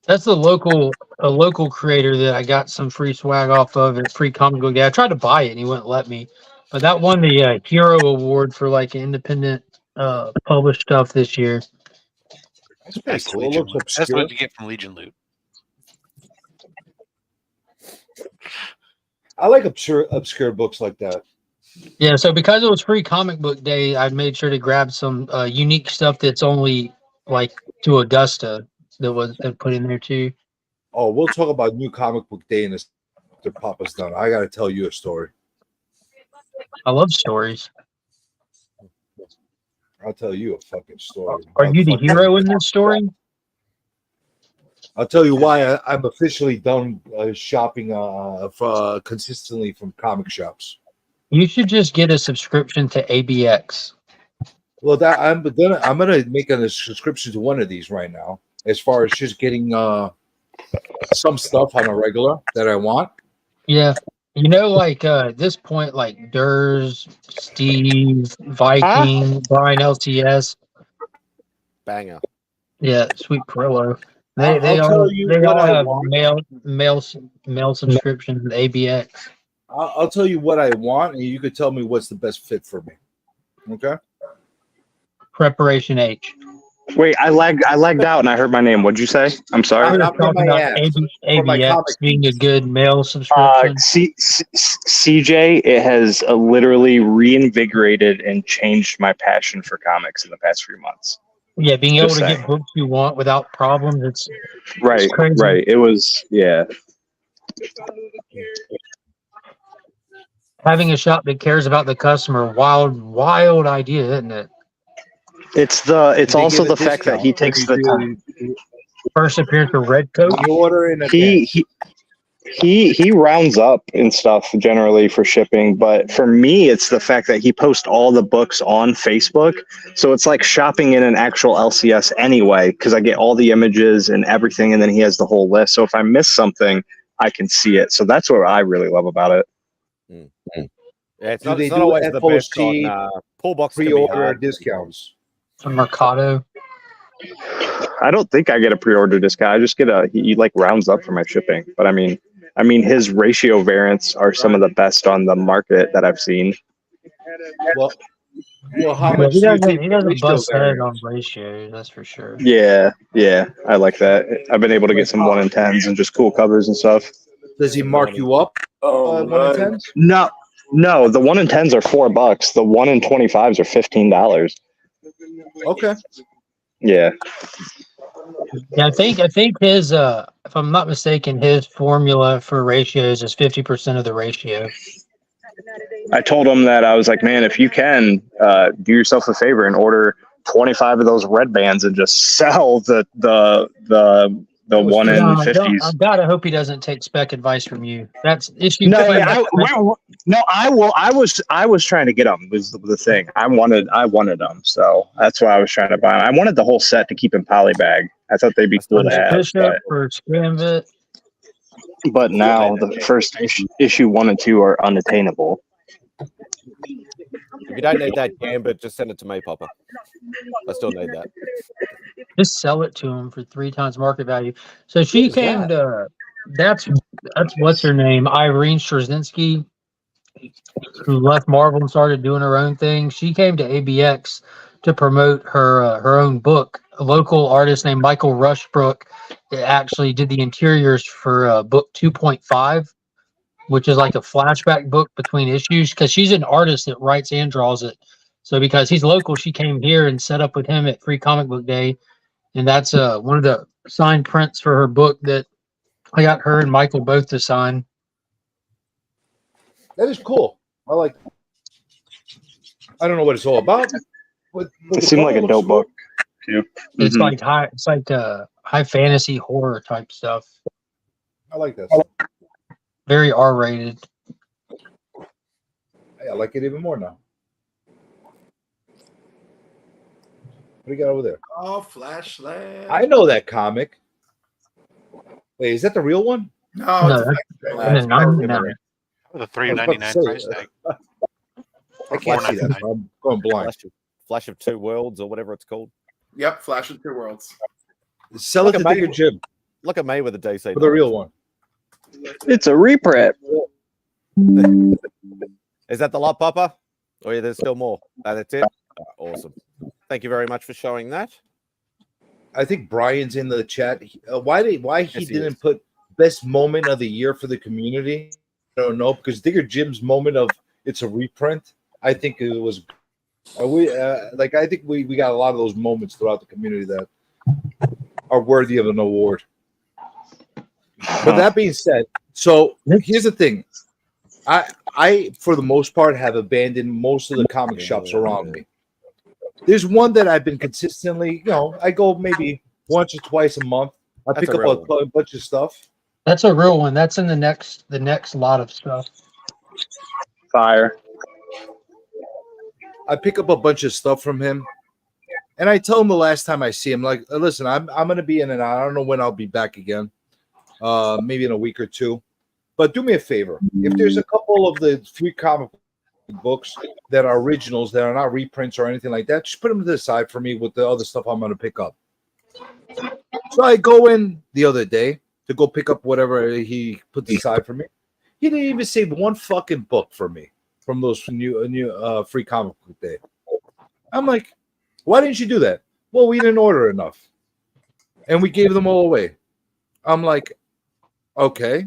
That's a local creator that I got some free swag off of at Free Comic Book Day. I tried to buy it and he wouldn't let me, but that won the Hero Award for like independent published stuff this year. That's pretty That's cool. It Legion looks loot. That's obscure. what you get from Legion loot. I like obscure books like that. Yeah, so because it was Free Comic Book Day, I made sure to grab some unique stuff that's only like to Augusta that put in there too. Oh, we'll talk about New Comic Book Day in this after Papa's done. I got to tell you a story. I love stories. I'll tell you a fucking story. Are you the hero in this story? I'll tell you why I'm officially done shopping consistently from comic shops. You should just get a subscription to ABX. Well, that I'm gonna make a subscription to one of these right now. As far as just getting some stuff on a regular that I want. Yeah, you know, like at this point, like Durs, Steve, Viking, Brian LTS. Banger. Yeah, Sweet Prolo. I'll They tell all you they what all I have want. mail subscriptions to ABX. I'll tell you what I want, and you could tell me what's the best fit for me. Okay. Preparation H. Wait, I lagged out and I heard my name. What'd you say? I'm sorry. I was Not for talking my about ads, for my ABX comic being a piece. good mail subscription. CJ, it has literally reinvigorated and changed my passion for comics in the past few months. Yeah, being able Just to saying. get books you want without problems. It's Right, crazy. right. It was, yeah. Having a shop that cares about the customer, wild idea, isn't it? It's They also give a the fact that discount he takes the time. First appearance of Redcoat. You order in advance. He rounds up and stuff generally for shipping, but for me it's the fact that he posts all the books on Facebook, so it's like shopping in an actual LCS anyway, because I get all the images and everything, and then he has the whole list, so if I miss something I can see it. So that's what I really love about it. Yeah, it's Do not, they it's not do always the best FOC on pull box can be pre-order hard. discounts? From Mercado. I don't think I get a pre-order discount. I just get he like rounds up for my shipping, but I mean his ratio variants are some of the best on the market that I've seen. Well, how Yeah, much he do you doesn't think he the doesn't ratio bust head varies? on ratios, that's for sure. Yeah, I like that. I've been able to get some 1-in-10s and just cool covers and stuff. Does he mark you up? Oh, 1-in-10s? No, the 1-in-10s are $4. The 1-in-25s are $15. Okay. Yeah. Yeah, I think his if I'm not mistaken, his formula for ratios is 50% of the ratio. I told him that I was like, man, if you can do yourself a favor and order 25 of those red bands and just sell the 1-in-50s. God, I hope he doesn't take spec advice from you. That's issue. No, I was trying to get them. Was the thing. I wanted them, so that's why I was trying to buy them. I wanted the whole set to keep in polybag. I thought they'd be cool to have. Bishop for Scramvit. But now the first issue 1 and 2 are unattainable. If you don't need that Gambit, just send it to me, Papa. I still need that. Just sell it to him for 3 times market value. So she came to that's what's her name, Irene Straczynski, who left Marvel and started doing her own thing. She came to ABX to promote her own book. A local artist named Michael Rushbrook actually did the interiors for book 2.5, which is like a flashback book between issues, because she's an artist that writes and draws it. So because he's local, she came here and set up with him at Free Comic Book Day, and that's one of the signed prints for her book that I got her and Michael both to sign. That is cool. I like. I don't know what it's all about. But It seemed like a dope book too. It's like high fantasy horror type stuff. I like that. Very R-rated. I like it even more now. What do you got over there? Oh, Flashlight. I know that comic. Wait, is that the real one? No, No, it's that's $9.99. The $3.99 price tag. I can't see that. I'm going blind. Flash of Two Worlds or whatever it's called. Yep, Flash of Two Worlds. Sell Look it to at Digger me. Jim Look at me with a DC. for the real one. It's a reprint. Is that the lot, Papa? Or there's still more? That's it. Awesome. Thank you very much for showing that. I think Brian's in the chat. Why he Yes, he didn't is. put best moment of the year for the community? I don't know, because Digger Jim's moment of it's a reprint. I think it was. I think we got a lot of those moments throughout the community that are worthy of an award. But that being said, so here's the thing. I for the most part have abandoned most of the comic shops around me. There's one that I've been consistently, I go maybe once or twice a month. I That's pick a up real a bunch of stuff. That's a real one. That's in the next lot of stuff. Fire. I pick up a bunch of stuff from him, and I tell him the last time I see him, like, listen, I'm gonna be in and out. I don't know when I'll be back again. Maybe in a week or two. But do me a favor. If there's a couple of the free comic books that are originals that are not reprints or anything like that, just put them to the side for me with the other stuff I'm going to pick up. So I go in the other day to go pick up whatever he put aside for me. He didn't even save one fucking book for me from those new free comic book day. I'm like, why didn't you do that? Well, we didn't order enough, and we gave them all away. I'm like, okay.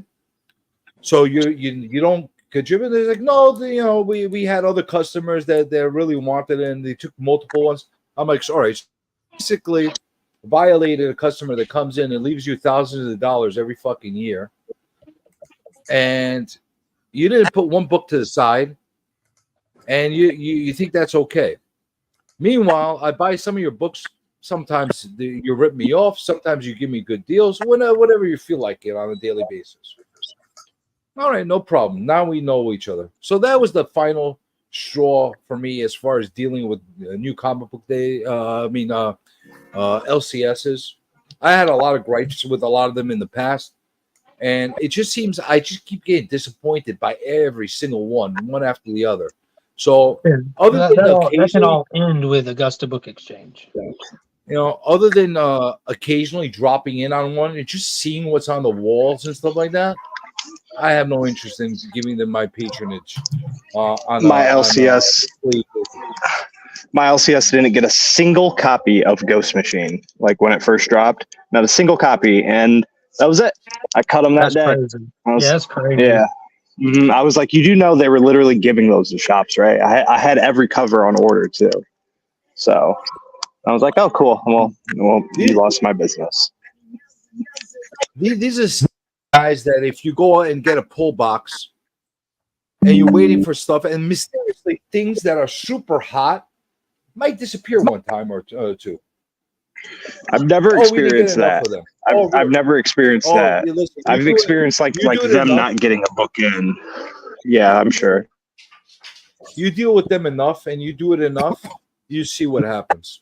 So you don't contribute? They're like, no, we had other customers that really wanted it, and they took multiple ones. I'm like, all right, basically violated a customer that comes in and leaves you thousands of dollars every fucking year, and you didn't put one book to the side, and you think that's okay. Meanwhile, I buy some of your books. Sometimes you rip me off. Sometimes you give me good deals. Whatever you feel like it on a daily basis. All right, no problem. Now we know each other. So that was the final straw for me as far as dealing with new comic book day. LCSs. I had a lot of gripes with a lot of them in the past, and it just seems I just keep getting disappointed by every single one after the other. So That can all end with Augusta Book Exchange. Other than occasionally dropping in on one and just seeing what's on the walls and stuff like that, I have no interest in giving them my patronage. My LCS didn't get a single copy of Ghost Machine, like when it first dropped. Not a single copy, and that was it. I cut them that day. Crazy. That's crazy. Yeah. Mm-hmm. I was like, you do know they were literally giving those to shops, right? I had every cover on order too. So I was like, oh, cool. Well, you lost my business. These are guys that if you go out and get a pull box and you're waiting for stuff, and mysteriously things that are super hot might disappear one time or two. I've never experienced that. I've never experienced that. Listen, I've experienced like them not getting a book in. Yeah, I'm sure. You deal with them enough and you do it enough, you see what happens.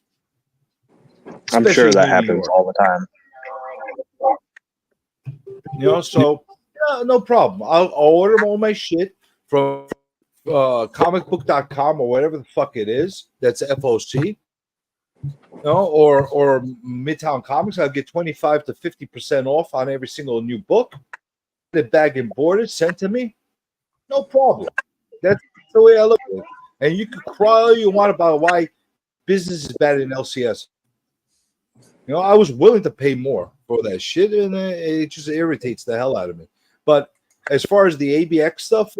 I'm sure that happens all the time. So no problem. I'll order all my shit from comicbook.com or whatever the fuck it is. That's FOC. Or Midtown Comics. I'll get 25 to 50% off on every single new book. The bag and boarded sent to me. No problem. That's the way I look at it. And you can cry all you want about why business is bad in LCS. I was willing to pay more for that shit, and it just irritates the hell out of me. But as far as the ABX stuff,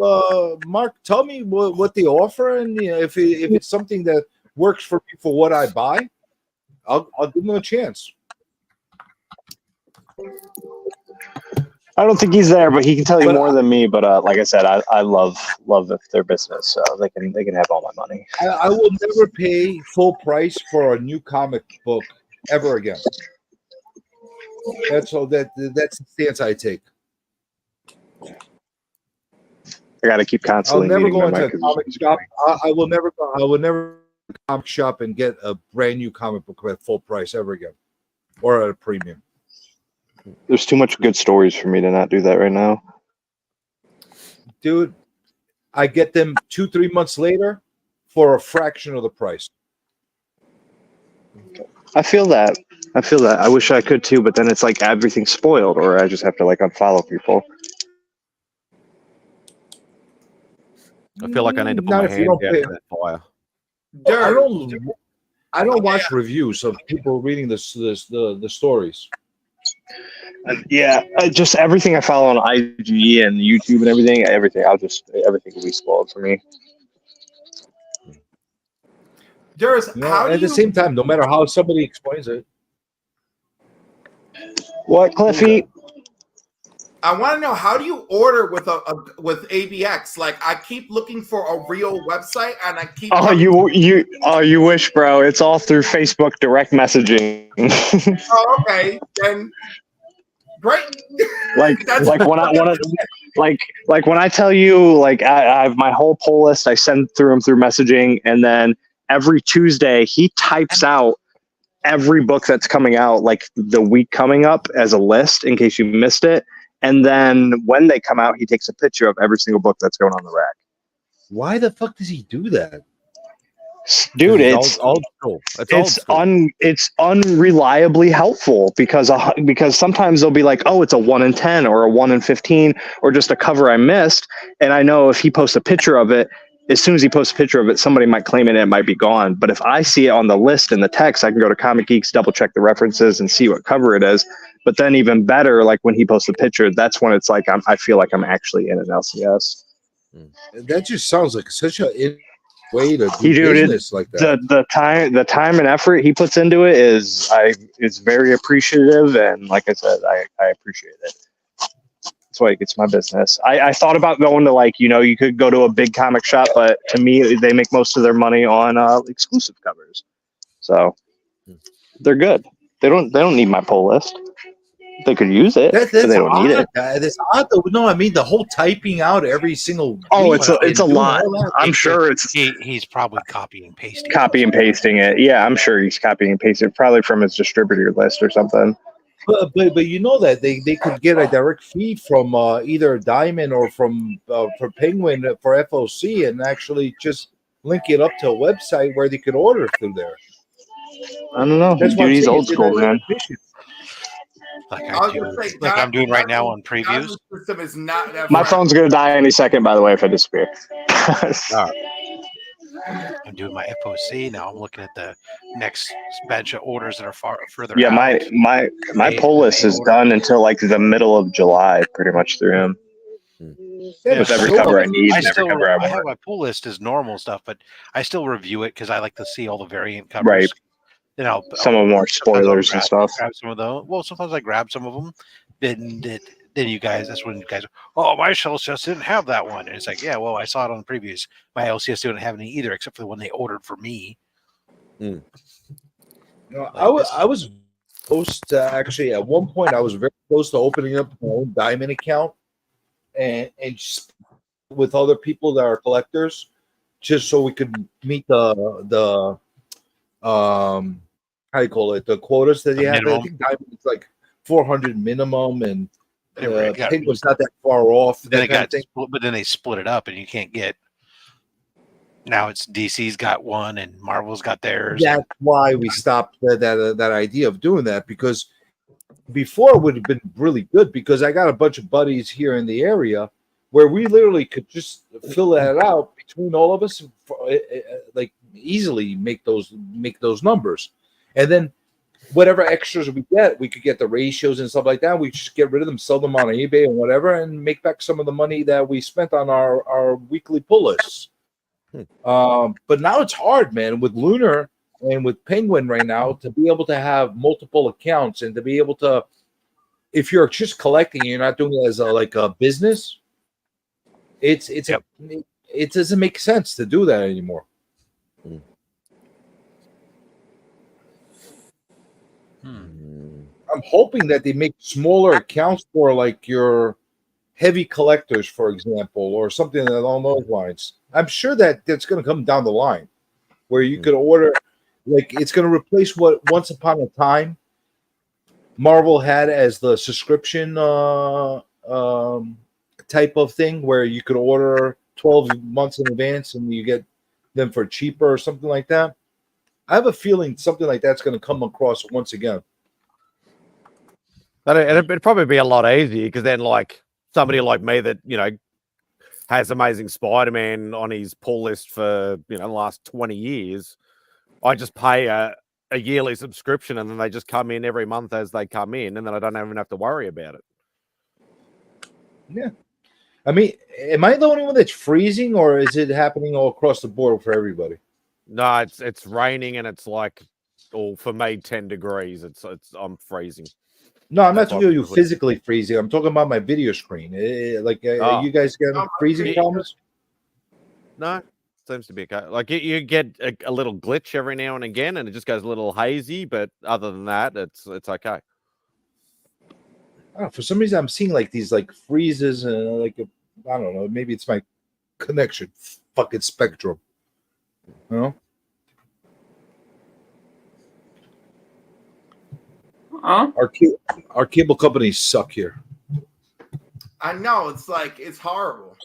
Mark, tell me what they offer, and if it's something that works for me for what I buy, I'll give them a chance. I don't think he's there, but he can tell you more than me. But like I said, I love their business, so they can have all my money. I will never pay full price for a new comic book ever again. That's the stance I take. I got to keep constantly. I'll never go into a comic shop. I will never go to a comic shop and get a brand new comic book at full price ever again, or at a premium. There's too much good stories for me to not do that right now. Dude, I get them 2-3 months later for a fraction of the price. I feel that. I feel that. I wish I could too, but then it's like everything's spoiled, or I just have to like unfollow people. I feel like I need to put Not my if you hands don't out pay. to that fire. I don't watch reviews of people reading the stories. Yeah, just everything I follow on IG and YouTube and everything. Everything will be spoiled for me. Durs, how do At the you? same time, no matter how somebody explains it. What, Cliffy? I want to know, how do you order with with ABX? Like, I keep looking for a real website, and I keep. You wish, bro. It's all through Facebook direct messaging. Oh, okay, then great. like That's when I tell you, like I have my whole poll list. I send through messaging, and then every Tuesday he types out every book that's coming out, like the week coming up, as a list in case you missed it. And then when they come out, he takes a picture of every single book that's going on the rack. Why the fuck does he do that? Dude, it's old school. It's unreliably helpful because sometimes they'll be like, oh, it's a 1 in 10 or a 1 in 15 or just a cover I missed. And I know if he posts a picture of it, as soon as he posts a picture of it, somebody might claim it and it might be gone. But if I see it on the list in the text, I can go to Comic Geeks, double check the references and see what cover it is. But then even better, like when he posts a picture, that's when it's like I feel like I'm actually in an LCS. That just sounds like such a way to do business like that. The time and effort he puts into it is very appreciative, and like I said, I appreciate it. That's why it gets my business. I thought about going to, like, you could go to a big comic shop, but to me, they make most of their money on exclusive covers, so they're good. They don't need my pull list. They could use it, but they don't need it. That's odd, though. No, I mean the whole typing out every single. Oh, it's a lot. I'm sure he's probably copying and pasting. It. Yeah, I'm sure he's copying and pasting it, probably from his distributor list or something. But you know that they could get a direct feed from either Diamond or from for Penguin for FOC and actually just link it up to a website where they could order through there. I don't know. Dude, he's old school, man. Like I'm doing right now on previews. System is not My phone's gonna die any second, by the way, if I disappear. I'm doing my FOC now. I'm looking at the next batch of orders that are further. Yeah, out. my poll list is done until like the middle of July, pretty much through him. With every cover I need, and every cover I want. I have my pull list as normal stuff, but I still review it because I like to see all the variant covers. Right. Then some of them are spoilers and stuff. Grab some of those. Well, sometimes I grab some of them. Then you guys, that's when you guys, oh, my shelf just didn't have that one. And it's like, yeah, well, I saw it on the previews. My LCS didn't have any either, except for the one they ordered for me. I was close to, actually, at one point, I was very close to opening up my own Diamond account and just with other people that are collectors, just so we could meet the how do you call it, the quotas that you have. I think Diamond is like 400 minimum, and Penguin's not that far off. Then but then they split it up, and you can't get. Now it's DC's got one, and Marvel's got theirs. That's why we stopped that idea of doing that, because before it would have been really good, because I got a bunch of buddies here in the area where we literally could just fill that out between all of us, like easily make those numbers, and then whatever extras we get, we could get the ratios and stuff like that. We just get rid of them, sell them on eBay and whatever, and make back some of the money that we spent on our weekly pull lists. But now it's hard, man, with Lunar and with Penguin right now, to be able to have multiple accounts and to be able to, if you're just collecting and you're not doing it as a business, it doesn't make sense to do that anymore. I'm hoping that they make smaller accounts for like your heavy collectors, for example, or something along those lines. I'm sure that that's going to come down the line where you could order, like, it's going to replace what once upon a time Marvel had as the subscription type of thing, where you could order 12 months in advance and you get them for cheaper or something like that. I have a feeling something like that's going to come across once again. But it'd probably be a lot easier because then, like somebody like me that has Amazing Spider-Man on his pull list for the last 20 years, I just pay a yearly subscription, and then they just come in every month as they come in, and then I don't even have to worry about it. Yeah. I mean, am I the only one that's freezing, or is it happening all across the board for everybody? No, it's raining, and it's like, for me, 10 degrees. I'm freezing. No, I'm That's not why talking about you people- physically freezing. I'm talking about my video screen. You guys getting freezing problems? No, seems to be okay. Like you get a little glitch every now and again, and it just goes a little hazy. But other than that, it's okay. Oh, for some reason, I'm seeing like these like freezes and I don't know. Maybe it's my connection. Fucking Spectrum. You know? Our cable companies suck here. I know, it's horrible.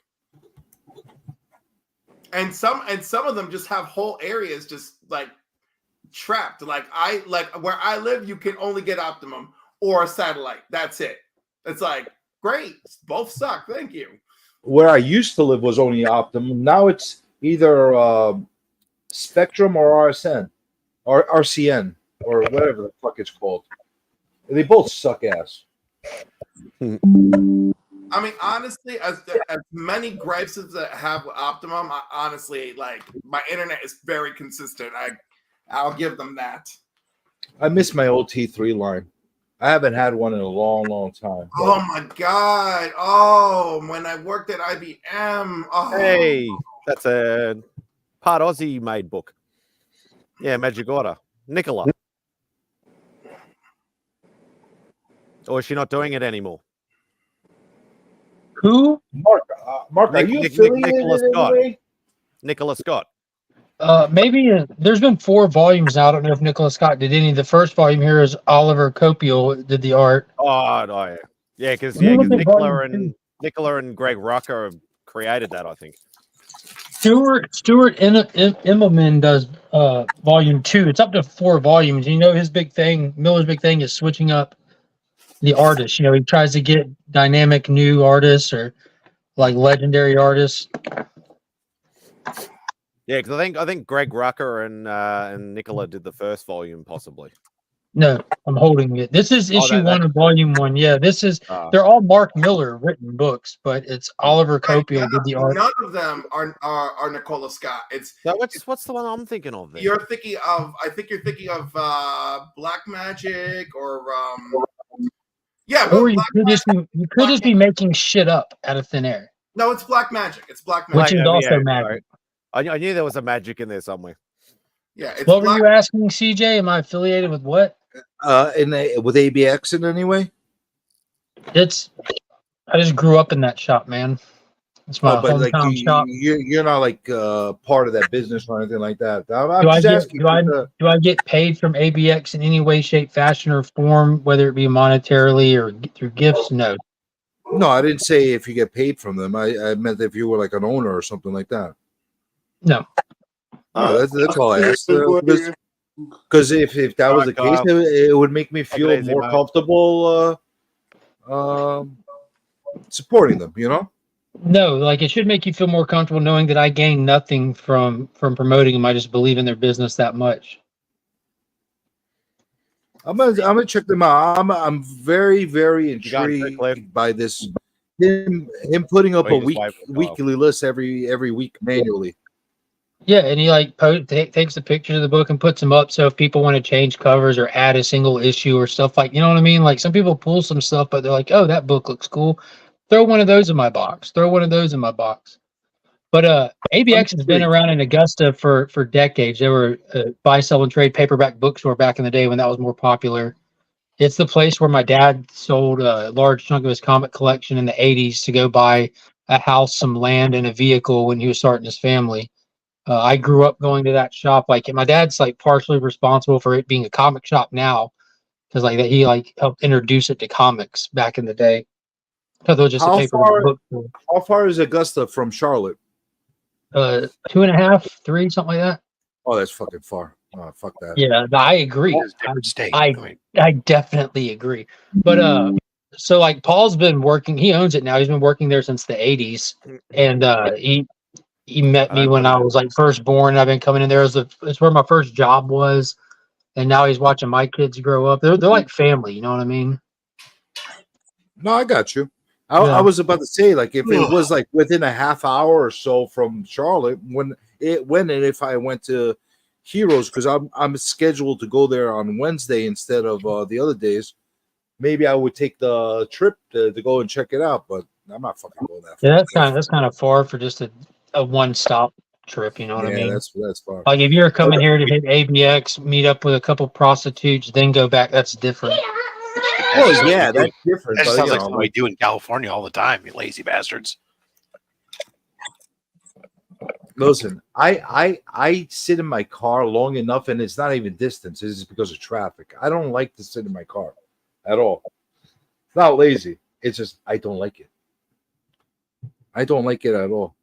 And some of them just have whole areas just like trapped. Like where I live, you can only get Optimum or a satellite. That's it. It's like, great, both suck. Thank you. Where I used to live was only Optimum. Now it's either Spectrum or RSN or RCN or whatever the fuck it's called. They both suck ass. I mean, honestly, as many gripes as I have with Optimum, honestly, like my internet is very consistent. I'll give them that. I miss my old T3 line. I haven't had one in a long, long time. Oh my god! Oh, when I worked at IBM. Oh. Hey, that's a part Aussie made book. Yeah, Magic Order. Nicola. Or is she not doing it anymore? Who? Mark, are you affiliated Nicola in Scott. any way? Nicola Scott. Maybe there's been 4 volumes now. I don't know if Nicholas Scott did any. The first volume here is Oliver Copiel did the art. Oh, no, yeah, because Look at Nicola and Greg Rucker created that, I think. Stuart Immelman does volume 2. It's up to 4 volumes. Miller's big thing is switching up the artists. He tries to get dynamic new artists or like legendary artists. Yeah, because I think Greg Rucker and Nicola did the first volume, possibly. No, I'm holding it. This is issue 1 of volume 1. Yeah, this is. They're all Mark Miller written books, but it's Oliver Copiel did the art. None of them are Nicola Scott. It's what's the one I'm thinking of? Then? You're thinking of. I think you're thinking of Black Magic or yeah. Or you could just be making shit up out of thin air. No, it's Black Magic. It's Black Magic. Which is also magic. I knew there was a magic in there somewhere. Yeah. What were you asking, CJ? Am I affiliated with what? With ABX in any way? I just grew up in that shop, man. It's my hometown shop. You're not like part of that business or anything like that. Do I get paid from ABX in any way, shape, fashion, or form, whether it be monetarily or through gifts? No. No, I didn't say if you get paid from them. I meant if you were like an owner or something like that. No. Oh, that's all I asked. Because if that was the case, it would make me feel more comfortable supporting them, No, like it should make you feel more comfortable knowing that I gain nothing from promoting them. I just believe in their business that much. I'm gonna check them out. I'm very, very intrigued by this. Him putting up a weekly list every week manually. Yeah, and he takes the pictures of the book and puts them up. So if people want to change covers or add a single issue or stuff like, you know what I mean? Like some people pull some stuff, but they're like, "Oh, that book looks cool. Throw one of those in my box. Throw one of those in my box." But ABX has been around in Augusta for decades. They were a buy, sell, and trade paperback bookstore back in the day when that was more popular. It's the place where my dad sold a large chunk of his comic collection in the 80s to go buy a house, some land, and a vehicle when he was starting his family. I grew up going to that shop. Like my dad's like partially responsible for it being a comic shop now, because like that he helped introduce it to comics back in the day. Because it was just a paperback book. How far is Augusta from Charlotte? 2.5, 3, something like that. Oh, that's fucking far. Oh, fuck that. Yeah, I agree. It's a different state. I definitely agree. But so like Paul's been working. He owns it now. He's been working there since the '80s, and he met me when I was like first born. I've been coming in there it's where my first job was, and now he's watching my kids grow up. They're like family. You know what I mean? No, I got you. I was about to say, like, if it was like within a half hour or so from Charlotte, when and if I went to Heroes, because I'm scheduled to go there on Wednesday instead of the other days, maybe I would take the trip to go and check it out. But I'm not fucking going that far. Yeah, that's kind of far for just a one stop trip. You know what I mean? That's far. Like if you're coming here to hit ABX, meet up with a couple prostitutes, then go back, that's different. Well, yeah, that's different. That But, sounds you like know, something we do in California all the time, you lazy bastards. Listen, I sit in my car long enough, and it's not even distance. It's just because of traffic. I don't like to sit in my car at all. It's not lazy. It's just I don't like it. I don't like it at all.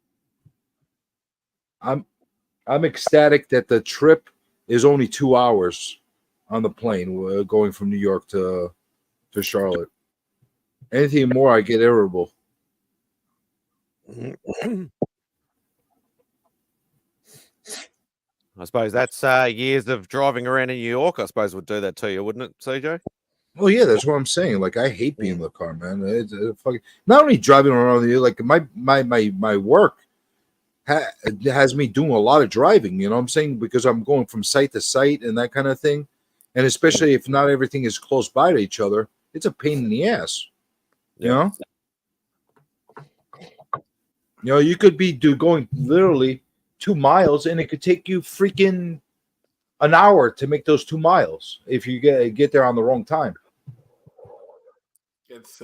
I'm ecstatic that the trip is only 2 hours on the plane going from New York to Charlotte. Anything more, I get irritable. I suppose that's years of driving around in New York. I suppose would do that to you, wouldn't it, CJ? Well, yeah, that's what I'm saying. Like, I hate being in the car, man. It's fucking not only driving around the like my work has me doing a lot of driving. You know what I'm saying? Because I'm going from site to site and that kind of thing. And especially if not everything is close by to each other, it's a pain in the ass. You know? You know, you could be going literally 2 miles, and it could take you freaking an hour to make those 2 miles if you get there on the wrong time. It's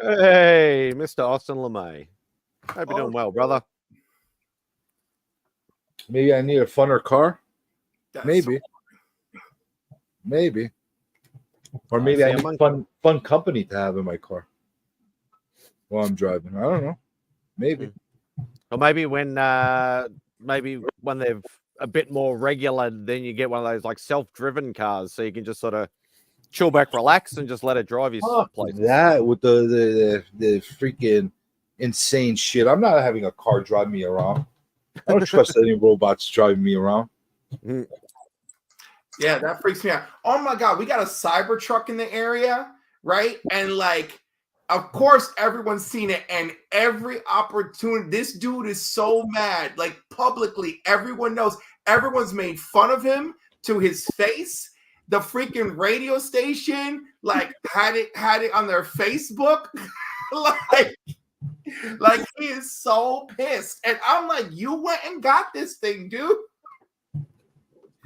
Hey, Mr. Austin LeMay. Hope you're doing well, brother. Maybe I need a funner car. That's Maybe. Or maybe I need fun company to have in my car while I'm driving. I don't know. Maybe. Or maybe when they've a bit more regular, then you get one of those like self-driven cars, so you can just sort of chill back, relax, and just let it drive you places. That with the freaking insane shit. I'm not having a car drive me around. I don't trust any robots driving me around. Yeah, that freaks me out. Oh my God, we got a Cybertruck in the area, right? And like, of course, everyone's seen it, and every opportunity, this dude is so mad. Like publicly, everyone knows. Everyone's made fun of him to his face. The freaking radio station, like, had it on their Facebook, like he is so pissed. And I'm like, you went and got this thing, dude.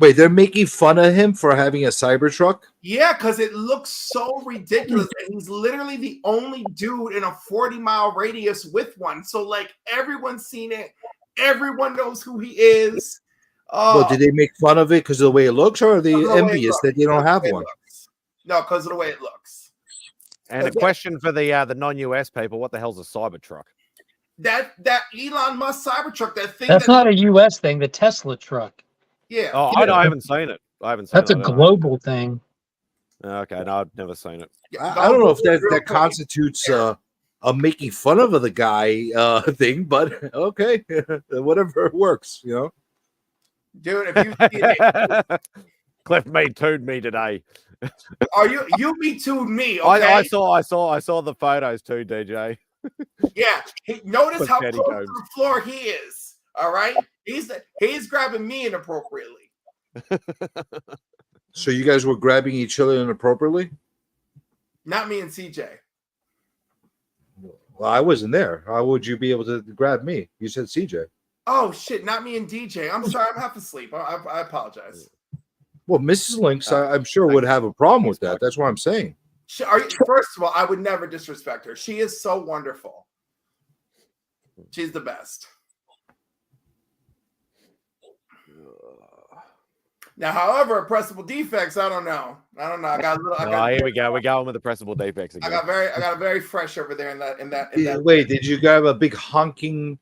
Wait, they're making fun of him for having a Cybertruck? Yeah, because it looks so ridiculous. And he's literally the only dude in a 40-mile radius with one. So, like, everyone's seen it. Everyone knows who he is. Well, did they make fun of it because of the way it looks, or are they envious that they don't have one? No, because of the way it looks. And a question for the non-US people: what the hell's a Cybertruck? That Elon Musk Cybertruck, that thing. That's not a U.S. thing. The Tesla truck. Yeah. Oh, I haven't seen it. That's a global thing. Okay, no, I've never seen it. I don't know if that constitutes a making fun of the guy thing, but okay, whatever works, you know. Dude, if you see it, Cliff me tooed me today. Are you me too me? Okay? I saw the photos too, DJ. Yeah, notice With how close to petticoats. the floor he is. All right, he's grabbing me inappropriately. So you guys were grabbing each other inappropriately? Not me and CJ. Well, I wasn't there. How would you be able to grab me? You said CJ. Oh shit, not me and DJ. I'm sorry, I'm half asleep. I apologize. Well, Mrs. Lynx, I'm sure would have a problem with that. That's what I'm saying. First of all, I would never disrespect her. She is so wonderful. She's the best. Now, however, pressable defects, I don't know. I got a little. Here we go. We're going with the pressable defects again. I got a very fresh over there in that. Wait, did you grab a big honking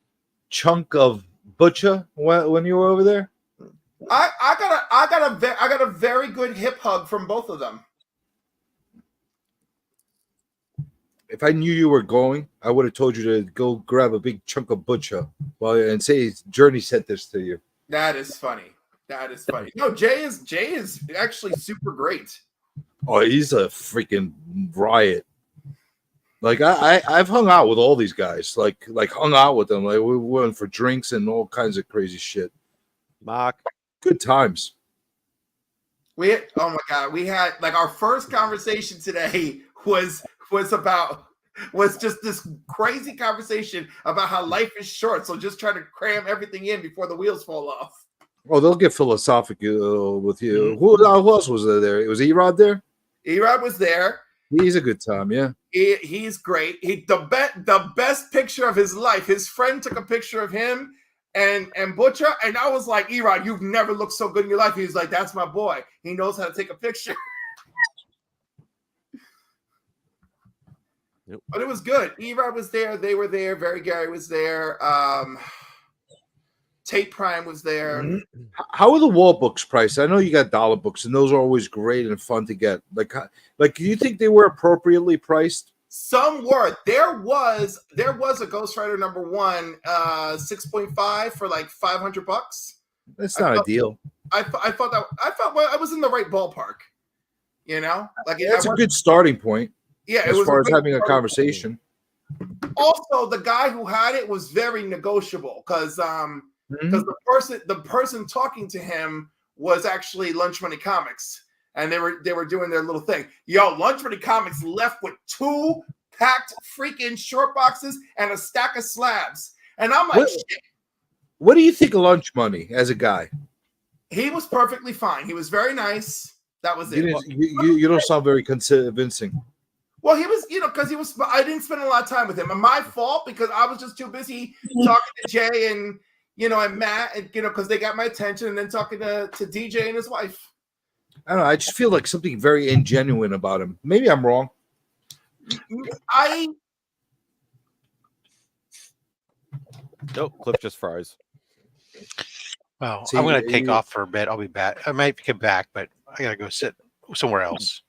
chunk of butcher when you were over there? I I got a very good hip hug from both of them. If I knew you were going, I would have told you to go grab a big chunk of butcher and say Journey sent this to you. That is funny. That is funny. No, Jay is actually super great. Oh, he's a freaking riot. Like I've hung out with all these guys. Like hung out with them. Like we went for drinks and all kinds of crazy shit. Mark, good times. Oh my god, we had like our first conversation today was just this crazy conversation about how life is short. So just try to cram everything in before the wheels fall off. Oh, they'll get philosophical with you. Who else was there? Was Erod there? Erod was there. He's a good time, yeah. He's great. The best picture of his life. His friend took a picture of him and Butcher, and I was like, Erod, you've never looked so good in your life. He was like, that's my boy. He knows how to take a picture. Yep. But it was good. Erod was there. They were there. Very Gary was there. Tate Prime was there. How are the wall books priced? I know you got dollar books, and those are always great and fun to get. Like, do you think they were appropriately priced? Some were. There was a Ghost Rider #1, 6.5 for like $500. That's not ideal. I felt I was in the right ballpark. You know, like that's a good starting point. Yeah, as far as having a conversation. Also, the guy who had it was very negotiable because the person talking to him was actually Lunch Money Comics, and they were doing their little thing. Yo, Lunch Money Comics left with 2 packed freaking short boxes and a stack of slabs, and I'm like, shit. What do you think of Lunch Money as a guy? He was perfectly fine. He was very nice. That was it. You don't sound very convincing. Well, he was, because I didn't spend a lot of time with him. And my fault because I was just too busy talking to Jay and, and Matt, and, because they got my attention, and then talking to DJ and his wife. I don't know. I just feel like something very ingenuine about him. Maybe I'm wrong. Nope, Cliff just froze. Well, I'm going to take off for a bit. I'll be back. I might come back, but I got to go sit somewhere else.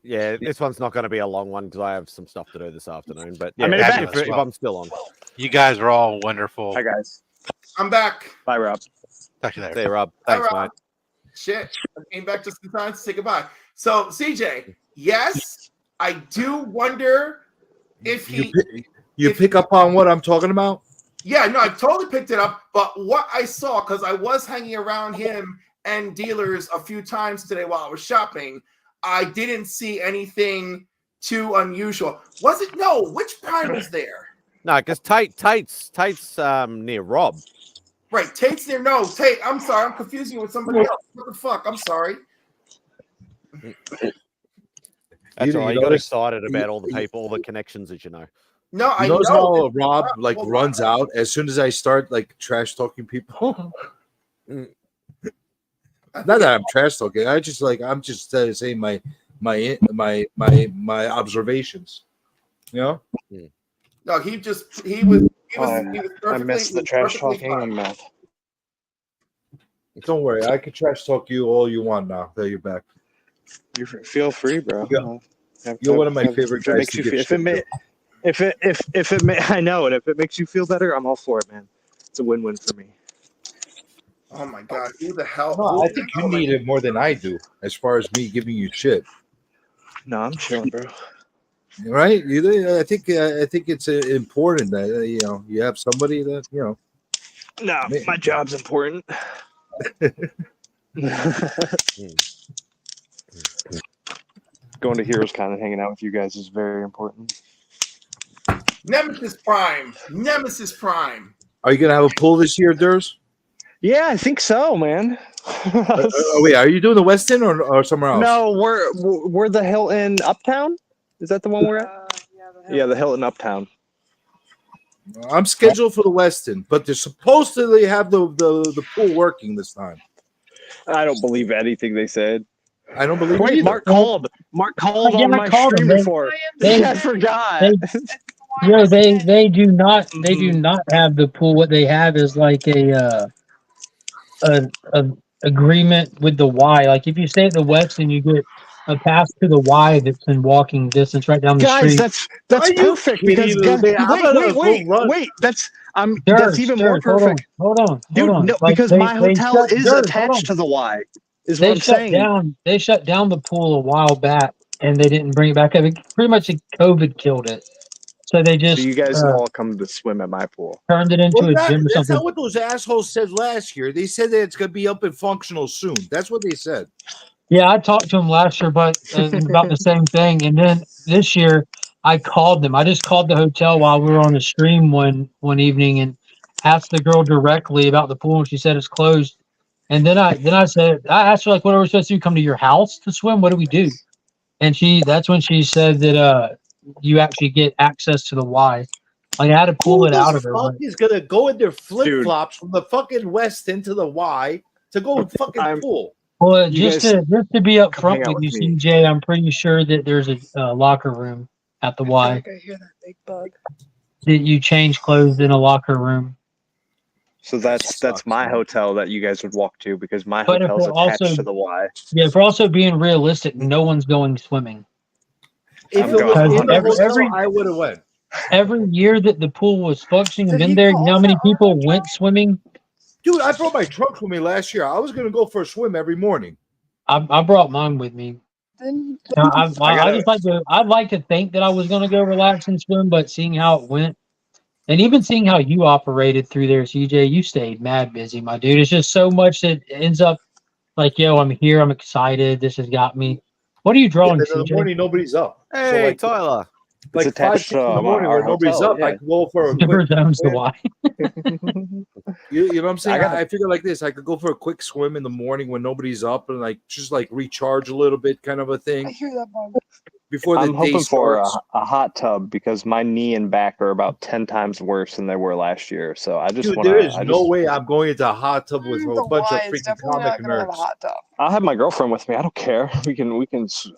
Yeah, this one's not going to be a long one because I have some stuff to do this afternoon. But yeah, if I'm still on. You guys are all wonderful. Hi, guys. I'm back. Bye, Rob. Talk to you later. Hey, Rob. Thanks, Rob. mate. Shit. I came back just in time to say goodbye. So, CJ, yes, I do wonder if You pick up on what I'm talking about? Yeah, no, I totally picked it up. But what I saw, because I was hanging around him and dealers a few times today while I was shopping, I didn't see anything too unusual. Was it? No, which Prime was there? No, because Tate's near Rob. Right, Tate's near. No, Tate. I'm sorry, I'm confusing you with somebody else. What the fuck? I'm sorry. That's all right. You got excited about all the people, all the connections, as you know. No, I know how Rob runs Rob. out as soon as I start trash talking people. Not that I'm trash talking. I'm just saying my observations. You know. No, he was I missed the trash talking. I'm Don't worry, I can trash talk you all you want now that you're back. You feel free, bro. You're one of my favorite guys. If it I know, and if it makes you feel better, I'm all for it, man. It's a win-win for me. Oh my god, who the hell? No, I think you need it more than I do, as far as me giving you shit. No, I'm chilling, bro. Right? I think it's important that you have somebody that No, my job's important. Going to Heroes Con and hanging out with you guys is very important. Nemesis Prime. Are you gonna have a pool this year, Durs? Yeah, I think so, man. Wait, are you doing the Westin or somewhere else? No, we're the Hilton Uptown. Is that the one we're at? Yeah, the Hilton Uptown. I'm scheduled for the Westin, but they're supposedly have the pool working this time. I don't believe anything they said. I don't believe. Wait, Mark called. Mark called on my stream before. I forgot. They do not have the pool. What they have is like a agreement with the Y. Like if you stay at the West and you get a pass to the Y that's in walking distance right down the Guys, street. that's Are you perfect because kidding me? I'm gonna go run. that's even more perfect. Hold on. Dude, no, Like because my hotel is hold attached on. to the Y. Is what They I'm saying. They shut down the pool a while back, and they didn't bring it back up. Pretty much, COVID killed it. So they So just you guys have all come to swim at my pool. turned it into Well, a gym or that's something. not what those assholes said last year. They said that it's going to be up and functional soon. That's what they said. Yeah, I talked to them last year, but about the same thing. And then this year, I called them. I just called the hotel while we were on the stream one evening and asked the girl directly about the pool, and she said it's closed. And then I said, I asked her, like, what are we supposed to do? Come to your house to swim? What do we do? And that's when she said that you actually get access to the Y. Like I had to pull it out of her. Fuck is going to go in their flip flops from the fucking West into the Y to go fucking pool? Well, just to be up front hang out with you, with me. CJ, I'm pretty sure that there's a locker room at the Y. I hear that big bug. That you change clothes in a locker room. So that's my hotel that you guys would walk to because my But if hotel's we're attached also- to the Y. Yeah, if we're also being realistic, no one's going swimming. If I'm it was going. in the hotel, Every- I would have went. Every year that the pool was functioning and Did been he there, you know call how many that people on went swimming? Dude, I brought my trunks with me last year. I was going to go for a swim every morning. I brought mine with me. Then I'd like to think that I was going to go relax and swim, but seeing how it went, and even seeing how you operated through there, CJ, you stayed mad busy, my dude. It's just so much that ends up like, yo, I'm here, I'm excited, this has got me. What are you drawing, But in the CJ? morning, nobody's up. Hey, Tyler. Like It's 5, attached 6 in to the morning our when nobody's hotel, up, yeah. I can go for a Never quick owns the swim. Y. You know what I'm saying? I I figure like this. I could go for a quick swim in the morning when nobody's up and like just like recharge a little bit kind of a I thing hear that bug. before the I'm day hoping for starts. a hot tub because my knee and back are about 10 times worse than they were last year. So I just Dude, want to. there is no way I'm going into a hot tub with a The bunch of Y is freaking definitely comic not gonna have a nerds. hot tub. I'll have my girlfriend with me. I don't care. We can.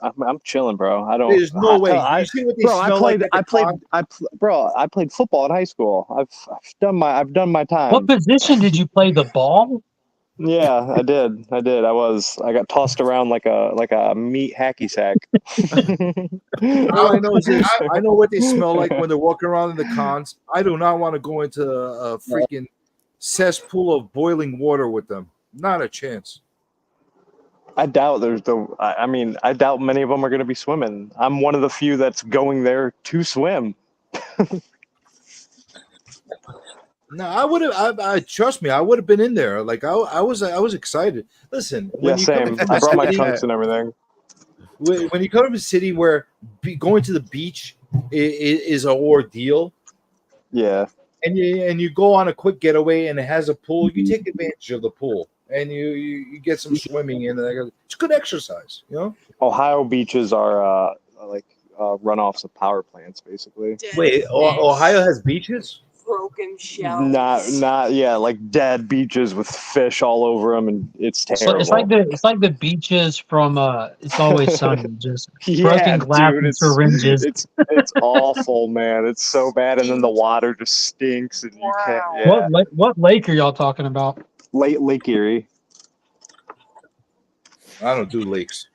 I'm chilling, bro. I don't. There's no hot way. tub- You see what they Bro, smell like? at the pond? I played football in high school. I've done my time. What position did you play? The ball? Yeah, I did. I got tossed around like a meat hacky sack. All I know is this. I know what they smell like when they're walking around in the cons. I do not want to go into a freaking cesspool of boiling water with them. Not a chance. I doubt I doubt many of them are going to be swimming. I'm one of the few that's going there to swim. No, I would have. I trust me. I would have been in there. Like I was excited. Listen, Yeah, you come same. into I a brought my city- trunks and everything. when you come to a city where going to the beach is an ordeal, Yeah. and you go on a quick getaway and it has a pool, you take advantage of the pool and you get some swimming in. It's good exercise, you know. Ohio beaches are runoffs of power plants, basically. Wait, Ohio has beaches? Broken shell. Not like dead beaches with fish all over them, and it's terrible. It's like the beaches from It's Always Sunny, just Yeah, broken glass dude, and syringes. It's awful, man. It's so bad, and then the water just stinks, and you can't. Yeah. What lake are y'all talking about? Lake Erie. I don't do lakes.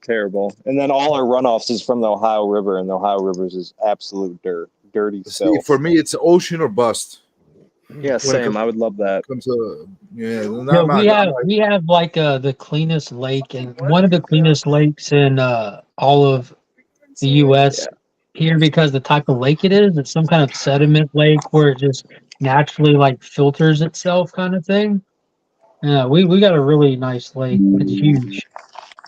Terrible. And then all our runoffs is from the Ohio River, and the Ohio River is absolute dirty See, filth. for me, it's ocean or bust. Yeah, same. I would love that. We have like the cleanest lake and one of the cleanest lakes in all of the U.S. here because the type of lake it is. It's some kind of sediment lake where it just naturally like filters itself, kind of thing. Yeah, we got a really nice lake. It's huge.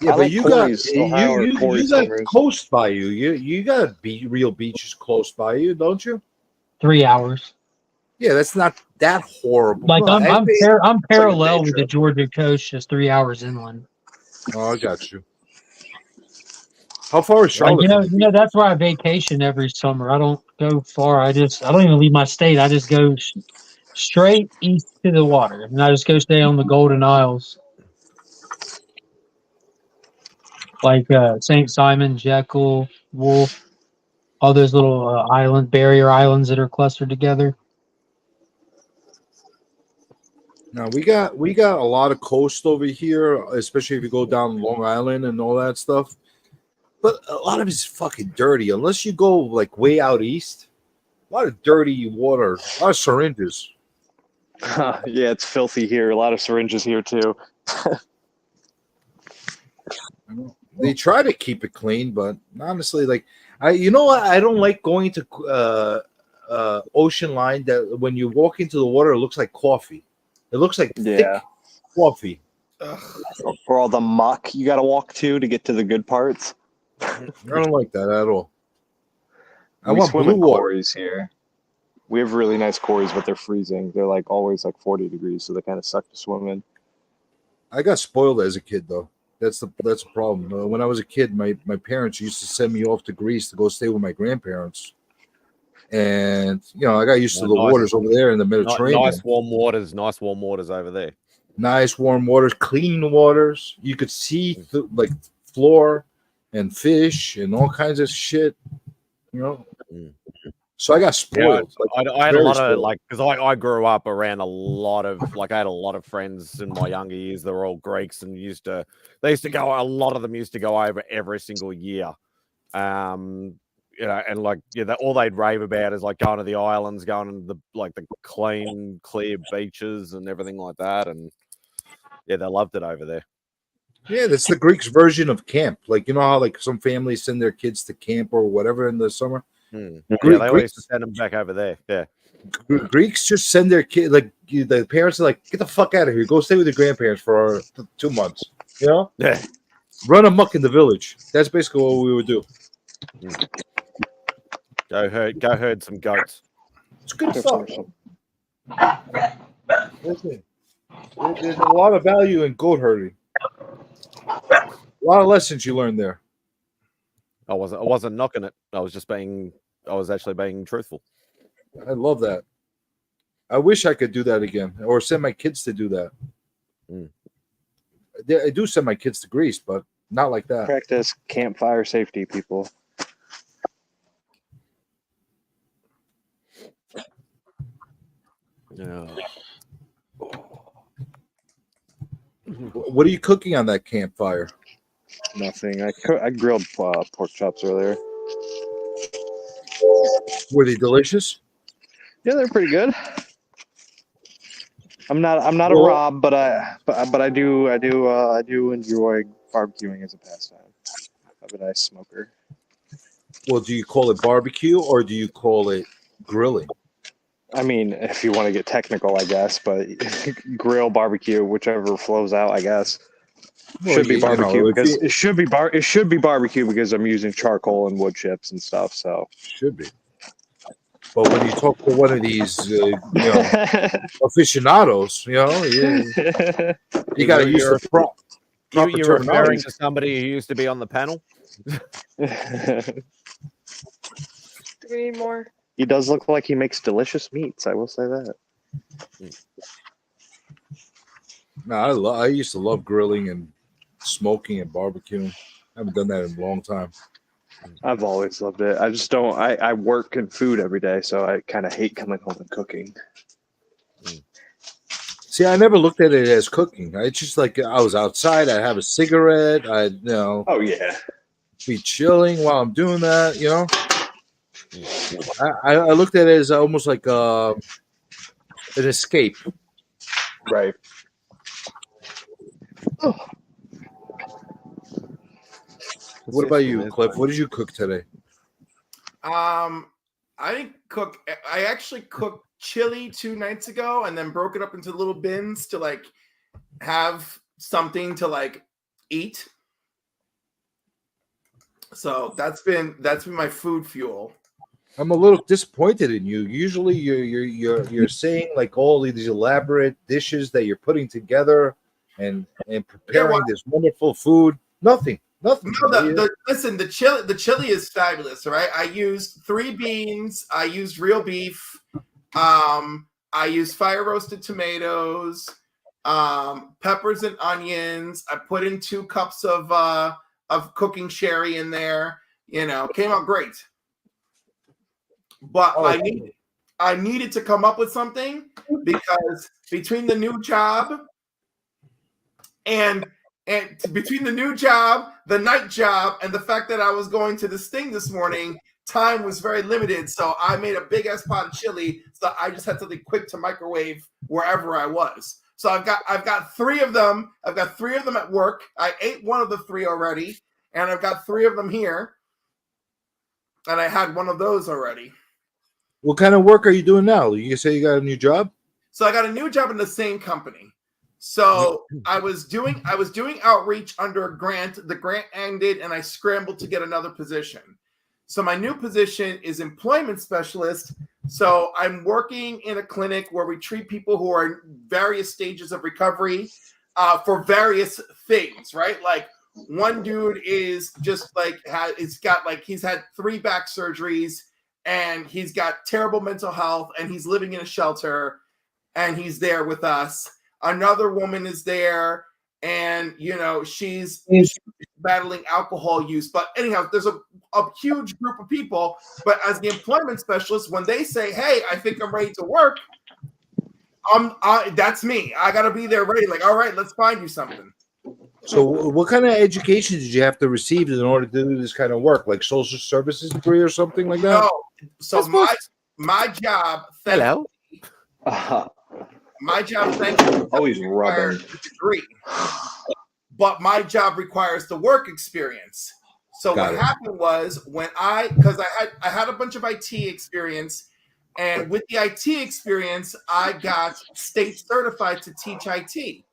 Yeah, I but like you Corey's, got Ohio or you Corey's got summers. coast by you. You got real beaches close by you, don't you? 3 hours. Yeah, that's not that horrible. Like No, I'm parallel with the Georgia coast, just 3 hours inland. Oh, I got you. How far is Like, Charlotte? you know, that's where I vacation every summer. I don't go far. I don't even leave my state. I just go straight east to the water, and I just go stay on the Golden Isles, like St. Simon, Jekyll, Wolf, all those little barrier islands that are clustered together. Now we got a lot of coast over here, especially if you go down Long Island and all that stuff. But a lot of it's fucking dirty. Unless you go like way out east, a lot of dirty water, a lot of syringes. Yeah, it's filthy here. A lot of syringes here too. They try to keep it clean, but honestly, like you know what? I don't like going to ocean line that when you walk into the water, it looks like coffee. It looks like thick coffee. Or all the muck you got to walk to get to the good parts. I don't like that at all. I We want swim blue in water. quarries here. We have really nice quarries, but they're freezing. They're like always like 40 degrees, so they kind of suck to swim in. I got spoiled as a kid, though. That's the problem. When I was a kid, my parents used to send me off to Greece to go stay with my grandparents, and I got used to the waters over there in the Mediterranean. Nice warm waters over there. Nice warm waters, clean waters. You could see like floor and fish and all kinds of shit. So I got spoiled. I had a lot of because I grew up around a lot of I had a lot of friends in my younger years. They were all Greeks and they used to go. A lot of them used to go over every single year. And all they'd rave about is like going to the islands, going to the clean, clear beaches and everything like that. And yeah, they loved it over there. Yeah, that's the Greeks' version of camp. Like, you know how like some families send their kids to camp or whatever in the summer? Yeah, they always send them back over there. Yeah. Greeks just send their kid, like the parents are like, get the fuck out of here. Go stay with your grandparents for 2 months. Yeah. Run amok in the village. That's basically what we would do. Go herd some goats. It's good stuff. There's a lot of value in goat herding. A lot of lessons you learn there. I wasn't knocking it. I was actually being truthful. I love that. I wish I could do that again, or send my kids to do that. I do send my kids to Greece, but not like that. Practice campfire safety, people. Yeah. What are you cooking on that campfire? Nothing. I grilled pork chops earlier. Were they delicious? Yeah, they're pretty good. I'm not a Rob, but I do enjoy barbecuing as a pastime. I'm a nice smoker. Well, do you call it barbecue or do you call it grilling? I mean, if you want to get technical, I guess, but grill, barbecue, whichever flows out, I guess. Well, Should be barbecue because it should be barbecue because I'm using charcoal and wood chips and stuff. So should be. But when you talk to one of these, aficionados, you got to use the proper You're referring to somebody who used to be on the panel. Do we need more? He does look like he makes delicious meats. I will say that. No, I used to love grilling and smoking and barbecuing. I haven't done that in a long time. I've always loved it. I just don't. I work in food every day, so I kind of hate coming home and cooking. See, I never looked at it as cooking. It's just like I was outside. I'd have a cigarette. Oh yeah. Be chilling while I'm doing that. I looked at it as almost like an escape. Right. What about you, Cliff? What did you cook today? I didn't cook. I actually cooked chili 2 nights ago and then broke it up into little bins to have something to eat. So that's been my food fuel. I'm a little disappointed in you. Usually, you're saying like all these elaborate dishes that you're putting together and preparing this wonderful food. Nothing. No, listen, the chili is fabulous, right? I used 3 beans. I used real beef. I used fire roasted tomatoes, peppers and onions. I put in 2 cups of cooking sherry in there. Came out great. But I needed to come up with something because between the new job and between the new job, the night job, and the fact that I was going to this thing this morning, time was very limited. So I made a big ass pot of chili. So I just had something quick to microwave wherever I was. So I've got 3 of them. I've got 3 of them at work. I ate one of the 3 already, and I've got 3 of them here. And I had one of those already. What kind of work are you doing now? You say you got a new job? So I got a new job in the same company. So I was doing outreach under a grant. The grant ended, and I scrambled to get another position. So my new position is employment specialist. So I'm working in a clinic where we treat people who are in various stages of recovery for various things, right? Like one dude is just like he's had 3 back surgeries, and he's got terrible mental health, and he's living in a shelter, and he's there with us. Another woman is there, and she's battling alcohol use. But anyhow, there's a huge group of people. But as the employment specialist, when they say, "Hey, I think I'm ready to work," that's me. I gotta be there ready. Like, all right, let's find you something. So, what kind of education did you have to receive in order to do this kind of work, like social services degree or something like that? No. So my job. Hello. My job, thank you. Always rubbing. Degree. But my job requires the work experience. So what happened was because I had a bunch of IT experience, and with the IT experience, I got state certified to teach IT.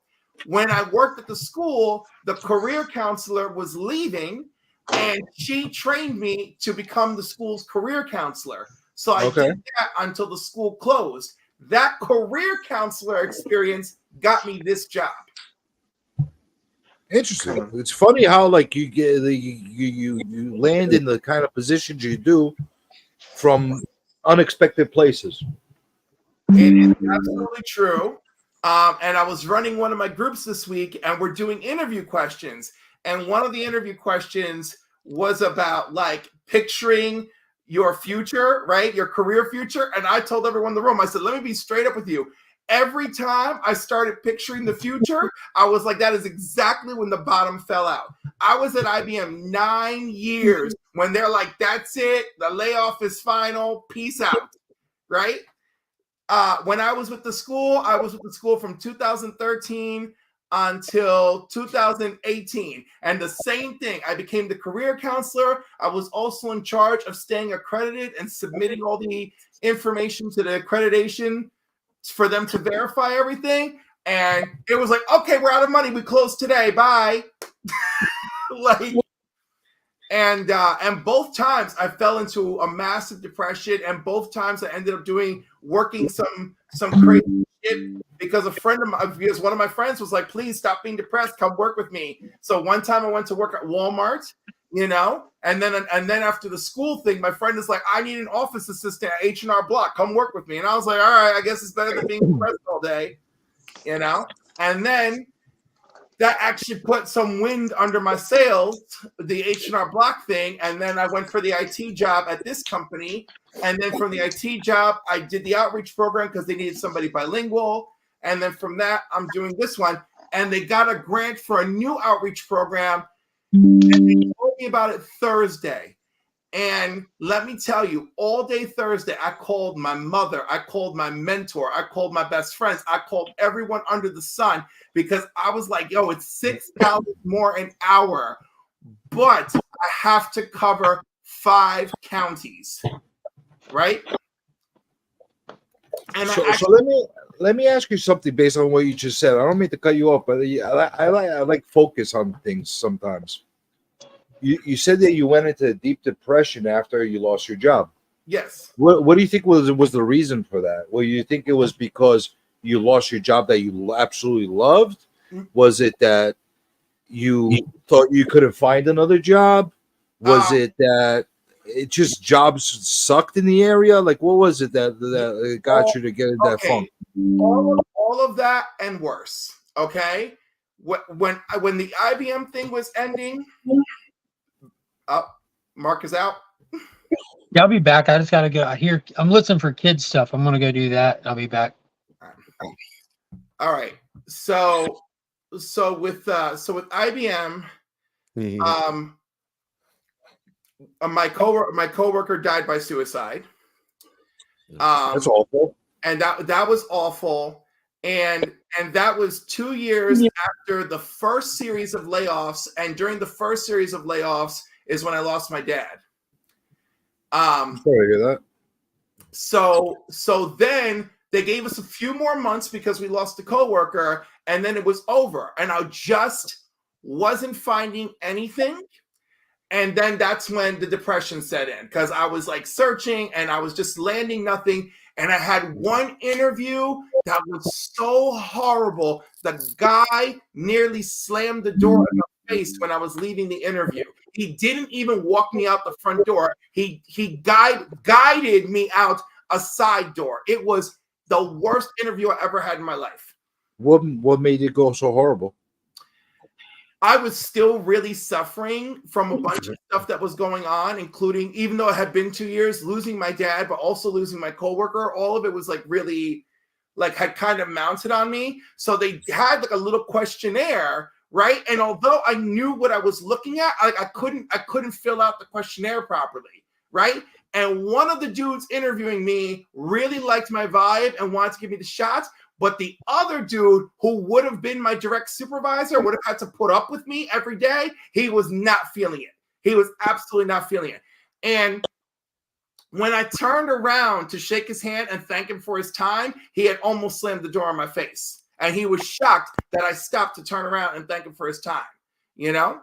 When I worked at the school, the career counselor was leaving, and she trained me to become the school's career counselor. So I did that until the school closed. That career counselor experience got me this job. Interesting. It's funny how like you get you land in the kind of positions you do from unexpected places. It is absolutely true. And I was running one of my groups this week, and we're doing interview questions. And one of the interview questions was about like picturing your future, right? Your career future. And I told everyone in the room, I said, let me be straight up with you. Every time I started picturing the future, I was like, that is exactly when the bottom fell out. I was at IBM 9 years when they're like, that's it. The layoff is final. Peace out. Right? When I was with the school from 2013 until 2018. And the same thing, I became the career counselor. I was also in charge of staying accredited and submitting all the information to the accreditation for them to verify everything. And it was like, okay, we're out of money. We closed today. Bye. And both times I fell into a massive depression, and both times I ended up working some crazy shit because one of my friends was like, please stop being depressed, come work with me. So one time I went to work at Walmart, and then after the school thing, my friend is like, I need an office assistant at H&R Block, come work with me. And I was like, all right, I guess it's better than being depressed all day, and then that actually put some wind under my sails, the H&R Block thing. And then I went for the IT job at this company. And then from the IT job, I did the outreach program because they needed somebody bilingual. And then from that, I'm doing this one. And they got a grant for a new outreach program. And they told me about it Thursday. And let me tell you, all day Thursday, I called my mother, I called my mentor, I called my best friends, I called everyone under the sun because I was like, yo, it's $6 more an hour, but I have to cover 5 counties, right? And so let me ask you something based on what you just said. I don't mean to cut you off, but I like focus on things sometimes. You said that you went into deep depression after you lost your job. Yes. What do you think was the reason for that? Well, you think it was because you lost your job that you absolutely loved? Was it that you thought you couldn't find another job? Was it that it just jobs sucked in the area? Like, what was it that got you to get in that funk? All of that and worse. Okay. When the IBM thing was ending. Mark is out. Yeah, I'll be back. I just gotta go. I'm listening for kids stuff. I'm gonna go do that. I'll be back. All right. So with IBM, my coworker died by suicide. That's awful. And that was awful. And that was 2 years after the first series of layoffs. And during the first series of layoffs is when I lost my dad. I'm sorry to hear that. So then they gave us a few more months because we lost a coworker, and then it was over. And I just wasn't finding anything. And then that's when the depression set in, because I was like searching and I was just landing nothing. And I had one interview that was so horrible. The guy nearly slammed the door in my face when I was leaving the interview. He didn't even walk me out the front door. He guided me out a side door. It was the worst interview I ever had in my life. What made it go so horrible? I was still really suffering from a bunch of stuff that was going on, including, even though it had been 2 years, losing my dad, but also losing my coworker. All of it was like really, like, had kind of mounted on me. So they had like a little questionnaire, right? And although I knew what I was looking at, I couldn't fill out the questionnaire properly, right? And one of the dudes interviewing me really liked my vibe and wanted to give me the shots. But the other dude, who would have been my direct supervisor, would have had to put up with me every day, he was not feeling it. He was absolutely not feeling it. And when I turned around to shake his hand and thank him for his time, he had almost slammed the door in my face. And he was shocked that I stopped to turn around and thank him for his time, you know?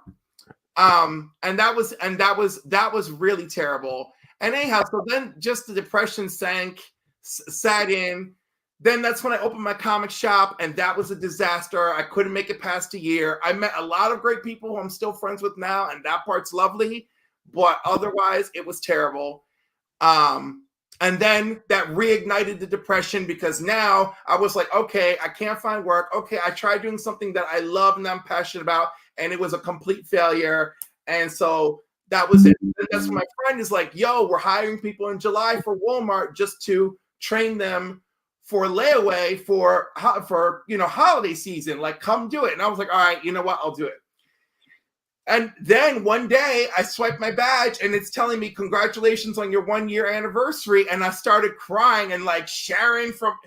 And that was really terrible. And anyhow, so then just the depression sat in. Then that's when I opened my comic shop, and that was a disaster. I couldn't make it past a year. I met a lot of great people who I'm still friends with now, and that part's lovely, but otherwise it was terrible. And then that reignited the depression, because now I was like, okay, I can't find work. Okay, I tried doing something that I love and I'm passionate about, and it was a complete failure. And so that was it. And that's when my friend is like, yo, we're hiring people in July for Walmart just to train them for layaway for holiday season. Like, come do it. And I was like, all right, you know what? I'll do it. And then one day I swiped my badge and it's telling me, congratulations on your 1 year anniversary. And I started crying, and like Sharon from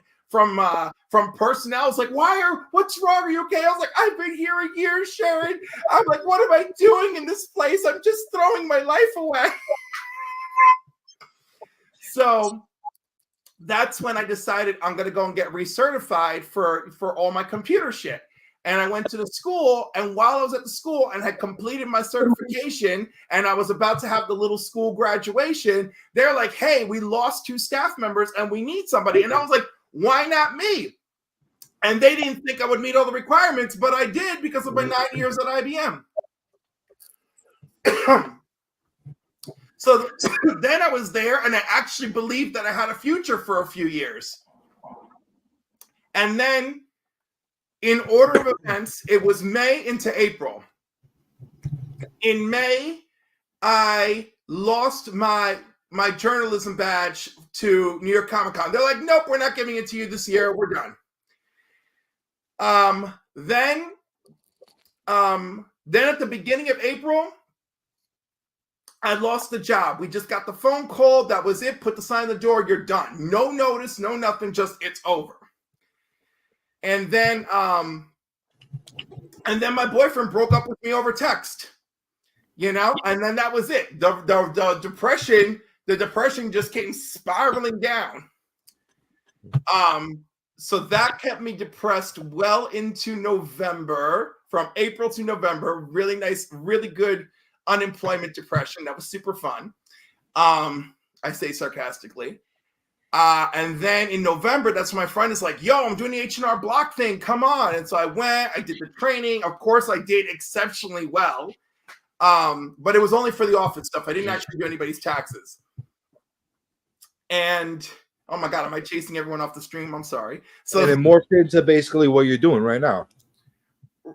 personnel was like, what's wrong? Are you okay? I was like, I've been here a year, Sharon. I'm like, what am I doing in this place? I'm just throwing my life away. So that's when I decided I'm going to go and get recertified for all my computer shit. And I went to the school, and while I was at the school and had completed my certification and I was about to have the little school graduation, they're like, hey, we lost 2 staff members and we need somebody. And I was like, why not me? And they didn't think I would meet all the requirements, but I did because of my 9 years at IBM. So then I was there, and I actually believed that I had a future for a few years. And then, in order of events, it was May into April. In May, I lost my journalism badge to New York Comic Con. They're like, nope, we're not giving it to you this year. We're done. Then at the beginning of April, I lost the job. We just got the phone call. That was it. Put the sign on the door. You're done. No notice, no nothing. Just it's over. And then my boyfriend broke up with me over text. And then that was it. The depression just came spiraling down. So that kept me depressed well into November, from April to November. Really nice, really good unemployment depression. That was super fun. I say sarcastically. And then in November, that's when my friend is like, yo, I'm doing the H&R Block thing. Come on. And so I went, I did the training. Of course, I did exceptionally well. But it was only for the office stuff. I didn't actually do anybody's taxes. And oh my God, am I chasing everyone off the stream? I'm sorry. So and it morphed into basically what you're doing right now.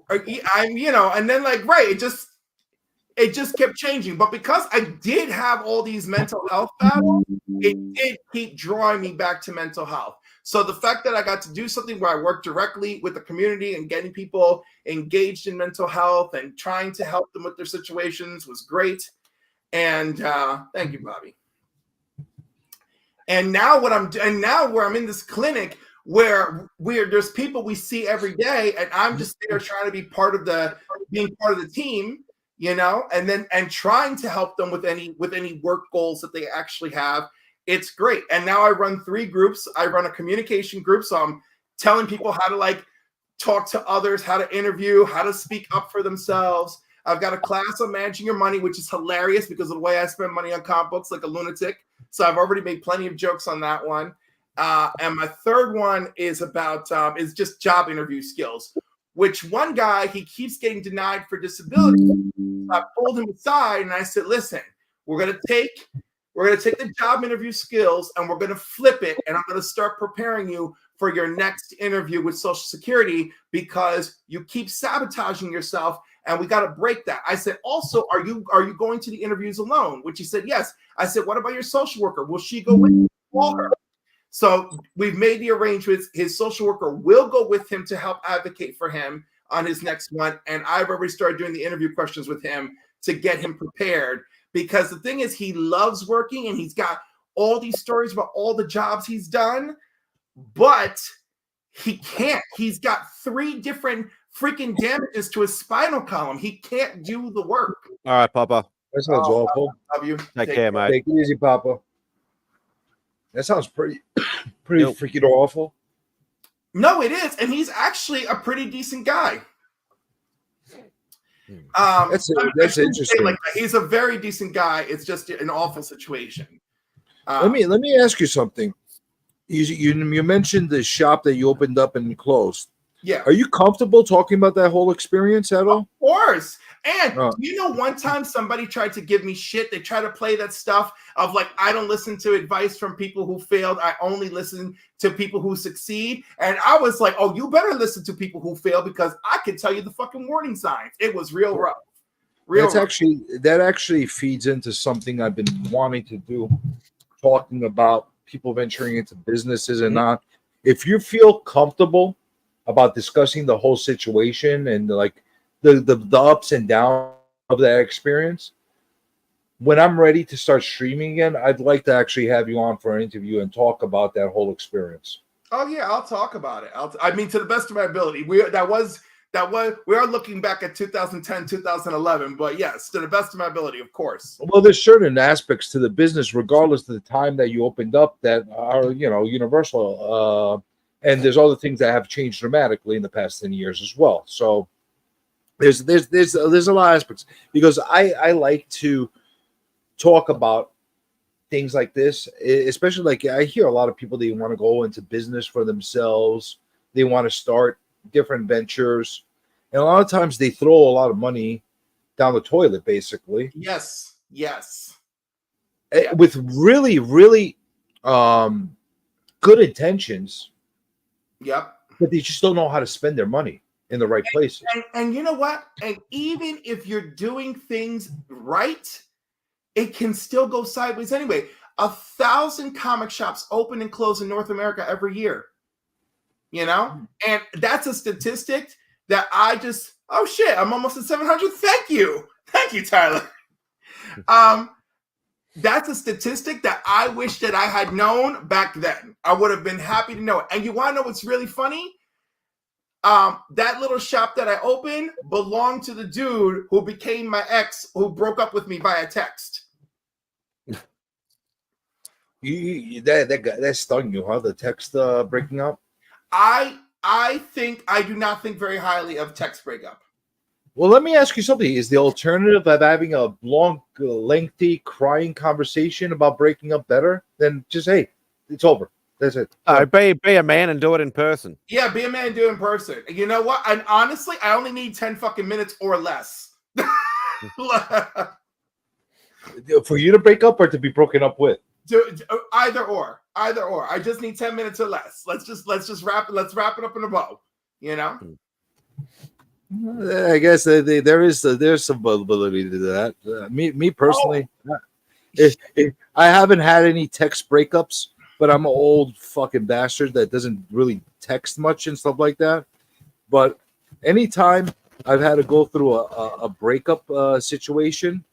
I'm, and then like, right, it just, it just kept changing. But because I did have all these mental health battles, it did keep drawing me back to mental health. So the fact that I got to do something where I work directly with the community and getting people engaged in mental health and trying to help them with their situations was great. And thank you, Bobby. And now where I'm in this clinic where there's people we see every day, and I'm just there trying to be part of the team, you know, and trying to help them with any work goals that they actually have. It's great. And now I run 3 groups. I run a communication group, so I'm telling people how to like talk to others, how to interview, how to speak up for themselves. I've got a class on managing your money, which is hilarious because of the way I spend money on comic books like a lunatic. So I've already made plenty of jokes on that one. And my third one is about is just job interview skills, which one guy, he keeps getting denied for disability. So I pulled him aside and I said, listen, we're going to take the job interview skills and we're going to flip it. And I'm going to start preparing you for your next interview with Social Security because you keep sabotaging yourself. And we got to break that. I said, also, are you going to the interviews alone? Which he said, yes. I said, what about your social worker? Will she go with you? Call her. So we've made the arrangements. His social worker will go with him to help advocate for him on his next one. And I've already started doing the interview questions with him to get him prepared. Because the thing is, he loves working and he's got all these stories about all the jobs he's done, but he can't. He's got 3 different freaking damages to his spinal column. He can't do the work. All right, Papa. That sounds awful. Love you. Take care, mate. Take it easy, Papa. That sounds pretty freaking awful. No, it is, and he's actually a pretty decent guy. That's interesting. Like that. He's a very decent guy. It's just an awful situation. Let me ask you something. You mentioned the shop that you opened up and closed. Yeah. Are you comfortable talking about that whole experience at all? Of course. And you know, one time somebody tried to give me shit. They try to play that stuff of like, I don't listen to advice from people who failed. I only listen to people who succeed. And I was like, oh, you better listen to people who fail because I can tell you the fucking warning signs. It was real rough. That actually feeds into something I've been wanting to do, talking about people venturing into businesses and not. If you feel comfortable about discussing the whole situation and like the ups and downs of that experience, when I'm ready to start streaming again, I'd like to actually have you on for an interview and talk about that whole experience. Oh yeah, I'll talk about it. I mean, to the best of my ability. We are looking back at 2010, 2011, but yes, to the best of my ability, of course. Well, there's certain aspects to the business, regardless of the time that you opened up, that are universal. And there's other things that have changed dramatically in the past 10 years as well. So there's a lot of aspects because I like to talk about things like this, especially like I hear a lot of people, they want to go into business for themselves. They want to start different ventures. And a lot of times they throw a lot of money down the toilet, basically. Yes. With really, really good intentions. Yep. But they just don't know how to spend their money in the right places. And you know what? And even if you're doing things right, it can still go sideways anyway. 1,000 comic shops open and close in North America every year. You know? And that's a statistic that I just, oh shit, I'm almost at 700. Thank you, Tyler. That's a statistic that I wish that I had known back then. I would have been happy to know it. And you want to know what's really funny? That little shop that I opened belonged to the dude who became my ex, who broke up with me via text. That stung you, huh? The text breaking up? I do not think very highly of text breakup. Well, let me ask you something. Is the alternative of having a long, lengthy, crying conversation about breaking up better than just, hey, it's over? That's it. Be a man and do it in person. Yeah, be a man and do it in person. You know what? And honestly, I only need 10 fucking minutes or less. For you to break up or to be broken up with? Either or. I just need 10 minutes or less. Let's just wrap it up in a bow. You know? I guess there's some validity to that. Me personally, I haven't had any text breakups, but I'm an old fucking bastard that doesn't really text much and stuff like that. But anytime I've had to go through a breakup situation,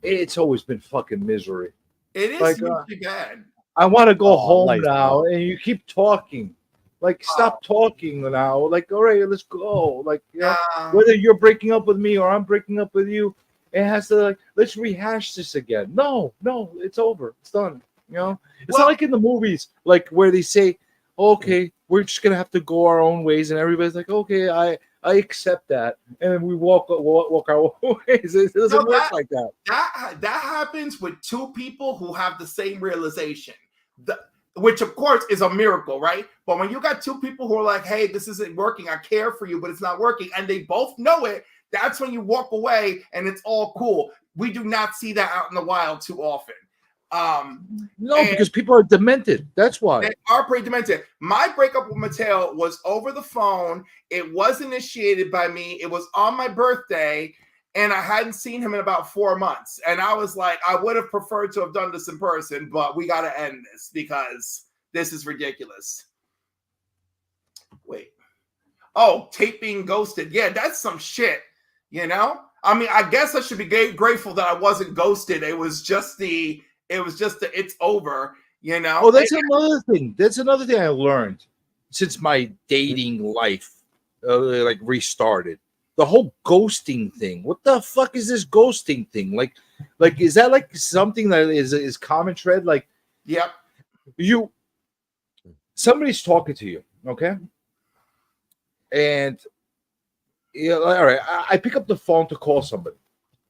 it's always been fucking misery. It is Like, usually bad. I want to go home lazy now, dog. and you keep talking. Like, stop talking now. Like, all right, let's go. Like, you know, whether you're breaking up with me or I'm breaking up with you, it has to, like, let's rehash this again. No, it's over. It's done. You know, it's not like in the movies, like where they say, okay, we're just gonna have to go our own ways, and everybody's like, okay, I accept that, and then we walk our ways. It doesn't work like that. That happens with two people who have the same realization, which of course is a miracle, right? But when you got two people who are like, hey, this isn't working, I care for you, but it's not working, and they both know it, that's when you walk away and it's all cool. We do not see that out in the wild too often. No, because people are demented. That's why. They are pretty demented. My breakup with Mateo was over the phone. It was initiated by me. It was on my birthday, and I hadn't seen him in about 4 months. And I was like, I would have preferred to have done this in person, but we got to end this because this is ridiculous. Wait. Oh, tape being ghosted. Yeah, that's some shit, you know? I mean, I guess I should be grateful that I wasn't ghosted. It was just the it's over, you know. Oh, that's another thing. That's another thing I learned since my dating life like restarted. The whole ghosting thing. What the fuck is this ghosting thing? Like is that like something that is common thread? Like, yep. Somebody's talking to you, okay? And all right, I pick up the phone to call somebody,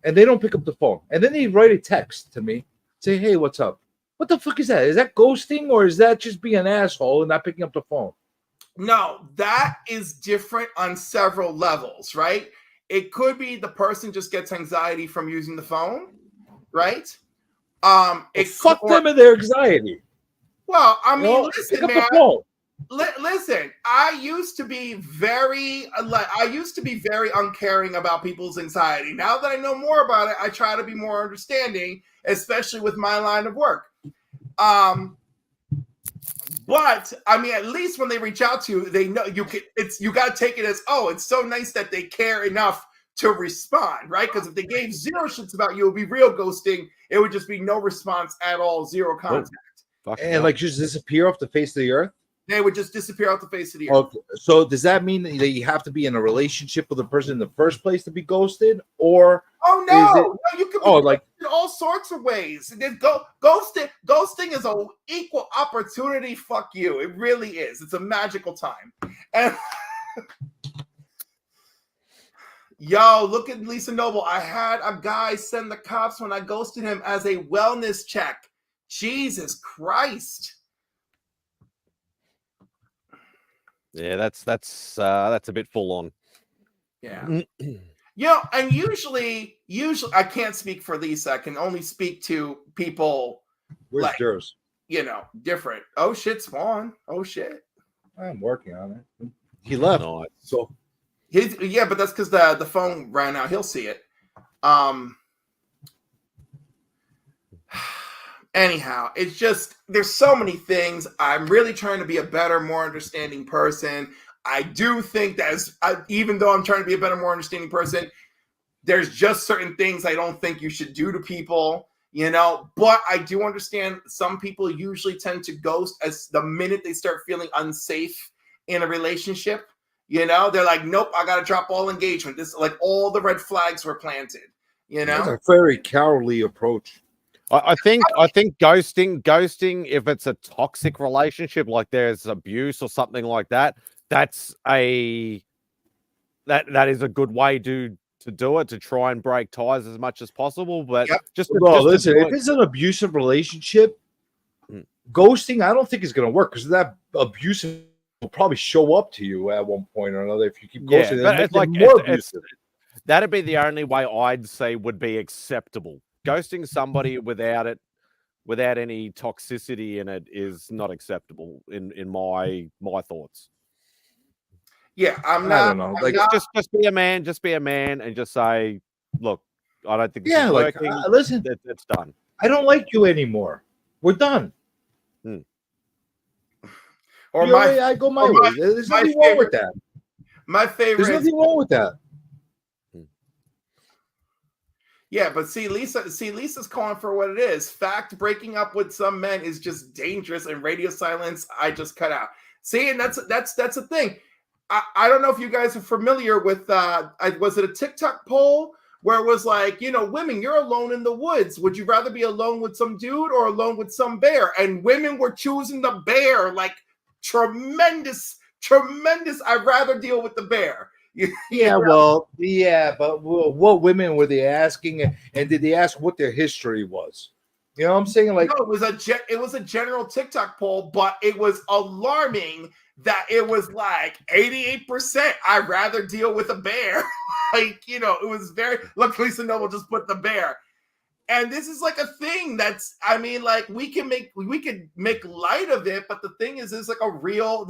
and they don't pick up the phone, and then they write a text to me. Say, hey, what's up? What the fuck is that? Is that ghosting, or is that just being an asshole and not picking up the phone? No, that is different on several levels, right? It could be the person just gets anxiety from using the phone, right? Fuck them and their anxiety. Well, I mean, listen, pick up man. the phone. Listen, I used to be very uncaring about people's anxiety. Now that I know more about it, I try to be more understanding, especially with my line of work. But I mean, at least when they reach out to you, they know you got to take it as, oh, it's so nice that they care enough to respond, right? Because if they gave zero shits about you, it would be real ghosting. It would just be no response at all, zero contact. And like just disappear off the face of the earth? They would just disappear off the face of the earth. Okay. So does that mean that you have to be in a relationship with a person in the first place to be ghosted? Or no, you can be like in all sorts of ways. Ghosting is an equal opportunity. Fuck you. It really is. It's a magical time. And yo, look at Lisa Noble. I had a guy send the cops when I ghosted him as a wellness check. Jesus Christ. Yeah, that's a bit full on. Yeah. And usually I can't speak for Lisa. I can only speak to people. Where's yours? Different. Oh shit, Spawn. Oh shit. I'm working on it. He left. Nice. So but that's because the phone ran out. He'll see it. Anyhow, it's just there's so many things. I'm really trying to be a better, more understanding person. I do think that even though I'm trying to be a better, more understanding person, there's just certain things I don't think you should do to people, But I do understand some people usually tend to ghost as the minute they start feeling unsafe in a relationship. They're like, nope, I got to drop all engagement. This like all the red flags were planted. That's a very cowardly approach. I think ghosting, if it's a toxic relationship, like there's abuse or something like that, that is a good way to do it, to try and break ties as much as possible. But listen, if it's an abusive relationship, ghosting, I don't think is going to work because that abusive will probably show up to you at one point or another if you keep ghosting. Yeah, it's like more abusive. That'd be the only way I'd say would be acceptable. Ghosting somebody without any toxicity in it is not acceptable in my thoughts. Yeah, I'm I not. don't know. I'm Like, not. Just be a man. Just be a man, and just say, "Look, I don't think this yeah, is like, working. listen, It's done." I don't like you anymore. We're done. Or Your my way, I go my or way. There's my nothing wrong with favorite. that. My There's favorite is nothing wrong with that. yeah, but Lisa's calling for what it is. Fact, breaking up with some men is just dangerous, and radio silence I just cut out. See, and that's a thing. I don't know if you guys are familiar with was it a TikTok poll where it was like, women, you're alone in the woods. Would you rather be alone with some dude or alone with some bear? And women were choosing the bear, like tremendous. I'd rather deal with the bear. Yeah, well, yeah, but what women were they asking, and did they ask what their history was? You know what I'm saying? Like, no, it was a general TikTok poll, but it was alarming that it was like 88%. I'd rather deal with a bear. Like, it was very look, Lisa Noble just put the bear. And this is like a thing that's, I mean, like we could make light of it, but the thing is, there's a real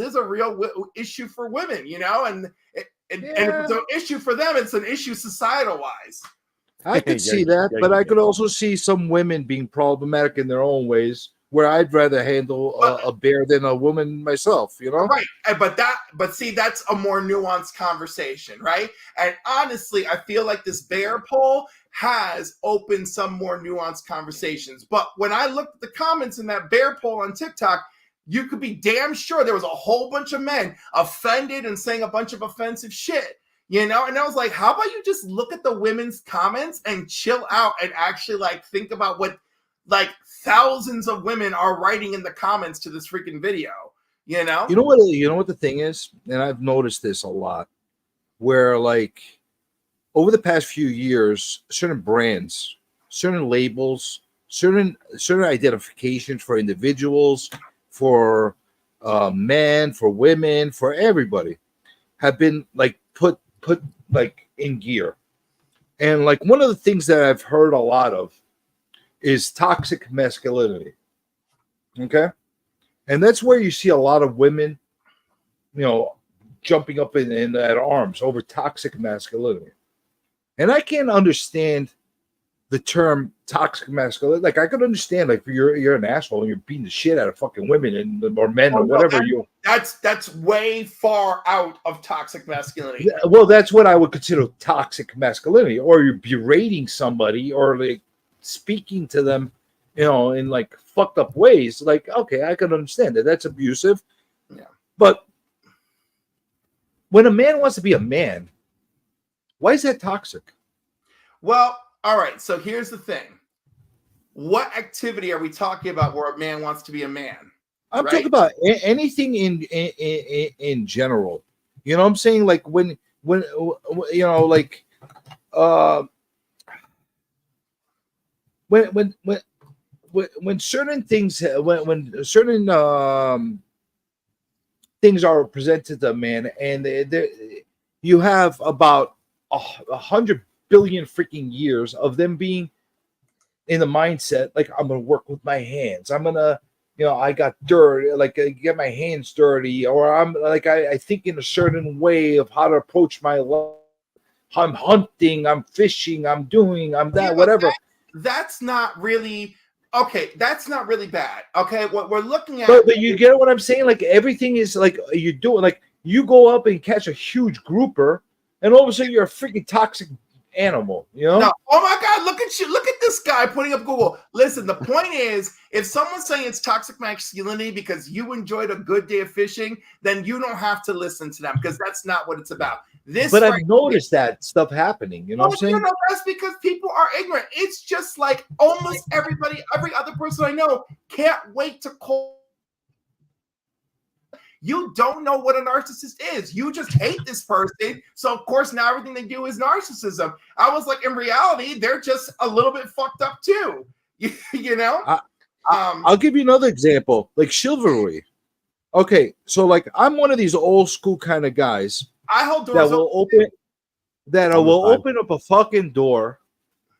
issue for women, and if it's an issue for them, it's an issue societal wise. I could see that, but I could also see some women being problematic in their own ways, where I'd rather handle a bear than a woman myself, Right. But see, that's a more nuanced conversation, right? And honestly, I feel like this bear poll has opened some more nuanced conversations. But when I looked at the comments in that bear poll on TikTok, you could be damn sure there was a whole bunch of men offended and saying a bunch of offensive shit. And I was like, how about you just look at the women's comments and chill out and actually think about what thousands of women are writing in the comments to this freaking video, You know what the thing is, and I've noticed this a lot, where over the past few years, certain brands, certain labels, certain identifications for individuals, for men, for women, for everybody, have been put in gear. And one of the things that I've heard a lot of is toxic masculinity. Okay. And that's where you see a lot of women, jumping up in at arms over toxic masculinity. And I can't understand the term toxic masculinity. I could understand if you're an asshole and you're beating the shit out of fucking women or men or whatever. That's way far out of toxic masculinity. Well, that's what I would consider toxic masculinity, or you're berating somebody or speaking to them, in fucked up ways. Okay, I can understand that. That's abusive. Yeah. But when a man wants to be a man, why is that toxic? Well, all right. So here's the thing. What activity are we talking about where a man wants to be a man? I'm talking about anything in general. You know what I'm saying? When certain things when certain things are presented to a man, and you have about 100 billion freaking years of them being in the mindset I'm gonna work with my hands, I'm gonna I got dirt, get my hands dirty, or I'm I think in a certain way of how to approach my life. I'm hunting, I'm fishing, I'm that, whatever. That's not really okay. That's not really bad. Okay, what we're looking at. But you get what I'm saying? Everything is you do it. You go up and catch a huge grouper, and all of a sudden you're a freaking toxic animal. No. Oh my God! Look at you! Look at this guy putting up Google. Listen, the point is, if someone's saying it's toxic masculinity because you enjoyed a good day of fishing, then you don't have to listen to them, because that's not what it's about. But I've noticed that stuff happening. You know what I'm saying? That's because people are ignorant. It's just almost every other person I know can't wait to call. You don't know what a narcissist is. You just hate this person. So, of course, now everything they do is narcissism. I was in reality, they're just a little bit fucked up too. I'll give you another example, chivalry. Okay, so I'm one of these old school kind of guys. I hold doors that will open up a fucking door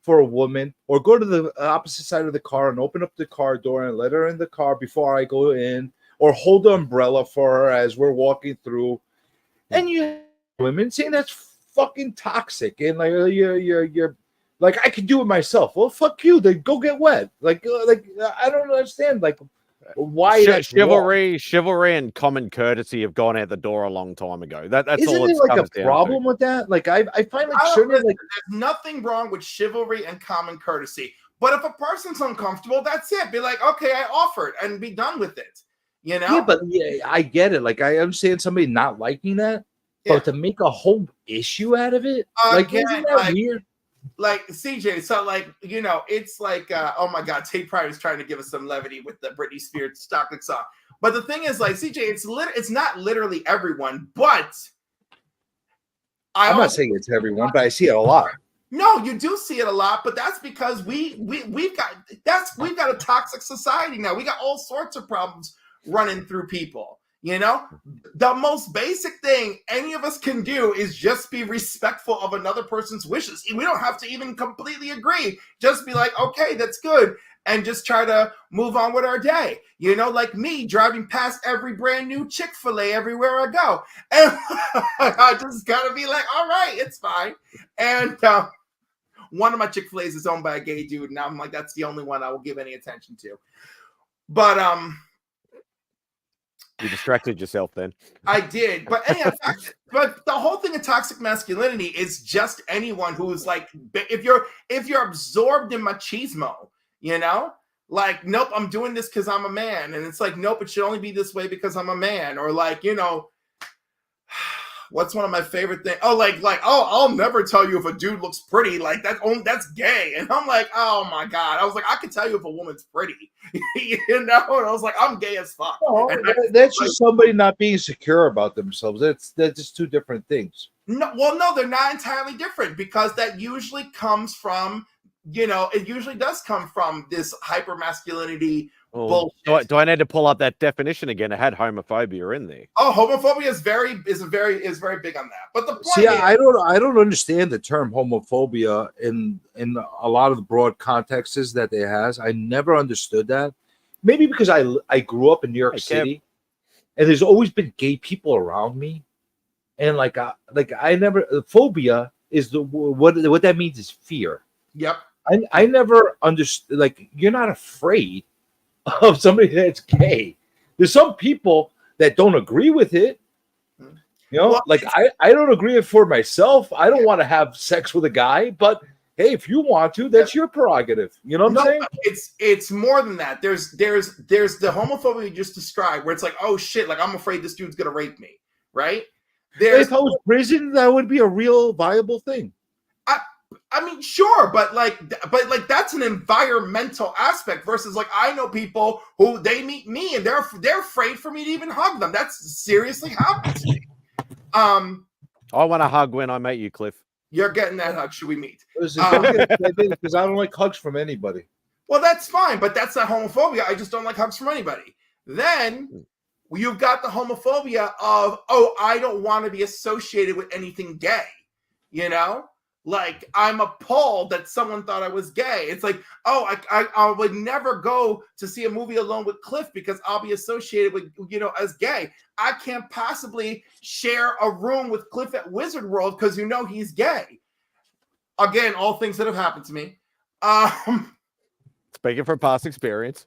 for a woman, or go to the opposite side of the car and open up the car door and let her in the car before I go in, or hold the umbrella for her as we're walking through. and you have women saying that's fucking toxic, and like you're like, I can do it myself. Well, fuck you. Then go get wet. Like I don't understand. Like, why that's wrong. Chivalry, and common courtesy have gone out the door a long time ago. That's Isn't all it it like a comes down problem to. with that? Like, I find like I don't certain listen, like there's nothing wrong with chivalry and common courtesy. But if a person's uncomfortable, that's it. Be like, okay, I offered, and be done with it. You know? yeah, but yeah, I get it. Like, I understand somebody not liking that, but to make a whole issue out of it, like, Again, isn't that weird? Like CJ, so like, you know, it's like oh my god, Tate Pryor is trying to give us some levity with the Britney Spears Stockton song. But the thing is, like, CJ, it's not literally everyone, but I'm not saying it's everyone, but I see it a lot. No, you do see it a lot, but that's because we've got a toxic society now. We got all sorts of problems running through people. You know, the most basic thing any of us can do is just be respectful of another person's wishes. We don't have to even completely agree. Just be like, okay, that's good. And just try to move on with our day. You know, like me driving past every brand new Chick-fil-A everywhere I go. And I just gotta be like, all right, it's fine. And one of my Chick-fil-A's is owned by a gay dude. And I'm like, that's the only one I will give any attention to. But you distracted yourself then. I did, but but the whole thing of toxic masculinity is just anyone who's like, if you're absorbed in machismo, you know, like, nope, I'm doing this because I'm a man, and it's like, nope, it should only be this way because I'm a man, or like, you know, what's one of my favorite things? Oh, like, oh, I'll never tell you if a dude looks pretty. Like that's gay. And I'm like, oh my god. I was like, I can tell you if a woman's pretty, you know. And I was like, I'm gay as fuck. No, And that's just somebody not being secure about themselves. That's just two different things. No, well, no, they're not entirely different, because that usually comes from, you know, it usually does come from this hyper masculinity. Well, do I need to pull up that definition again? It had homophobia in there. Oh, homophobia is very big on that. But the point See, is, I don't understand the term homophobia in a lot of the broad contexts that it has. I never understood that. Maybe because I grew up in New York City, and there's always been gay people around me, and I never, phobia is what that means is fear. Yep. I never understood. Like, you're not afraid of somebody that's gay. There's some people that don't agree with it. You know, like I don't agree with it for myself. I don't want to have sex with a guy, but hey, if you want to, that's your prerogative. You know what I'm saying? It's more than that. There's the homophobia you just described, where it's like, oh shit, like, I'm afraid this dude's gonna rape me, right? If I was prison, that would be a real viable thing. I mean, sure, but that's an environmental aspect versus, like, I know people who they meet me and they're afraid for me to even hug them. That's seriously happens to me. I want a hug when I meet you, Cliff. You're getting that hug. Should we meet? Because I don't like hugs from anybody. Well, that's fine, but that's not homophobia. I just don't like hugs from anybody. Then you've got the homophobia of, oh, I don't want to be associated with anything gay, you know? Like, I'm appalled that someone thought I was gay. It's like, oh, I would never go to see a movie alone with Cliff because I'll be associated with, you know, as gay. I can't possibly share a room with Cliff at Wizard World because, you know, he's gay. Again, all things that have happened to me. Speaking from past experience.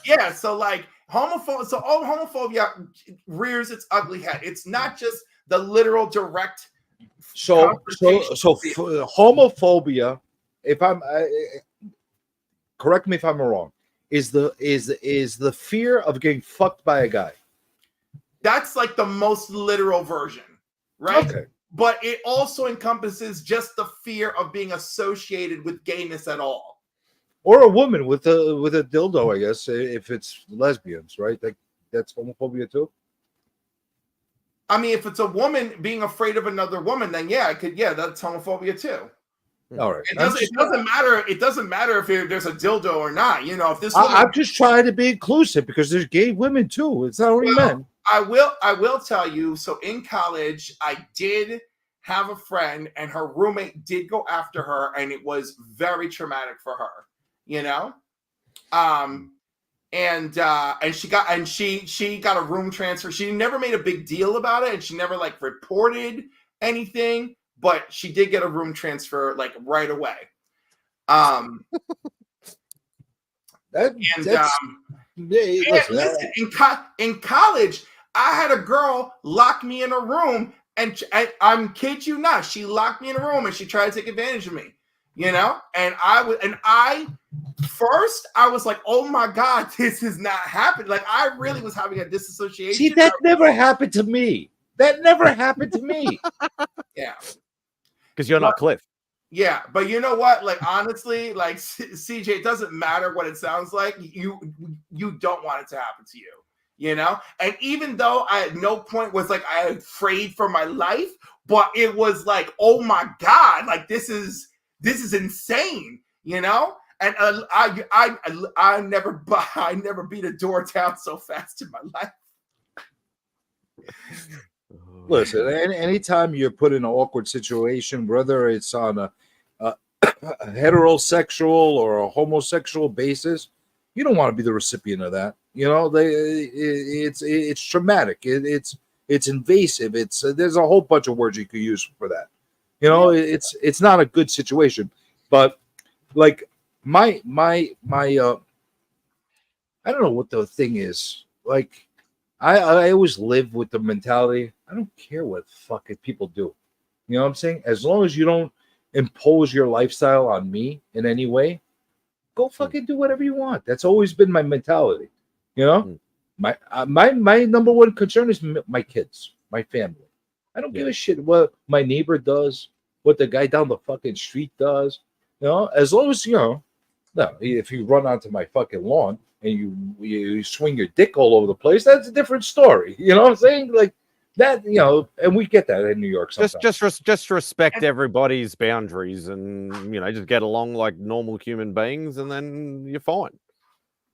Yeah, so like homophobia rears its ugly head. It's not just the literal direct. So homophobia, if I'm correct me if I'm wrong, is the fear of getting fucked by a guy. That's like the most literal version, right? Okay. But it also encompasses just the fear of being associated with gayness at all. Or a woman with a dildo, I guess, if it's lesbians, right? That's homophobia too. I mean, if it's a woman being afraid of another woman, then that's homophobia too. All right. It doesn't matter. It doesn't matter if there's a dildo or not. You know, if this. I'm just trying to be inclusive because there's gay women too. It's not only men. I will tell you. So in college, I did have a friend, and her roommate did go after her, and it was very traumatic for her. You know, she got a room transfer. She never made a big deal about it, and she never like reported anything, but she did get a room transfer like right away. In college, I had a girl lock me in a room, and I'm kid you not, she locked me in a room and she tried to take advantage of me, you know. And I was like, oh my god, this is not happening. Like I really was having a disassociation. See, that never happened to me. That never happened to me. Yeah, because you're not Cliff. Yeah, but you know what? Like honestly, like CJ, it doesn't matter what it sounds like. You don't want it to happen to you, you know. And even though I at no point was like I afraid for my life, but it was like, oh my god, like this is insane, you know. And I never beat a door down so fast in my life. Listen, anytime you're put in an awkward situation, whether it's on a heterosexual or a homosexual basis, you don't want to be the recipient of that. You know, it's traumatic. It's invasive. There's a whole bunch of words you could use for that. You know, it's not a good situation. But like my I don't know what the thing is. Like I always live with the mentality, I don't care what fucking people do. You know what I'm saying? As long as you don't impose your lifestyle on me in any way, go fucking do whatever you want. That's always been my mentality. You know, my number one concern is my kids, my family. I don't give a shit what my neighbor does, what the guy down the fucking street does. You know, as long as if you run onto my fucking lawn and you swing your dick all over the place, that's a different story. You know what I'm saying? Like that, you know, and we get that in New York sometimes. Just respect everybody's boundaries, and you know, just get along like normal human beings, and then you're fine.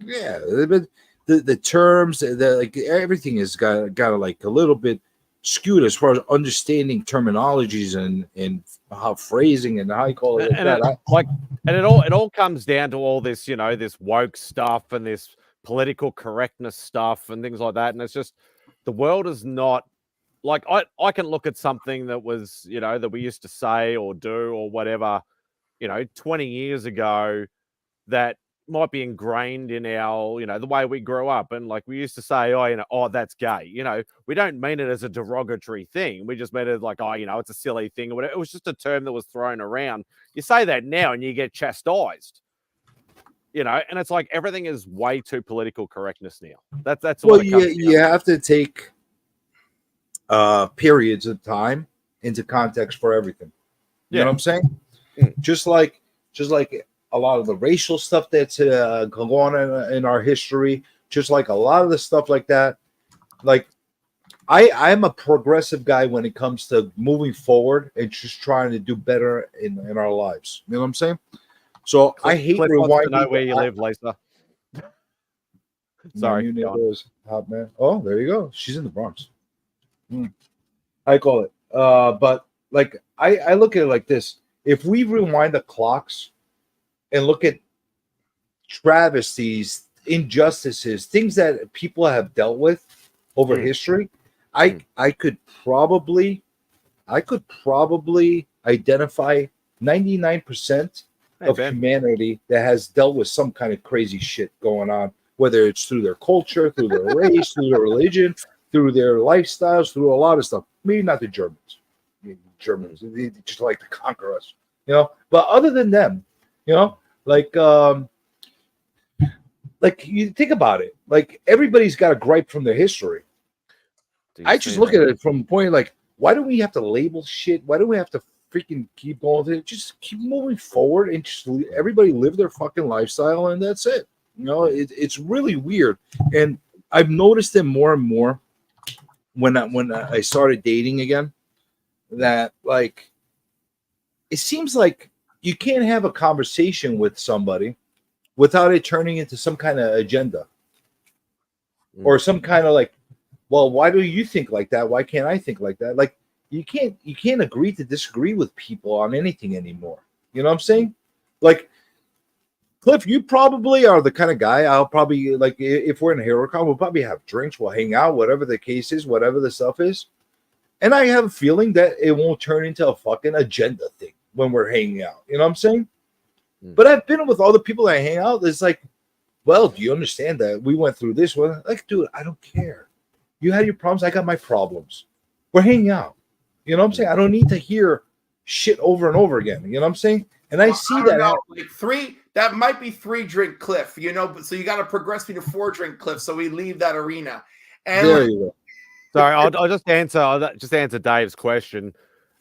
Yeah, but the terms, like everything is got like a little bit skewed as far as understanding terminologies and how phrasing and how you call it. It all comes down to all this, you know, this woke stuff and this political correctness stuff and things like that. And it's just, the world is not like, I can look at something that was, you know, that we used to say or do or whatever, you know, 20 years ago that might be ingrained in our, you know, the way we grew up. And like we used to say, oh, you know, oh, that's gay. You know, we don't mean it as a derogatory thing. We just mean it like, oh, you know, it's a silly thing or whatever. It was just a term that was thrown around. You say that now and you get chastised, you know, and it's like everything is way too political correctness now. That's well, you have to take periods of time into context for everything. You know what I'm saying? Just like a lot of the racial stuff that's going on in our history, just like a lot of the stuff like that. Like, I'm a progressive guy when it comes to moving forward and just trying to do better in our lives. You know what I'm saying? So I hate Cliff rewinding. wants to know where you live, Lisa. Sorry, My new neighbor is hot, man. Oh, there you go. She's in the Bronx. I call it. But like I look at it like this: if we rewind the clocks and look at travesties, injustices, things that people have dealt with over history, I could probably identify 99% of humanity that has dealt with some kind of crazy shit going on, whether it's through their culture, through their race, through their religion, through their lifestyles, through a lot of stuff. Maybe not the Germans. Germans, they just like to conquer us, you know. But other than them, you know, like you think about it, like everybody's got a gripe from their history. I just look at it from a point like, why do we have to label shit? Why do we have to freaking keep going with it? Just keep moving forward and just everybody live their fucking lifestyle, and that's it. You know, it's really weird, and I've noticed it more and more when I started dating again. That like, it seems like you can't have a conversation with somebody without it turning into some kind of agenda or some kind of like, well, why do you think like that? Why can't I think like that? Like, you can't agree to disagree with people on anything anymore. You know what I'm saying? Like, Cliff, you probably are the kind of guy. I'll probably like if we're in a HeroCon, we'll probably have drinks, we'll hang out, whatever the case is, whatever the stuff is. And I have a feeling that it won't turn into a fucking agenda thing when we're hanging out. You know what I'm saying? But I've been with all the people that I hang out. It's like, well, do you understand that we went through this one? Like, dude, I don't care. You had your problems. I got my problems. We're hanging out. You know what I'm saying? I don't need to hear shit over and over again. You know what I'm saying? And I see that. Like that might be 3-drink Cliff, but so you got to progress me to 4-drink Cliff. So we leave that arena. And there you go. Sorry, I'll just answer Dave's question.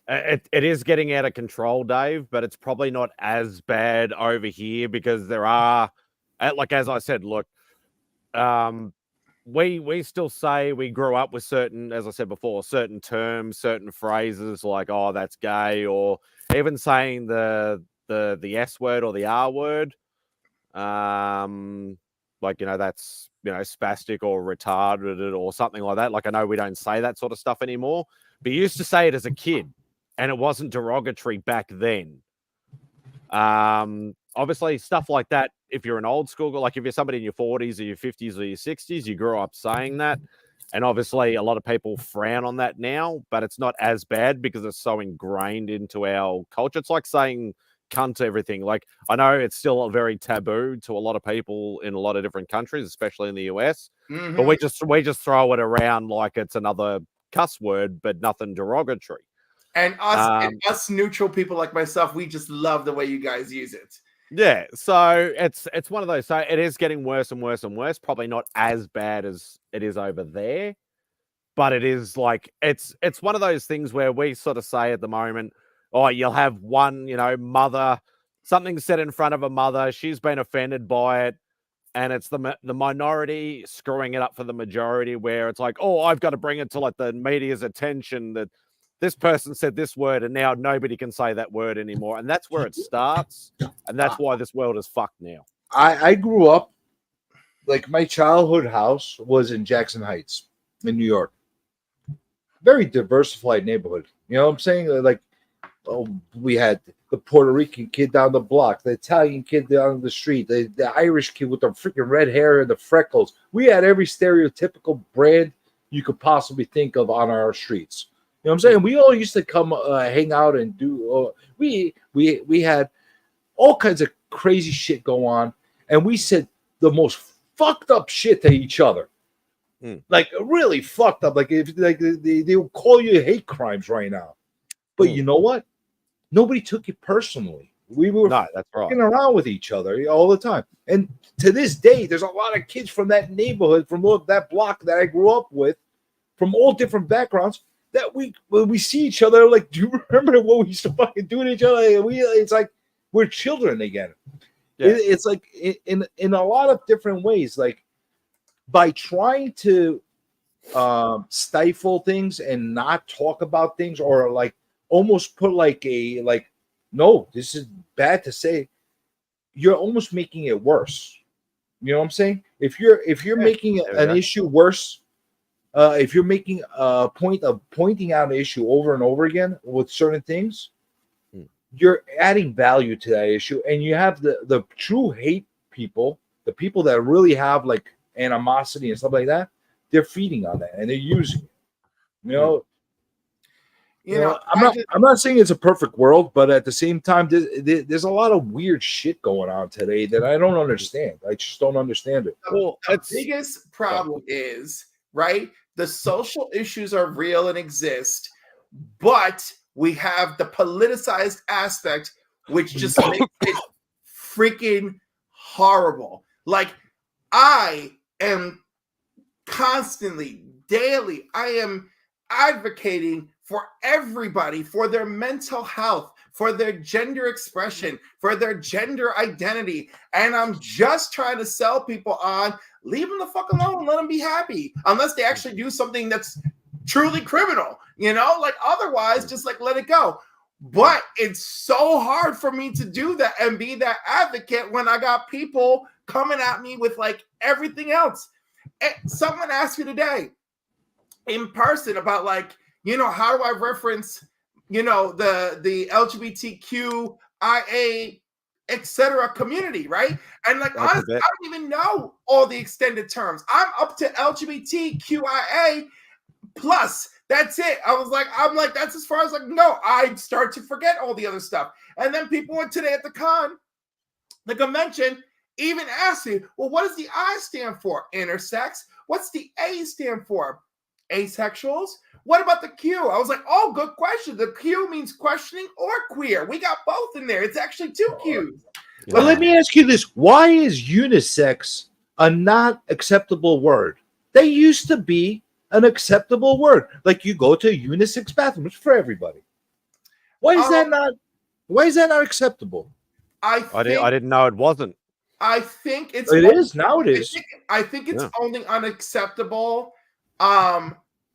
It is getting out of control, Dave, but it's probably not as bad over here because there are, like as I said, look, we still say we grew up with certain, as I said before, certain terms, certain phrases like "oh, that's gay," or even saying the S word or the R word, like that's spastic or retarded or something like that. Like I know we don't say that sort of stuff anymore, but you used to say it as a kid. And it wasn't derogatory back then. Obviously, stuff like that, if you're an old school, like if you're somebody in your 40s or your 50s or your 60s, you grew up saying that. And obviously, a lot of people frown on that now, but it's not as bad because it's so ingrained into our culture. It's like saying cunt to everything. Like, I know it's still a very taboo to a lot of people in a lot of different countries, especially in the US. Mm-hmm. But we just throw it around like it's another cuss word, but nothing derogatory. And us neutral people like myself, we just love the way you guys use it. Yeah, so it's one of those. So it is getting worse and worse and worse. Probably not as bad as it is over there, but it is like it's one of those things where we sort of say at the moment, oh, you'll have one, mother, something said in front of a mother, she's been offended by it, and it's the minority screwing it up for the majority, where it's like, oh, I've got to bring it to like the media's attention that this person said this word and now nobody can say that word anymore. And that's where it starts. And that's why this world is fucked now. I grew up, like my childhood house was in Jackson Heights in New York. Very diversified neighborhood. You know what I'm saying? Like, we had the Puerto Rican kid down the block, the Italian kid down the street, the Irish kid with the freaking red hair and the freckles. We had every stereotypical brand you could possibly think of on our streets. You know what I'm saying? We all used to come hang out and do. We had all kinds of crazy shit go on, and we said the most fucked up shit to each other, like really fucked up. Like if they will call you hate crimes right now, but you know what? Nobody took it personally. We were that's fucking around with each other all the time, and to this day, there's a lot of kids from that neighborhood, from that block that I grew up with, from all different backgrounds. That when we see each other, like, do you remember what we used to fucking do to each other? It's like we're children again. Yeah. It's like in a lot of different ways, like by trying to stifle things and not talk about things, or like almost put no, this is bad to say. You're almost making it worse. You know what I'm saying? If you're making an issue worse. If you're making a point of pointing out an issue over and over again with certain things, you're adding value to that issue, and you have the true hate people, the people that really have like animosity and stuff like that. They're feeding on that and they're using it. I'm not saying it's a perfect world, but at the same time, there's a lot of weird shit going on today that I don't understand. I just don't understand it. The biggest problem is, right, the social issues are real and exist, but we have the politicized aspect, which just makes it freaking horrible. Like, I am constantly, daily, I am advocating for everybody, for their mental health, for their gender expression, for their gender identity. And I'm just trying to sell people on, leave them the fuck alone, let them be happy, unless they actually do something that's truly criminal, like otherwise, just like let it go. But it's so hard for me to do that and be that advocate when I got people coming at me with like everything else. And someone asked me today in person about like, how do I reference, the LGBTQIA etc. community, right? And like That's a honestly, bit. I don't even know all the extended terms. I'm up to LGBTQIA plus. That's it. I'm like, that's as far as I can go. I start to forget all the other stuff. And then people went today at the convention, even asked me, well, what does the I stand for? Intersex. What's the A stand for? Asexuals. What about the Q? I was like, oh, good question. The Q means questioning or queer. We got both in there. It's actually 2 Qs. But let me ask you this. Why is unisex a not acceptable word? They used to be an acceptable word. Like you go to a unisex bathroom, it's for everybody. Why is that not acceptable? I didn't know it wasn't. I think it's It is now. It is. I think it's only unacceptable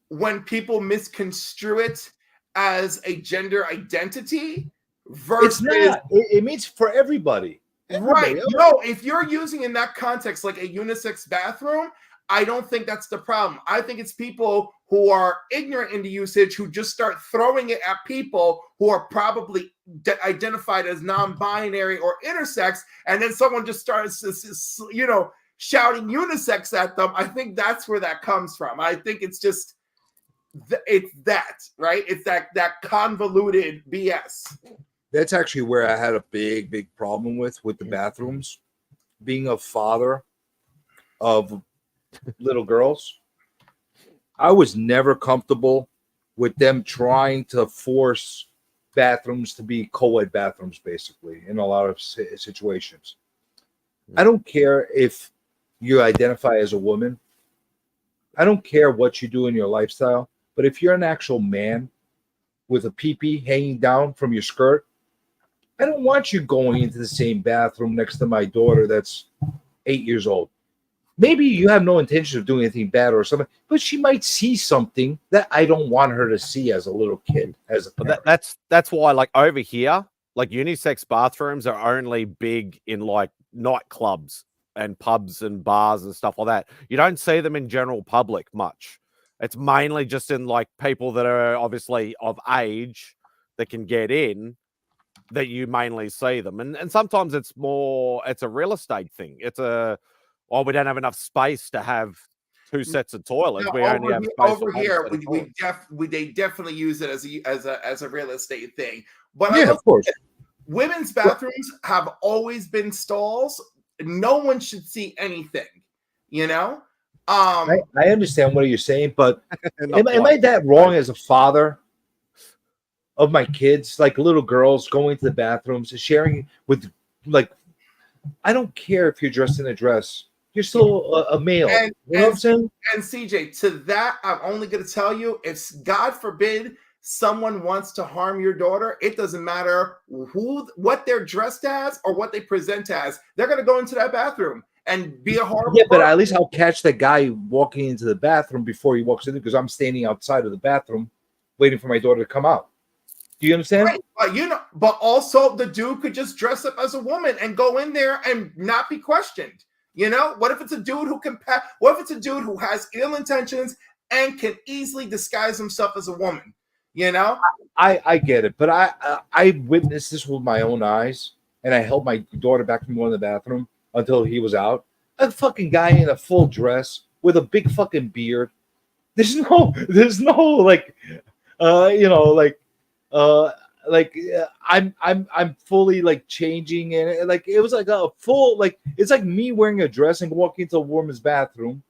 when people misconstrue it as a gender identity versus It's not. It means for everybody. Right. No, if you're using in that context like a unisex bathroom, I don't think that's the problem. I think it's people who are ignorant in the usage who just start throwing it at people who are probably identified as non-binary or intersex, and then someone just starts, shouting unisex at them. I think that's where that comes from. I think it's just, it's that, right? It's that convoluted BS. That's actually where I had a big problem with the bathrooms. Being a father of little girls, I was never comfortable with them trying to force bathrooms to be co-ed bathrooms, basically, in a lot of situations. I don't care if you identify as a woman. I don't care what you do in your lifestyle, but if you're an actual man with a pee-pee hanging down from your skirt, I don't want you going into the same bathroom next to my daughter that's 8 years old. Maybe you have no intention of doing anything bad or something, but she might see something that I don't want her to see as a little kid. But that's why, like over here, like unisex bathrooms are only big in like nightclubs and pubs and bars and stuff like that. You don't see them in general public much. It's mainly just in like people that are obviously of age that can get in, that you mainly see them. And sometimes it's a real estate thing. It's we don't have enough space to have 2 sets of toilets. We only have space over here. They definitely use it as a real estate thing. But yeah, of course, women's bathrooms have always been stalls. No one should see anything. I understand what you're saying, but am I that wrong as a father of my kids, like little girls going to the bathrooms and sharing with, like, I don't care if you're dressed in a dress. You're still a male. You know what I'm saying? And CJ, to that, I'm only going to tell you, if God forbid someone wants to harm your daughter, it doesn't matter what they're dressed as or what they present as. They're going to go into that bathroom and be a horrible. Yeah, but at least I'll catch the guy walking into the bathroom before he walks in, because I'm standing outside of the bathroom waiting for my daughter to come out. Do you understand? Right. But also the dude could just dress up as a woman and go in there and not be questioned. What if it's a dude who what if it's a dude who has ill intentions and can easily disguise himself as a woman? I get it, but I witnessed this with my own eyes, and I held my daughter back from going to the bathroom until he was out. A fucking guy in a full dress with a big fucking beard. There's no I'm fully like changing, and like it was like a full, like it's like me wearing a dress and walking into a woman's bathroom,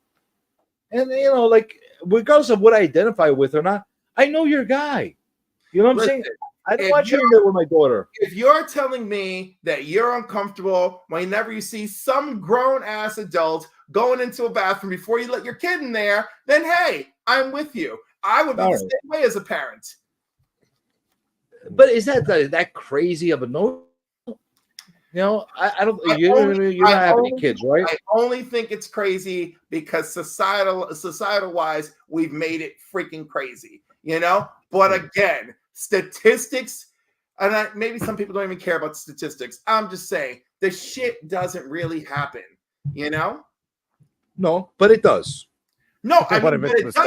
and like regardless of what I identify with or not, I know you're a guy. You know what I'm saying? I don't want you in there with my daughter. If you're telling me that you're uncomfortable whenever you see some grown ass adult going into a bathroom before you let your kid in there, then hey, I'm with you. I would be the same way as a parent. But is that crazy of a note? I don't. You don't have any kids, right? I only think it's crazy because societal wise, we've made it freaking crazy. But again, statistics, and maybe some people don't even care about statistics. I'm just saying the shit doesn't really happen. No, but it does. No, I mean, but it does. But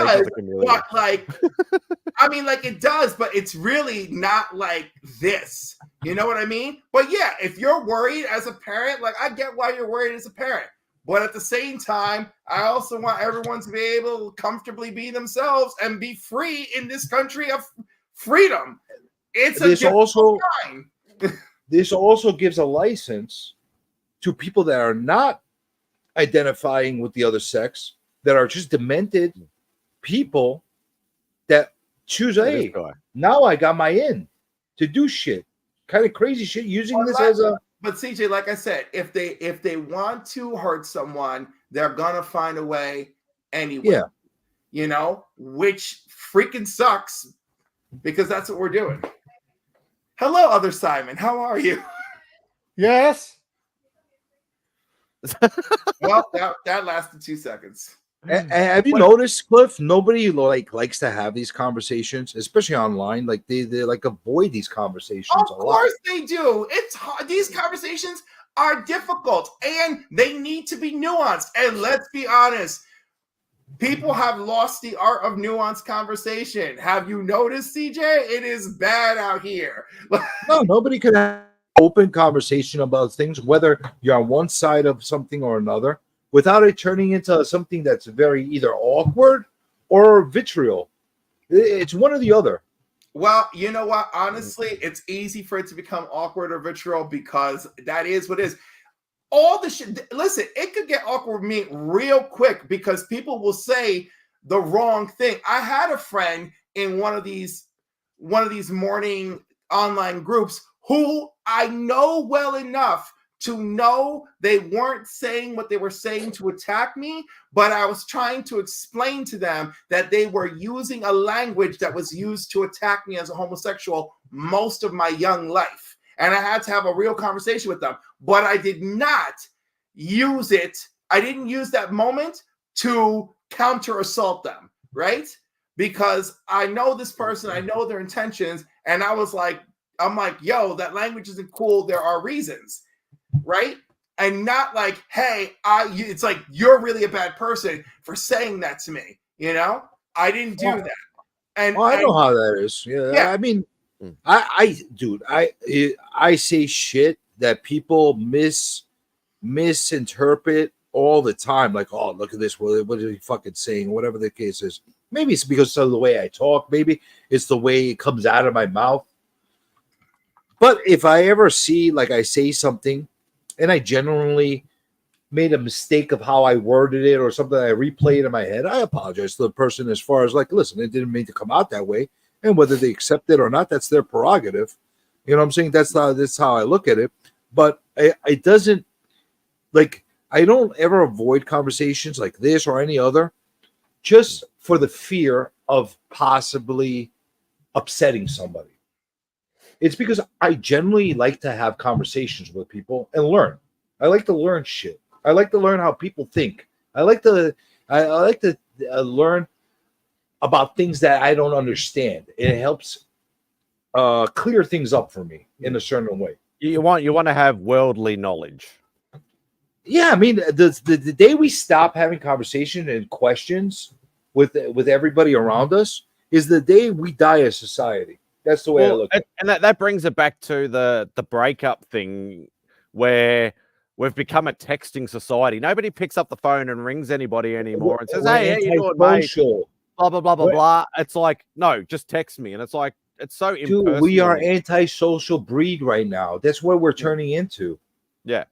it does, but it's really not like this. You know what I mean? But yeah, if you're worried as a parent, like I get why you're worried as a parent. But at the same time, I also want everyone to be able to comfortably be themselves and be free in this country of freedom. It's a difficult time. This also gives a license to people that are not identifying with the other sex, that are just demented people that choose, hey, now I got my in to do shit, kind of crazy shit, using this as a. But CJ, like I said, if they want to hurt someone, they're gonna find a way anyway. Yeah. You know, which freaking sucks because that's what we're doing. Hello, other Simon. How are you? Yes. Well, that lasted 2 seconds. Have you noticed, Cliff? Nobody likes to have these conversations, especially online. Like they like avoid these conversations a lot. Of course they do. It's hard. These conversations are difficult and they need to be nuanced. And let's be honest, people have lost the art of nuanced conversation. Have you noticed, CJ? It is bad out here. No, nobody could have open conversation about things, whether you're on one side of something or another, without it turning into something that's very either awkward or vitriol. It's one or the other. Well, you know what? Honestly, it's easy for it to become awkward or vitriol because that is what it is. All the shit. Listen, it could get awkward with me real quick because people will say the wrong thing. I had a friend in one of these morning online groups who I know well enough to know they weren't saying what they were saying to attack me, but I was trying to explain to them that they were using a language that was used to attack me as a homosexual most of my young life. And I had to have a real conversation with them, but I did not use it. I didn't use that moment to counter assault them, right? Because I know this person, I know their intentions, and I'm like, yo, that language isn't cool. There are reasons. Right? And not like, hey, it's like you're really a bad person for saying that to me. You know, I didn't do that. And I know how that is. Yeah. I mean, I say shit that people misinterpret all the time. Like, oh, look at this. What is he fucking saying? Whatever the case is. Maybe it's because of the way I talk. Maybe it's the way it comes out of my mouth. But if I ever see, like, I say something and I genuinely made a mistake of how I worded it or something I replayed in my head, I apologize to the person as far as like, listen, it didn't mean to come out that way. And whether they accept it or not, that's their prerogative. You know what I'm saying? That's how I look at it. But it doesn't, like, I don't ever avoid conversations like this or any other just for the fear of possibly upsetting somebody. It's because I generally like to have conversations with people and learn. I like to learn shit. I like to learn how people think. I like to learn about things that I don't understand. It helps clear things up for me in a certain way. You want to have worldly knowledge. Yeah, I mean, the day we stop having conversation and questions with everybody around us is the day we die as society. That's the way I look at it. And that brings it back to the breakup thing where we've become a texting society. Nobody picks up the phone and rings anybody anymore and says, hey, how you doing, mate? Blah, blah, blah, blah, blah. It's like, no, just text me. And it's like, it's so impersonal. Dude, we are antisocial breed right now. That's what we're turning into. Yeah.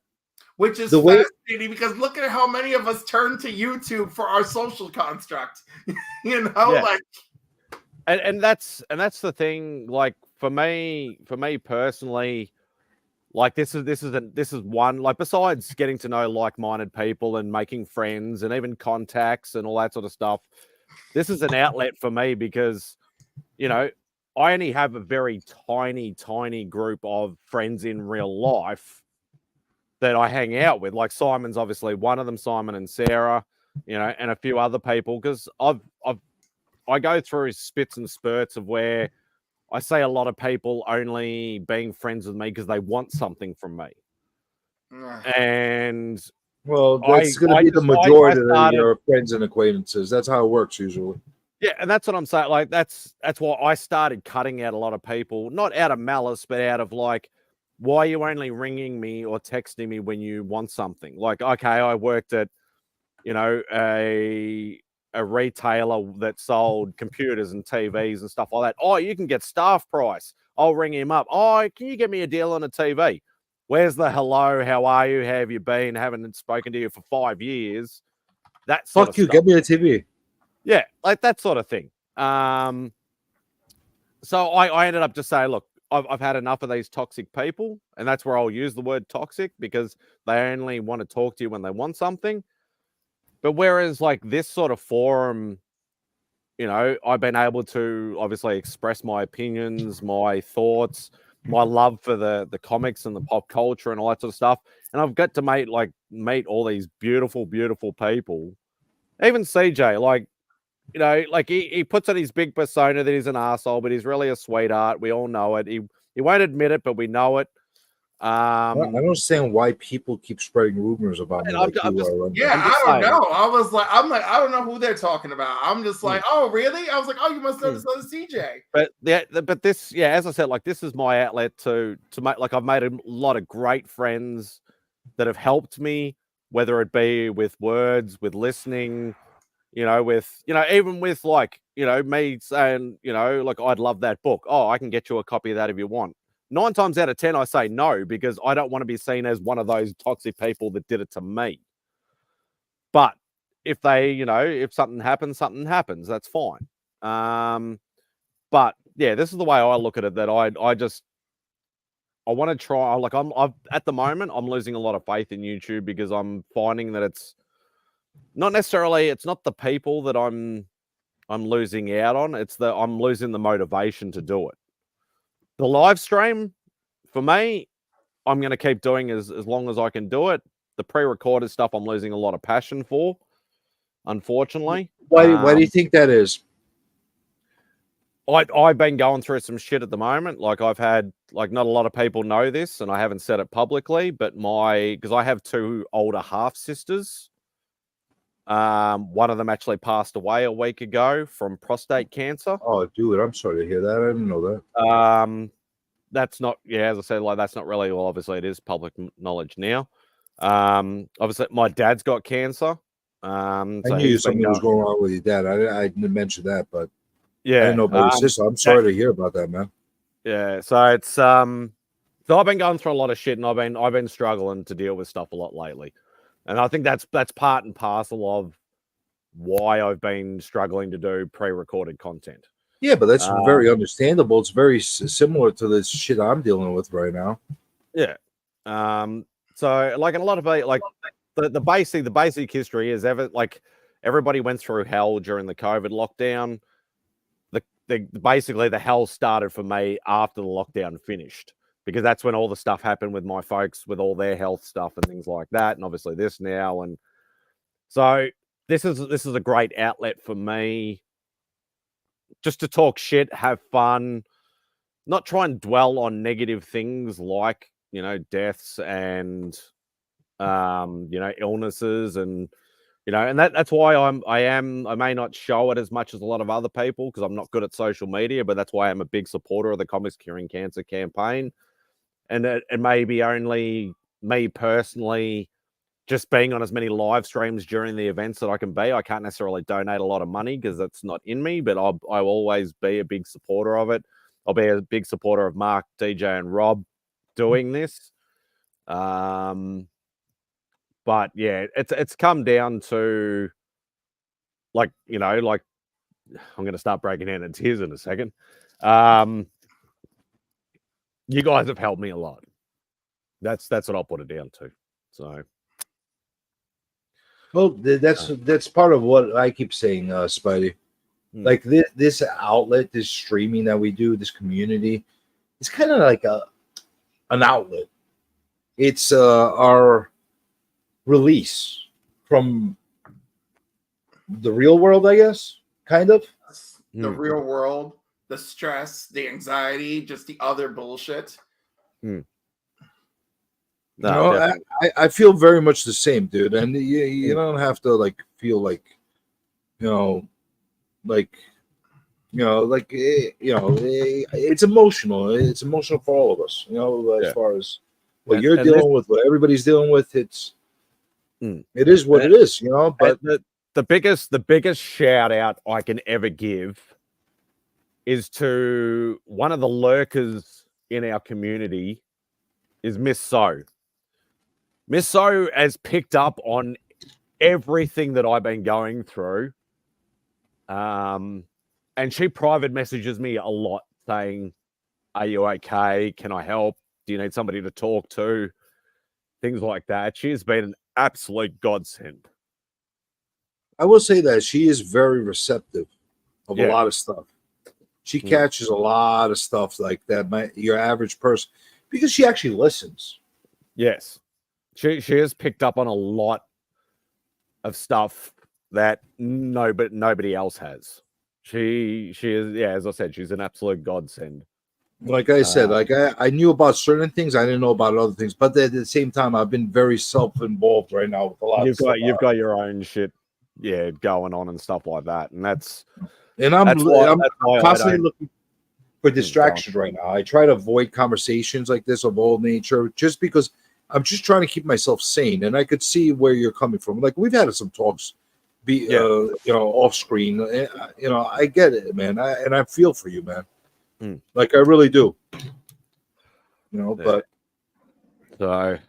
Which is fascinating because look at how many of us turn to YouTube for our social construct. You know, like. And that's the thing. Like for me personally, like this is one, like besides getting to know like-minded people and making friends and even contacts and all that sort of stuff, this is an outlet for me because, you know, I only have a very tiny group of friends in real life that I hang out with. Like Simon's obviously one of them, Simon and Sarah, you know, and a few other people because I go through spits and spurts of where I say a lot of people only being friends with me because they want something from me. And well, that's going to be the majority of your friends and acquaintances. That's how it works usually. Yeah, and that's what I'm saying. Like that's why I started cutting out a lot of people, not out of malice, but out of like, why are you only ringing me or texting me when you want something? Like, okay, I worked at, you know, a retailer that sold computers and TVs and stuff like that. Oh, you can get staff price. I'll ring him up. Oh, can you get me a deal on a TV? Where's the hello? How are you? How have you been? Haven't spoken to you for 5 years. That sort Fuck of you. stuff. Get me a TV. Yeah, like that sort of thing. So I ended up just saying, look, I've had enough of these toxic people, and that's where I'll use the word toxic, because they only want to talk to you when they want something. But whereas like this sort of forum, you know, I've been able to obviously express my opinions, my thoughts, my love for the comics and the pop culture and all that sort of stuff. And I've got to meet all these beautiful, beautiful people. Even CJ, like, you know, like he puts on his big persona that he's an asshole, but he's really a sweetheart. We all know it. He won't admit it, but we know it. I don't understand why people keep spreading rumors about me like you are. Yeah, I don't know. I'm like, I don't know who they're talking about. I'm just like, oh, really? I was like, oh, you must know this other CJ. But this, yeah, as I said, like this is my outlet to make, like, I've made a lot of great friends that have helped me, whether it be with words, with listening, you know, with, you know, even with like, you know, me saying, you know, like, I'd love that book. Oh, I can get you a copy of that if you want. 9 times out of 10, I say no, because I don't want to be seen as one of those toxic people that did it to me. But if they, you know, if something happens, that's fine. But yeah, this is the way I look at it, that I want to try, like, I've at the moment, I'm losing a lot of faith in YouTube, because I'm finding that it's not the people that I'm losing out on. I'm losing the motivation to do it. The live stream, for me, I'm going to keep doing as long as I can do it. The pre-recorded stuff, I'm losing a lot of passion for, unfortunately. Why do you think that is? I've been going through some shit at the moment. Like, I've had, like, not a lot of people know this, and I haven't said it publicly, but because I have 2 older half sisters. One of them actually passed away a week ago from prostate cancer. Oh, dude, I'm sorry to hear that. I didn't know that. That's not, yeah, as I said, like, that's not really, well, obviously it is public knowledge now. Obviously my dad's got cancer. So I knew something was going on with your dad. I didn't mention that, but yeah, I didn't know about your sister. I'm sorry to hear about that, man. Yeah, so it's so I've been going through a lot of shit, and I've been struggling to deal with stuff a lot lately. And I think that's part and parcel of why I've been struggling to do pre-recorded content. Yeah, but that's very understandable. It's very similar to this shit I'm dealing with right now. Yeah. So, like, in a lot of like the basic history is everybody went through hell during the COVID lockdown. Basically the hell started for me after the lockdown finished, because that's when all the stuff happened with my folks, with all their health stuff and things like that, and obviously this now. And so this is a great outlet for me, just to talk shit, have fun, not try and dwell on negative things like, you know, deaths and you know, illnesses, and you know, and that's why I may not show it as much as a lot of other people, because I'm not good at social media, but that's why I'm a big supporter of the Comics Curing Cancer campaign. And it may be only me personally just being on as many live streams during the events that I can be. I can't necessarily donate a lot of money because that's not in me, but I will always be a big supporter of it. I'll be a big supporter of Mark, DJ, and Rob doing this. But yeah, it's come down to, like, you know, like, I'm going to start breaking down in tears in a second. You guys have helped me a lot. That's what I'll put it down to. So, well, that's part of what I keep saying, Spidey. Like this outlet, this streaming that we do, this community, it's kind of like an outlet. It's our release from the real world, I guess, kind of. The real world, the stress, the anxiety, just the other bullshit. No, I feel very much the same, dude. And you don't have to like feel like, you know, like It's emotional. It's emotional for all of us. As far as what you're dealing with, what everybody's dealing with, it is what it is. But the biggest shout out I can ever give is to one of the lurkers in our community, is Miss So. Miss So has picked up on everything that I've been going through. And she private messages me a lot saying, "Are you okay? Can I help? Do you need somebody to talk to?" Things like that. She has been an absolute godsend. I will say that she is very receptive of a lot of stuff. She catches a lot of stuff like that. Your average person, because she actually listens. Yes, she has picked up on a lot of stuff that nobody else has. She is, as I said, she's an absolute godsend. Like I said, I knew about certain things, I didn't know about other things, but at the same time, I've been very self-involved right now with a lot of stuff. You've got your own shit, going on and stuff like that, and I'm constantly looking for distractions right now. I try to avoid conversations like this of all nature, just because I'm just trying to keep myself sane. And I could see where you're coming from. Like, we've had some talks, off screen. I get it, man, and I feel for you, man. Like, I really do. But the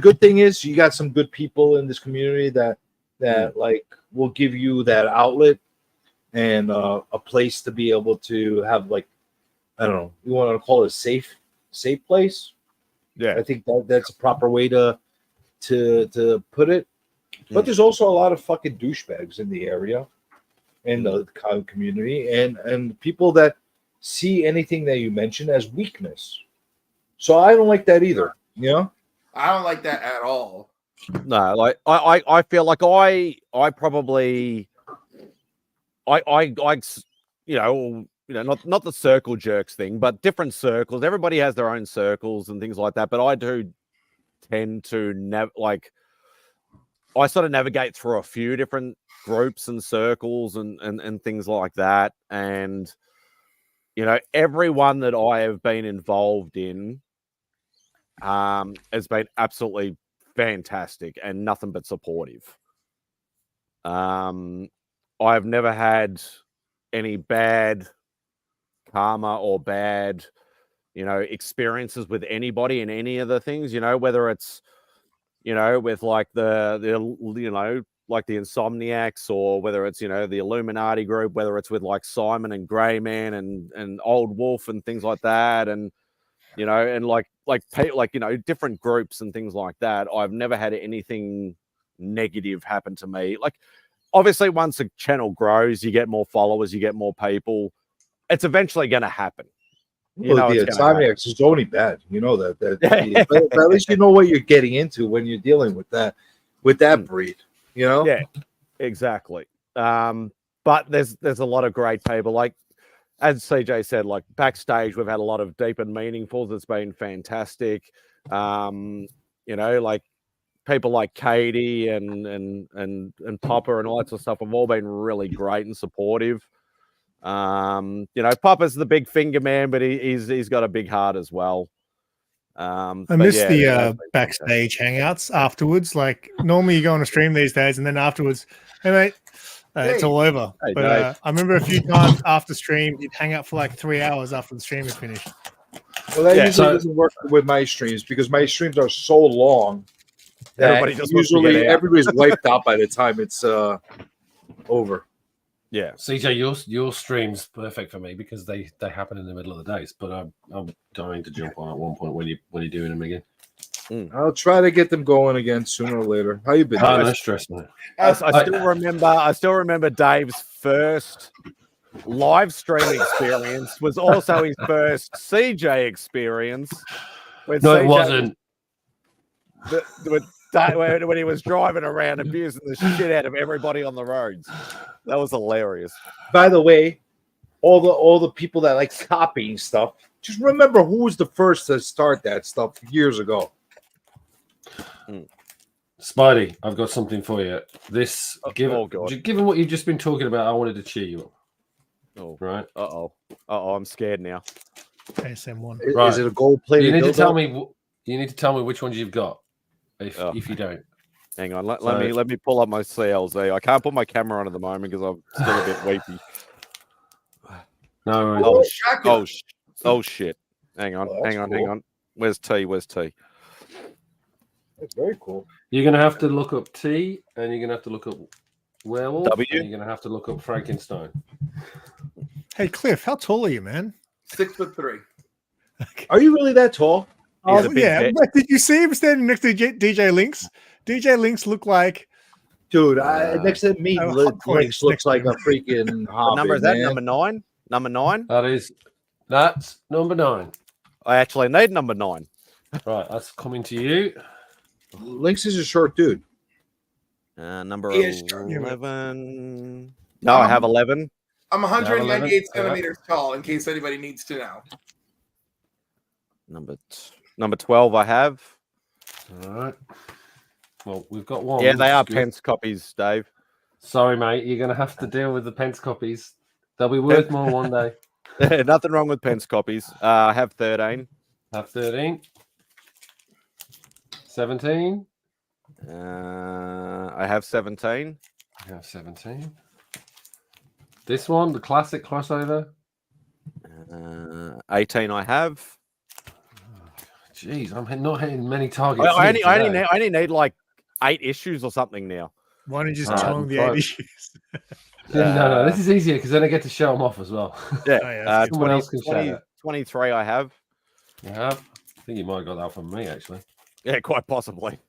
good thing is you got some good people in this community that like will give you that outlet and a place to be able to have, like, I don't know, you want to call it a safe place. I think that's a proper way to put it. But there's also a lot of fucking douchebags in the area, in the community, and people that see anything that you mention as weakness. So I don't like that either. I don't like that at all. No, like I feel like I probably not the circle jerks thing, but different circles. Everybody has their own circles and things like that. But I do tend to I sort of navigate through a few different groups and circles and things like that. And everyone that I have been involved in has been absolutely fantastic and nothing but supportive. I've never had any bad karma or bad, experiences with anybody in any of the things, whether it's, with like like the Insomniacs, or whether it's, the Illuminati group, whether it's with like Simon and Greyman and Old Wolf and things like that. And, and like different groups and things like that. I've never had anything negative happen to me. Like, obviously, once a channel grows, you get more followers, you get more people. It's eventually going to happen. The Insomniacs is only bad. You know that. But at least you know what you're getting into when you're dealing with that breed. Yeah, exactly. But there's a lot of great people. Like, as CJ said, like backstage, we've had a lot of deep and meaningfuls. It's been fantastic. Like people like Katie and Papa and all that sort of stuff have all been really great and supportive. Papa's the big finger man, but he's got a big heart as well. I miss the backstage hangouts afterwards. Like, normally you go on a stream these days, and then afterwards, hey mate, it's all over. Hey, but I remember a few times after stream, you'd hang out for like 3 hours after the stream had finished. Well, that usually doesn't work with my streams, because my streams are so long that everybody's wiped out by the time it's over. Yeah, CJ, your stream's perfect for me because they happen in the middle of the days. But I'm dying to jump on at one point when you're doing them again. I'll try to get them going again sooner or later. How you been? No stress, man. I still remember Dave's first live stream experience was also his first CJ experience. No, it wasn't. When he was driving around abusing the shit out of everybody on the roads. That was hilarious. By the way, all the people that like copying stuff, just remember who was the first to start that stuff years ago. Spidey, I've got something for you. Given what you've just been talking about, I wanted to cheer you up. Oh, right. I'm scared now. ASM1. Right. Is it a gold plated? You need to tell me. You need to tell me which ones you've got. If you don't, hang on. Let me pull up my CLZ. I can't put my camera on at the moment because I'm still a bit weepy. No. Oh shit. Hang on. Hang on. Where's T? That's very cool. You're gonna have to look up T, and you're gonna have to look up werewolf, W? and you're gonna have to look up Frankenstein. Hey, Cliff, how tall are you, man? 6'3". Are you really that tall? Oh, yeah. But did you see him standing next to DJ Lynx? DJ Lynx looked like... Dude, next to me, Lynx looks like a freaking What hobbit, number is that? man. Number 9? Number 9? That's number 9. I actually need number 9. Right, that's coming to you. Lynx is a short dude. Number He is 11. No, I have 11. I'm 198 11? centimeters tall, in case anybody needs to know. Number 12 I have. All right. Well, we've got one. Yeah, they are Good. pence copies, Dave. Sorry, mate. You're going to have to deal with the pence copies. They'll be worth more one day. Nothing wrong with pence copies. I have 13. Have 13. 17. I have 17. I have 17. This one, the classic crossover. 18 I have. Jeez, I'm not hitting many targets. I only need like 8 issues or something now. Why don't you just tell them the 8 issues? No, this is easier because then I get to show them off as well. Yeah, Someone else can show that. 23 I have. You have? I think you might have got that from me, actually. Yeah, quite possibly.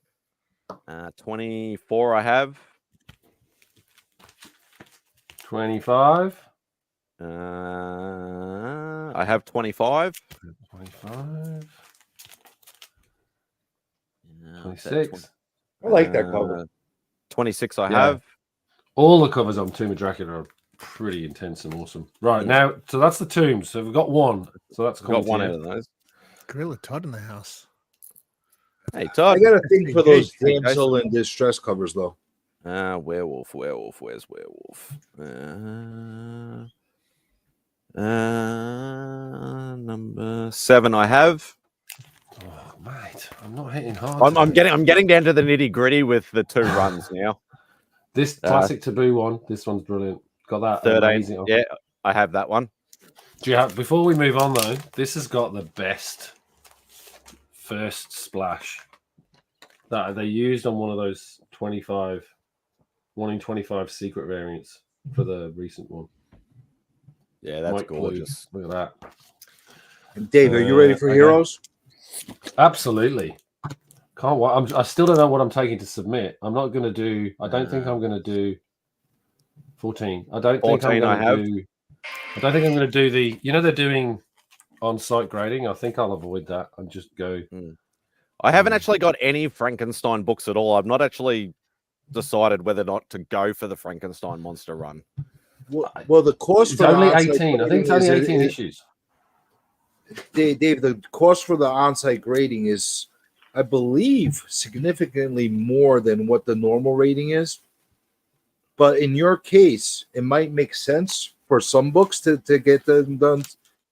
24 I have. 25. I have 25. 25. 26. I like that cover. 26 I have. All the covers on Tomb of Dracula are pretty intense and awesome. Right, now, so that's the tombs. So we've got one. So that's got one out of those. Gorilla Todd in the house. Hey, Todd. I got a thing for those damsel in distress covers, though. Werewolf. Where's werewolf? Number 7 I have. Oh, mate, I'm not hitting hard. I'm getting down to the nitty gritty with the 2 runs now. This classic taboo one. This one's brilliant. Got that 13. amazing. Yeah, I have that one. Do you have? Before we move on though, this has got the best first splash that they used on one of those 1 in 25 secret variants for the recent one. Yeah, that's Mike gorgeous. Look at that. And Dave, are you ready for Heroes? Absolutely. Can't wait. I still don't know what I'm taking to submit. I'm not going to do. I don't think I'm going to do 14. I don't think I'm going to do. I don't think I'm going to do the. You know they're doing on-site grading. I think I'll avoid that and just go. I haven't actually got any Frankenstein books at all. I've not actually decided whether or not to go for the Frankenstein monster run. Well, the cost It's for only the 18. I think it's only 18 issues. Dave, the cost for the on-site grading is, I believe, significantly more than what the normal rating is. But in your case, it might make sense for some books to get them done.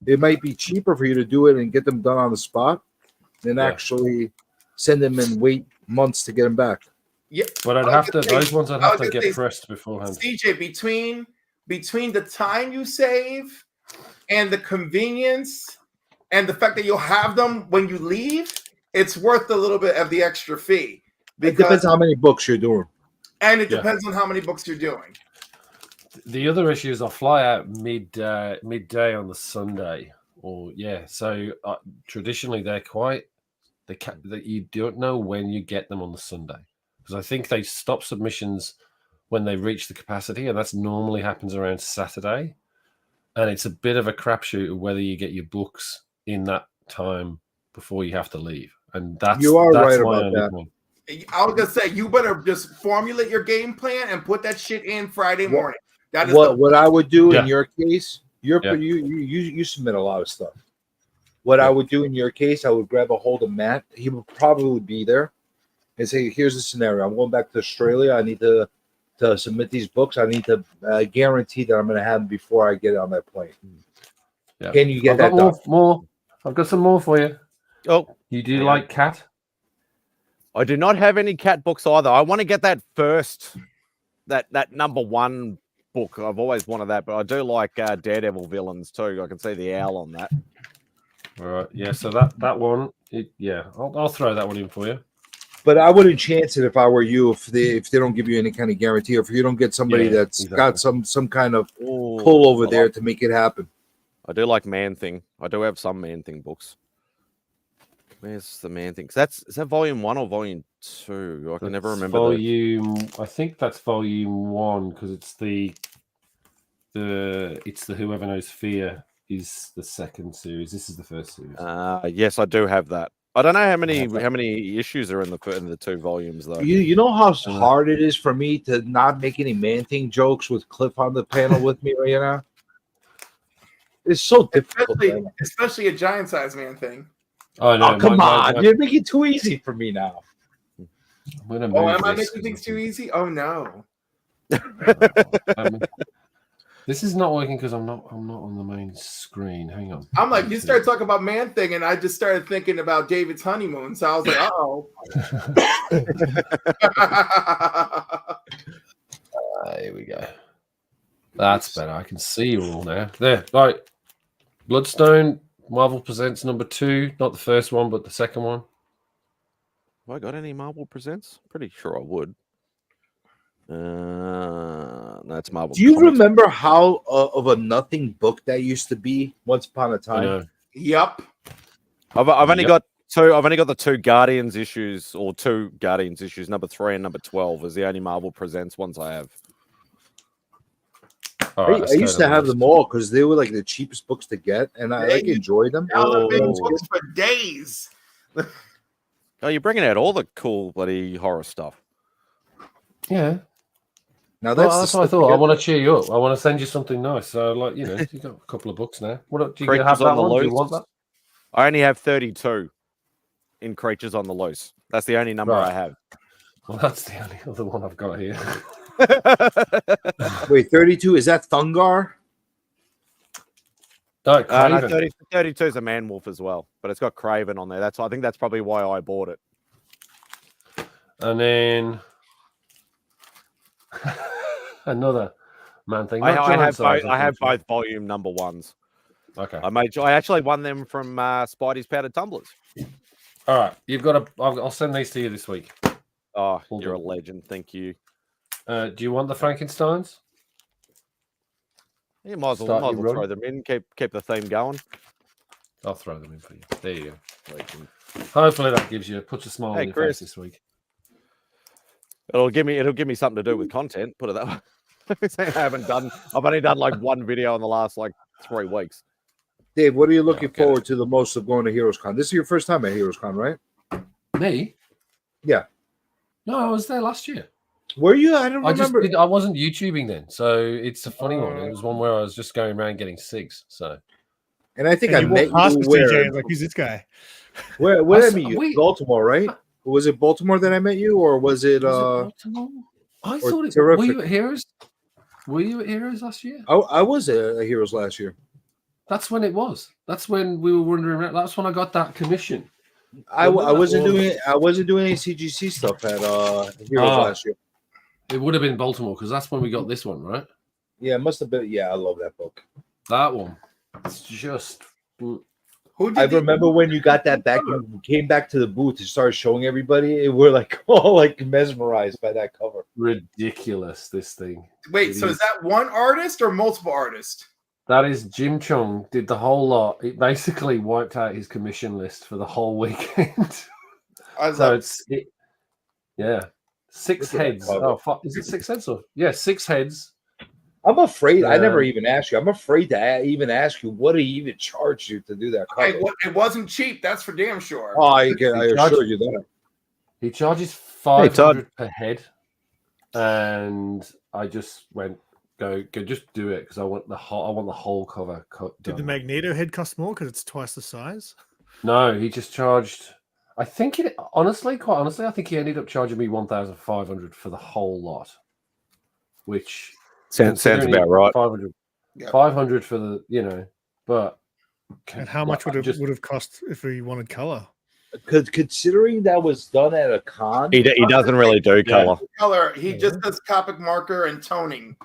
It might be cheaper for you to do it and get them done on the spot than actually send them and wait months to get them back. Yeah, but I'd have to. Those ones I'd have to get pressed beforehand. CJ, between the time you save and the convenience and the fact that you'll have them when you leave, it's worth a little bit of the extra fee. It depends how many books you're doing. And it depends on how many books you're doing. The other issue is I fly out midday on the Sunday, So traditionally they're you don't know when you get them on the Sunday because I think they stop submissions when they reach the capacity, and that's normally happens around Saturday. And it's a bit of a crapshoot of whether you get your books in that time before you have to leave. And that's right about that. Point. I was gonna say you better just formulate your game plan and put that shit in Friday morning. That is what I would do in your case. You submit a lot of stuff. What I would do in your case, I would grab a hold of Matt. He would probably be there and say, "Here's the scenario. I'm going back to Australia. I need to to submit these books, I need to guarantee that I'm going to have them before I get on that plane. Yeah. Can you get I've got that done? more. I've got some more for you. Oh, you do like cat? I do not have any cat books either. I want to get that first, that number one book. I've always wanted that, but I do like Daredevil villains too. I can see the owl on that. All right, yeah. So that one, I'll throw that one in for you. But I wouldn't chance it if I were you. If they don't give you any kind of guarantee, or if you don't get somebody that's got some kind of pull over there to make it happen. I do like Man Thing. I do have some Man Thing books. Where's the Man Thing? Is that volume 1 or volume 2? I can never remember. Volume. I think that's volume 1 because it's the Whoever Knows Fear is the second series. This is the first series. Yes, I do have that. I don't know how many issues are in the 2 volumes though. You know how hard it is for me to not make any Man Thing jokes with Cliff on the panel with me right now. It's so difficult, especially a giant size Man Thing. Oh no! Come on, you're making it too easy for me now. Am I making things too easy? Oh no! This is not working because I'm not on the main screen. Hang on. I'm like, you started talking about Man Thing, and I just started thinking about David's honeymoon. So I was like, oh. Here we go. That's better. I can see you all now. There, right. Bloodstone. Marvel Presents number 2, not the first one, but the second one. Have I got any Marvel Presents? Pretty sure I would. That's Marvel. Do you remember how of a nothing book that used to be once upon a time? Yep. I've only got 2. I've only got the 2 Guardians issues, or 2 Guardians issues, number 3 and number 12 is the only Marvel Presents ones I have. I used to have them all because they were like the cheapest books to get, and I enjoyed them. Books for days. Oh, you're bringing out all the cool bloody horror stuff. Yeah. Now that's what I thought. I want to cheer you up. I want to send you something nice. So, like, you got a couple of books now. What do you have that one? Do you want that? I only have 32 in Creatures on the Loose. That's the only number I have. Well, that's the only other one I've got here. Wait, 32? Is that Thungar? No, no, 32 is a Man Wolf as well, but it's got Craven on there. I think that's probably why I bought it. And then another Man Thing. I have both volume number 1s. Okay. I actually won them from Spidey's Powdered Tumblers. All right, you've got I'll send these to you this week. Oh, you're a legend. Thank you. Do you want the Frankensteins? You might as well throw them in. Keep the theme going. I'll throw them in for you. There you go. Hopefully that puts a smile on your face this week. It'll give me something to do with content. Put it that way. I've only done like 1 video in the last 3 weeks. Dave, what are you looking forward to the most of going to Heroes Con? This is your first time at Heroes Con, right? Me? Yeah. No, I was there last year. Were you? I don't remember. I wasn't YouTubing then, so it's a funny one. It was one where I was just going around getting SIGs. So, and I think I met you where? Like, who's this guy? Where did I meet you? Baltimore, right? Was it Baltimore that I met you, or was it? Baltimore? I thought it. Terrific. Were you at Heroes? Were you at Heroes last year? I was at Heroes last year. That's when it was. That's when we were wandering around. That's when I got that commission. I wasn't doing any CGC stuff at Heroes last year. It would have been Baltimore because that's when we got this one, right? Yeah, it must have been. Yeah, I love that book. That one. It's just. I remember when you got that back. You came back to the booth and started showing everybody. And we're like all mesmerized by that cover. Ridiculous, this thing. Wait, is that one artist or multiple artists? That is Jim Chung did the whole lot. It basically wiped out his commission list for the whole weekend. Yeah. 6 heads. Oh, fuck. Is it 6 heads? Or? Yeah, 6 heads. I'm afraid. I never even asked you. I'm afraid to even ask you what he even charged you to do that cover. It wasn't cheap. That's for damn sure. Oh, I assure you that. He charges $500 per head, and I just went, go, just do it because I want the whole cover cut. Did the Magneto head cost more because it's twice the size? No, he just charged. I think quite honestly, I think he ended up charging me $1,500 for the whole lot. which Sounds considering about right. 500, Yeah. 500 for the, but And how much would have cost if we wanted color? Considering that was done at a con, He doesn't really do color. Color. He just does Copic marker and toning.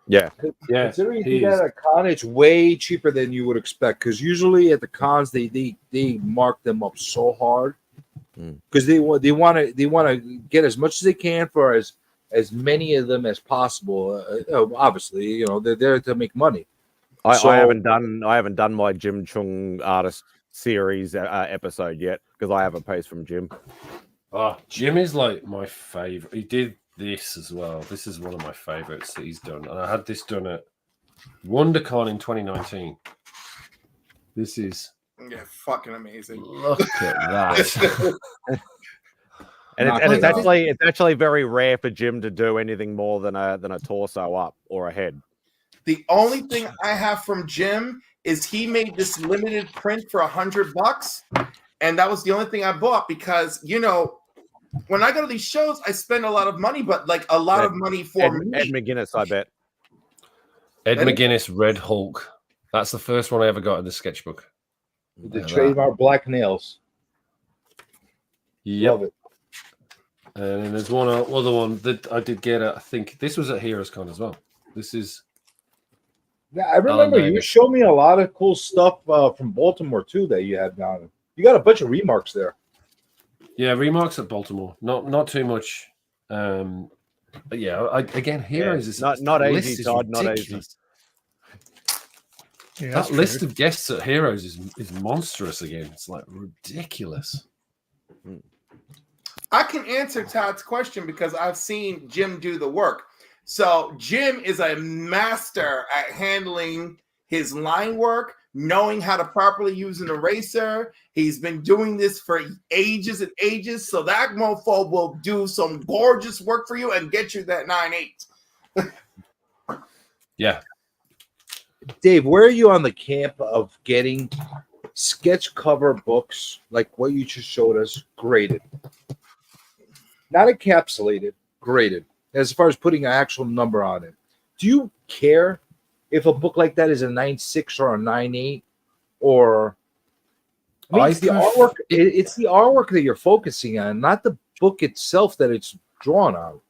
Yeah. Considering he did at a con, it's way cheaper than you would expect. Because usually at the cons, they mark them up so hard because they want to get as much as they can for as many of them as possible. Obviously, they're there to make money. I haven't done my Jim Chung artist series episode yet because I have a piece from Jim. Oh, Jim is like my favorite. He did this as well. This is one of my favorites that he's done, and I had this done at WonderCon in 2019. This is fucking amazing. Look at that. And it's actually very rare for Jim to do anything more than a torso up or a head. The only thing I have from Jim is he made this limited print for $100, and that was the only thing I bought because when I go to these shows, I spend a lot of money, but like a lot of money for me. Ed McGuinness, I bet. Ed McGuinness, Red Hulk. That's the first one I ever got in the sketchbook. The trademark black nails. Yep. Love it. And then there's one other one that I did get at, I think this was at Heroes Con as well. This is. Yeah, I remember you showed me a lot of cool stuff from Baltimore too that you had down. You got a bunch of remarks there. Yeah, remarks at Baltimore. Not too much. But yeah, Heroes is not easy, Todd. Not easy. Yeah, that list of guests at Heroes is monstrous again. It's like ridiculous. I can answer Todd's question because I've seen Jim do the work. So Jim is a master at handling his line work, knowing how to properly use an eraser. He's been doing this for ages and ages. So that mofo will do some gorgeous work for you and get you that 9/8. Yeah. Dave, where are you on the camp of getting sketch cover books like what you just showed us graded? Not encapsulated, graded. As far as putting an actual number on it. Do you care if a book like that is a 9.6 or a 9.8? Or it's the artwork. It's the artwork that you're focusing on, not the book itself that it's drawn on.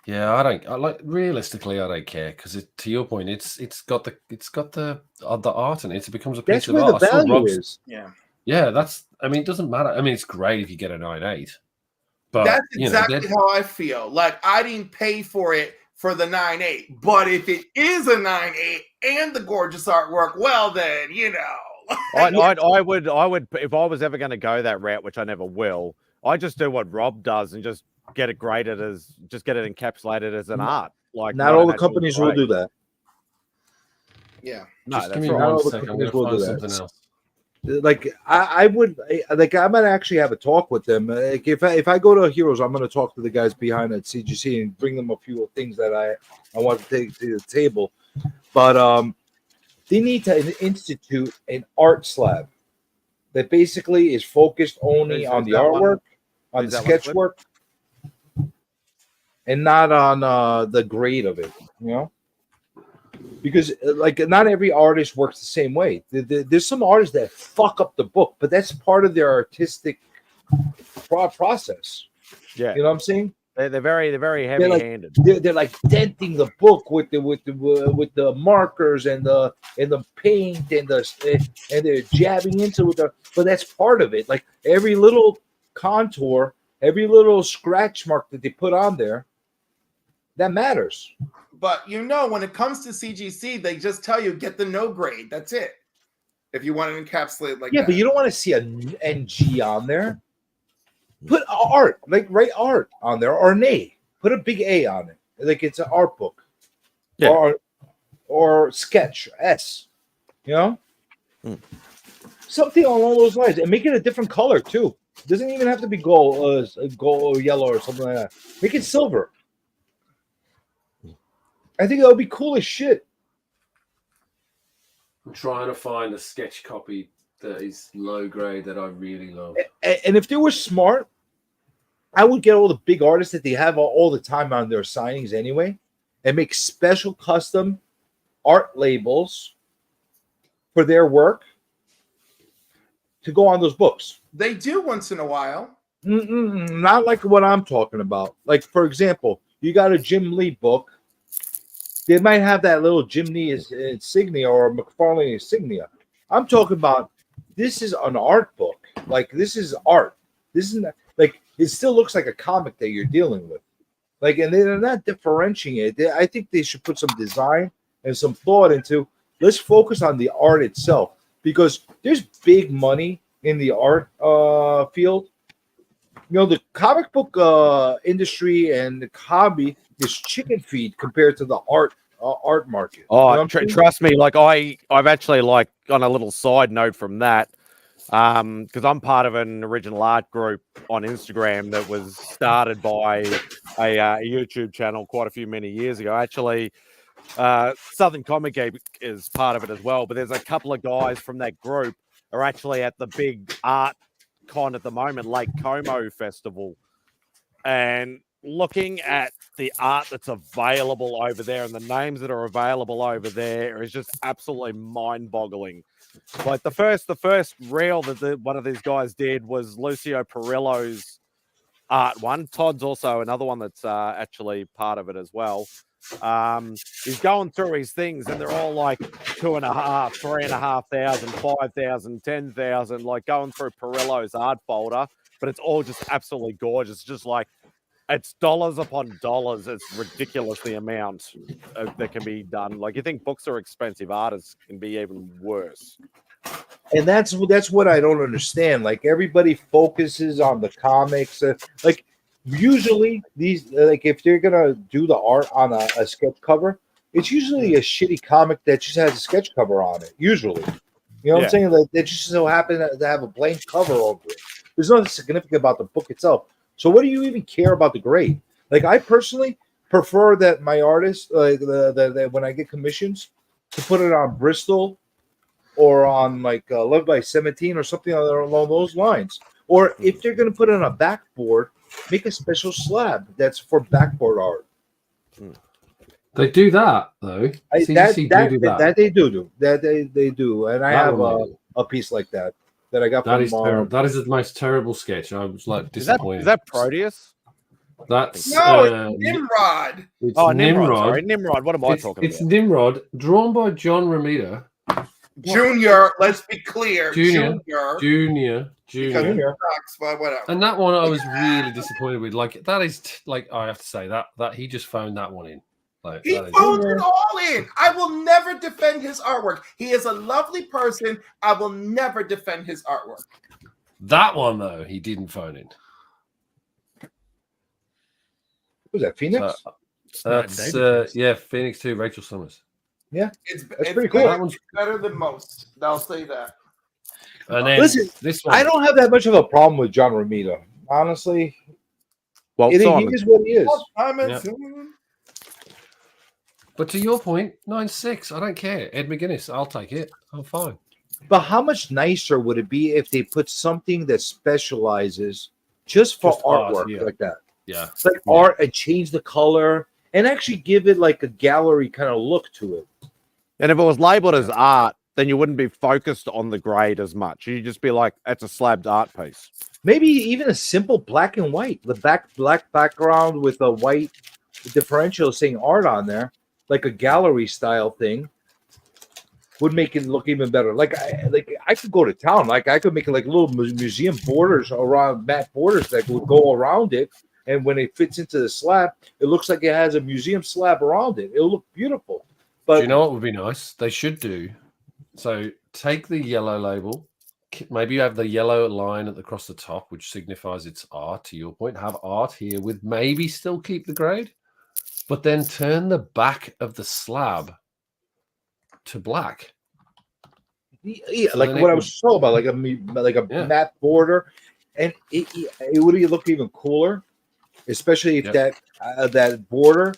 Yeah, realistically, I don't care because to your point, it's got the art in it. It becomes a piece of art. That's where the value is. Yeah. Yeah, it doesn't matter. I mean, it's great if you get a 9.8. But that's exactly how I feel. Like I didn't pay for it for the 9.8, but if it is a 9.8 and the gorgeous artwork, well then I would if I was ever going to go that route, which I never will. I just do what Rob does and just get it graded get it encapsulated as an art. Like not all the companies will do that. Yeah, no, just give me 1 second. I'm going to find something else. Like I might actually have a talk with them. Like if I go to Heroes, I'm going to talk to the guys behind at CGC and bring them a few things that I want to take to the table. But they need to institute an art slab that basically is focused only on the artwork, on the sketch work, and not on the grade of it. Because like not every artist works the same way. There's some artists that fuck up the book, but that's part of their artistic process. Yeah, you know what I'm saying? They're very heavy-handed. They're like denting the book with the markers and the paint and they're jabbing into it. But that's part of it. Like every little contour, every little scratch mark that they put on there, that matters. But when it comes to CGC, they just tell you get the no grade. That's it. If you want to encapsulate like that. But you don't want to see an NG on there. Put art, like write art on there, or an A. Put a big A on it, like it's an art book, or sketch S. Something along those lines, and make it a different color too. It doesn't even have to be gold or yellow or something like that. Make it silver. I think that would be cool as shit. I'm trying to find a sketch copy that is low grade that I really love. And if they were smart, I would get all the big artists that they have all the time on their signings anyway, and make special custom art labels for their work to go on those books. They do once in a while. Not like what I'm talking about. Like, for example, you got a Jim Lee book. They might have that little Jim Lee insignia or a McFarlane insignia. I'm talking about this is an art book. Like, this is art. This is not, like, it still looks like a comic that you're dealing with. Like, and they're not differentiating it. I think they should put some design and some thought into, let's focus on the art itself, because there's big money in the art field. You know, the comic book industry and the hobby is chicken feed compared to the art market. Oh, You know trust me. Like I've actually, like, on a little side note from that, because I'm part of an original art group on Instagram that was started by a YouTube channel quite a few many years ago. Actually, Southern Comic Geek is part of it as well. But there's a couple of guys from that group are actually at the big art con at the moment, Lake Como Festival, and looking at the art that's available over there and the names that are available over there is just absolutely mind-boggling. Like the first reel that one of these guys did was Lucio Perillo's art one. Todd's also another one that's actually part of it as well. He's going through his things and they're all like 2,500, 3,500, 5,000, 10,000, like going through Perillo's art folder, but it's all just absolutely gorgeous. Just like, it's dollars upon dollars. It's ridiculous the amount that can be done. Like, you think books are expensive, artists can be even worse. And that's what I don't understand. Like, everybody focuses on the comics. Like, usually these, like, if they're gonna do the art on a sketch cover, it's usually a shitty comic that just has a sketch cover on it. Usually, you know what I'm saying? Like, they just so happen to have a blank cover over it. There's nothing significant about the book itself. So what do you even care about the grade? Like, I personally prefer that my artists, like the when I get commissions, to put it on Bristol or on like 11x17 or something along those lines. Or if they're going to put it on a backboard, make a special slab that's for backboard art. They do that though. That they do. That they do. And I have a piece like that I got that from is terrible. That is the most terrible sketch. I was like disappointed. Is that Proteus? That's no, it's Nimrod. It's Nimrod. Sorry, Nimrod. What am I talking about? It's Nimrod, drawn by John Romita. Junior, let's be clear. Junior. But whatever. And that one I was really disappointed with. Like, that is like, I have to say that he just phoned that one in. Like, he phoned it all in. I will never defend his artwork. He is a lovely person. I will never defend his artwork. That one though, he didn't phone in. Was that Phoenix? That's Phoenix 2, Rachel Summers. Yeah, it's pretty cool. That one's better than most. I'll say that. And then listen, this one, I don't have that much of a problem with John Romita, honestly. Well, he is what he is. But to your point, 9.6, I don't care. Ed McGuinness, I'll take it. I'm fine. But how much nicer would it be if they put something that specializes just for artwork like that? Yeah. It's like art and change the color and actually give it like a gallery kind of look to it. And if it was labeled as art, then you wouldn't be focused on the grade as much. You'd just be like, that's a slabbed art piece. Maybe even a simple black and white, the black background with a white differential saying art on there, like a gallery style thing, would make it look even better. Like I could go to town. Like, I could make like little museum borders around matte borders that would go around it. And when it fits into the slab, it looks like it has a museum slab around it. It'll look beautiful. But do you know what would be nice? They should do. So take the yellow label. Maybe you have the yellow line across the top, which signifies it's art, to your point. Have art here with maybe still keep the grade, but then turn the back of the slab to black. Yeah, so like what I was talking about, like a matte border, and it would look even cooler, especially if that border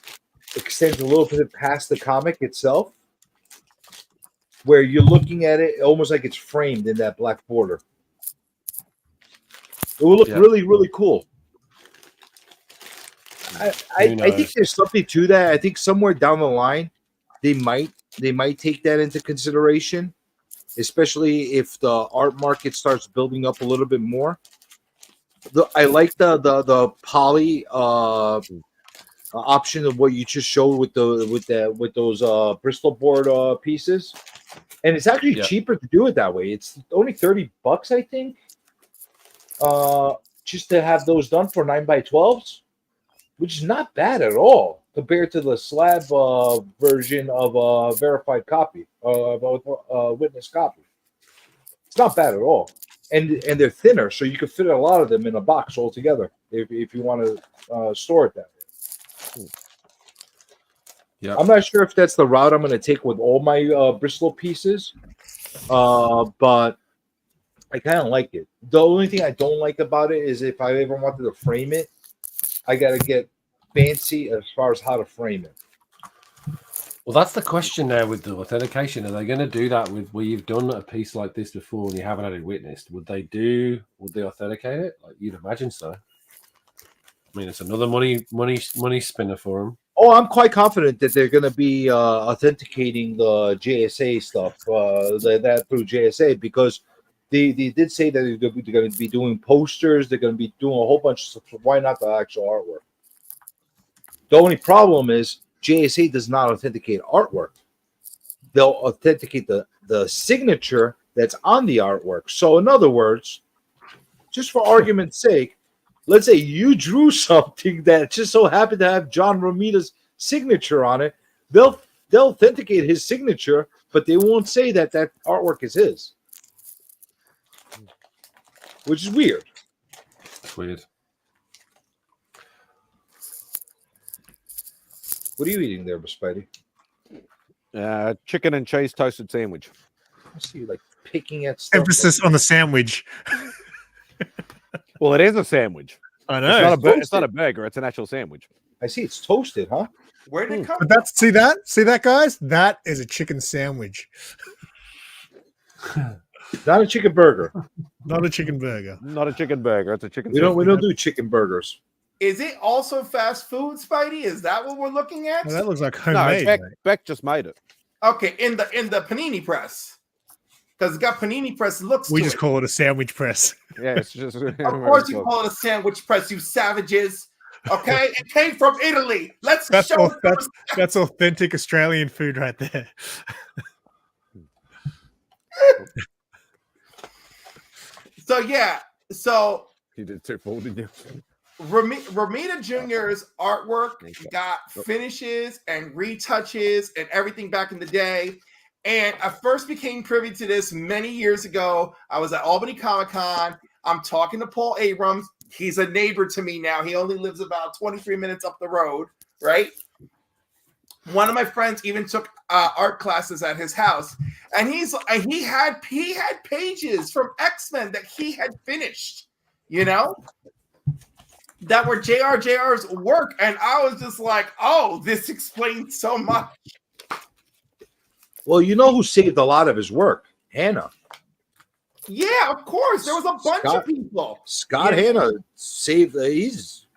extends a little bit past the comic itself, where you're looking at it almost like it's framed in that black border. It will look really, really cool. I think there's something to that. I think somewhere down the line, they might take that into consideration, especially if the art market starts building up a little bit more. I like the poly option of what you just showed with those Bristol board pieces, and it's actually cheaper to do it that way. It's only $30, I think, just to have those done for 9x12s, which is not bad at all compared to the slab version of a verified copy, witness copy. It's not bad at all, and they're thinner, so you can fit a lot of them in a box altogether if you want to store it that way. Yeah, I'm not sure if that's the route I'm going to take with all my Bristol pieces, but I kind of like it. The only thing I don't like about it is if I ever wanted to frame it, I got to get fancy as far as how to frame it. Well, that's the question now with the authentication. Are they going to do that with where you've done a piece like this before and you haven't had it witnessed? Would they authenticate it? Like, you'd imagine so. I mean, it's another money spinner for them. Oh, I'm quite confident that they're going to be authenticating the JSA stuff, that through JSA, because they did say that they're going to be doing posters. They're going to be doing a whole bunch of stuff. Why not the actual artwork? The only problem is JSA does not authenticate artwork. They'll authenticate the signature that's on the artwork. So in other words, just for argument's sake, let's say you drew something that just so happened to have John Romita's signature on it. They'll authenticate his signature, but they won't say that artwork is his, which is weird. It's weird. What are you eating there, Spidey? Chicken and cheese toasted sandwich. I see you like picking at stuff. Emphasis on the sandwich. Well, it is a sandwich. I know. It's not a burger. It's an actual sandwich. I see it's toasted, huh? Where did it come But see that, guys? That is a chicken sandwich. Not a chicken burger. Not a chicken burger. Not a chicken burger. It's a chicken. We don't do chicken burgers. Is it also fast food, Spidey? Is that what we're looking at? Well, that looks like homemade. No, Beck just made it. Okay, in the panini press, because it's got panini press looks. We just call it a sandwich press. Yeah, it's just. Of course, you call it a sandwich press, you savages. Okay, it came from Italy. That's authentic Australian food right there. So you did twofold, didn't you? Romita Jr.'s artwork got finishes and retouches and everything back in the day. And I first became privy to this many years ago. I was at Albany Comic-Con. I'm talking to Paul Abrams. He's a neighbor to me now. He only lives about 23 minutes up the road, right? One of my friends even took art classes at his house. And he had pages from X-Men that he had finished, that were JR's work. And I was just like, oh, this explains so much. Well, you know who saved a lot of his work? Hannah. Yeah, of course. There was a bunch of people. Scott Hannah saved. He's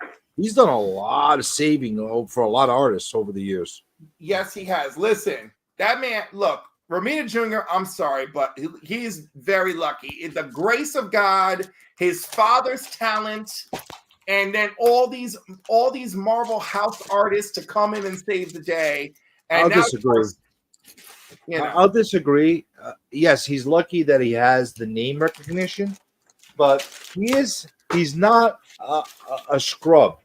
done a lot of saving for a lot of artists over the years. Yes, he has. Listen, that man, look, Romita Jr., I'm sorry, but he's very lucky. The grace of God, his father's talent, and then all these Marvel house artists to come in and save the day. And I'll disagree. I'll disagree. Yes, he's lucky that he has the name recognition, but he's not a scrub.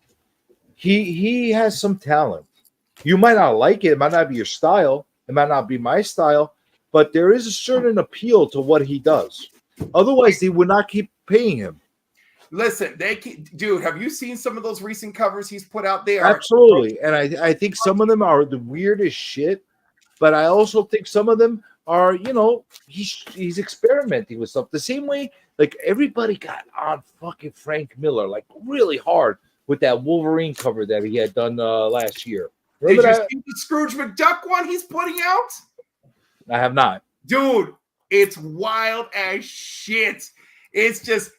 He has some talent. You might not like it. It might not be your style. It might not be my style, but there is a certain appeal to what he does. Otherwise, they would not keep paying him. Listen, dude, have you seen some of those recent covers he's put out there? Absolutely. And I think some of them are the weirdest shit, but I also think some of them are, he's experimenting with stuff. The same way, like, everybody got on fucking Frank Miller, like, really hard with that Wolverine cover that he had done last year. Did you see the Scrooge McDuck one he's putting out? I have not. Dude, it's wild as shit. It's just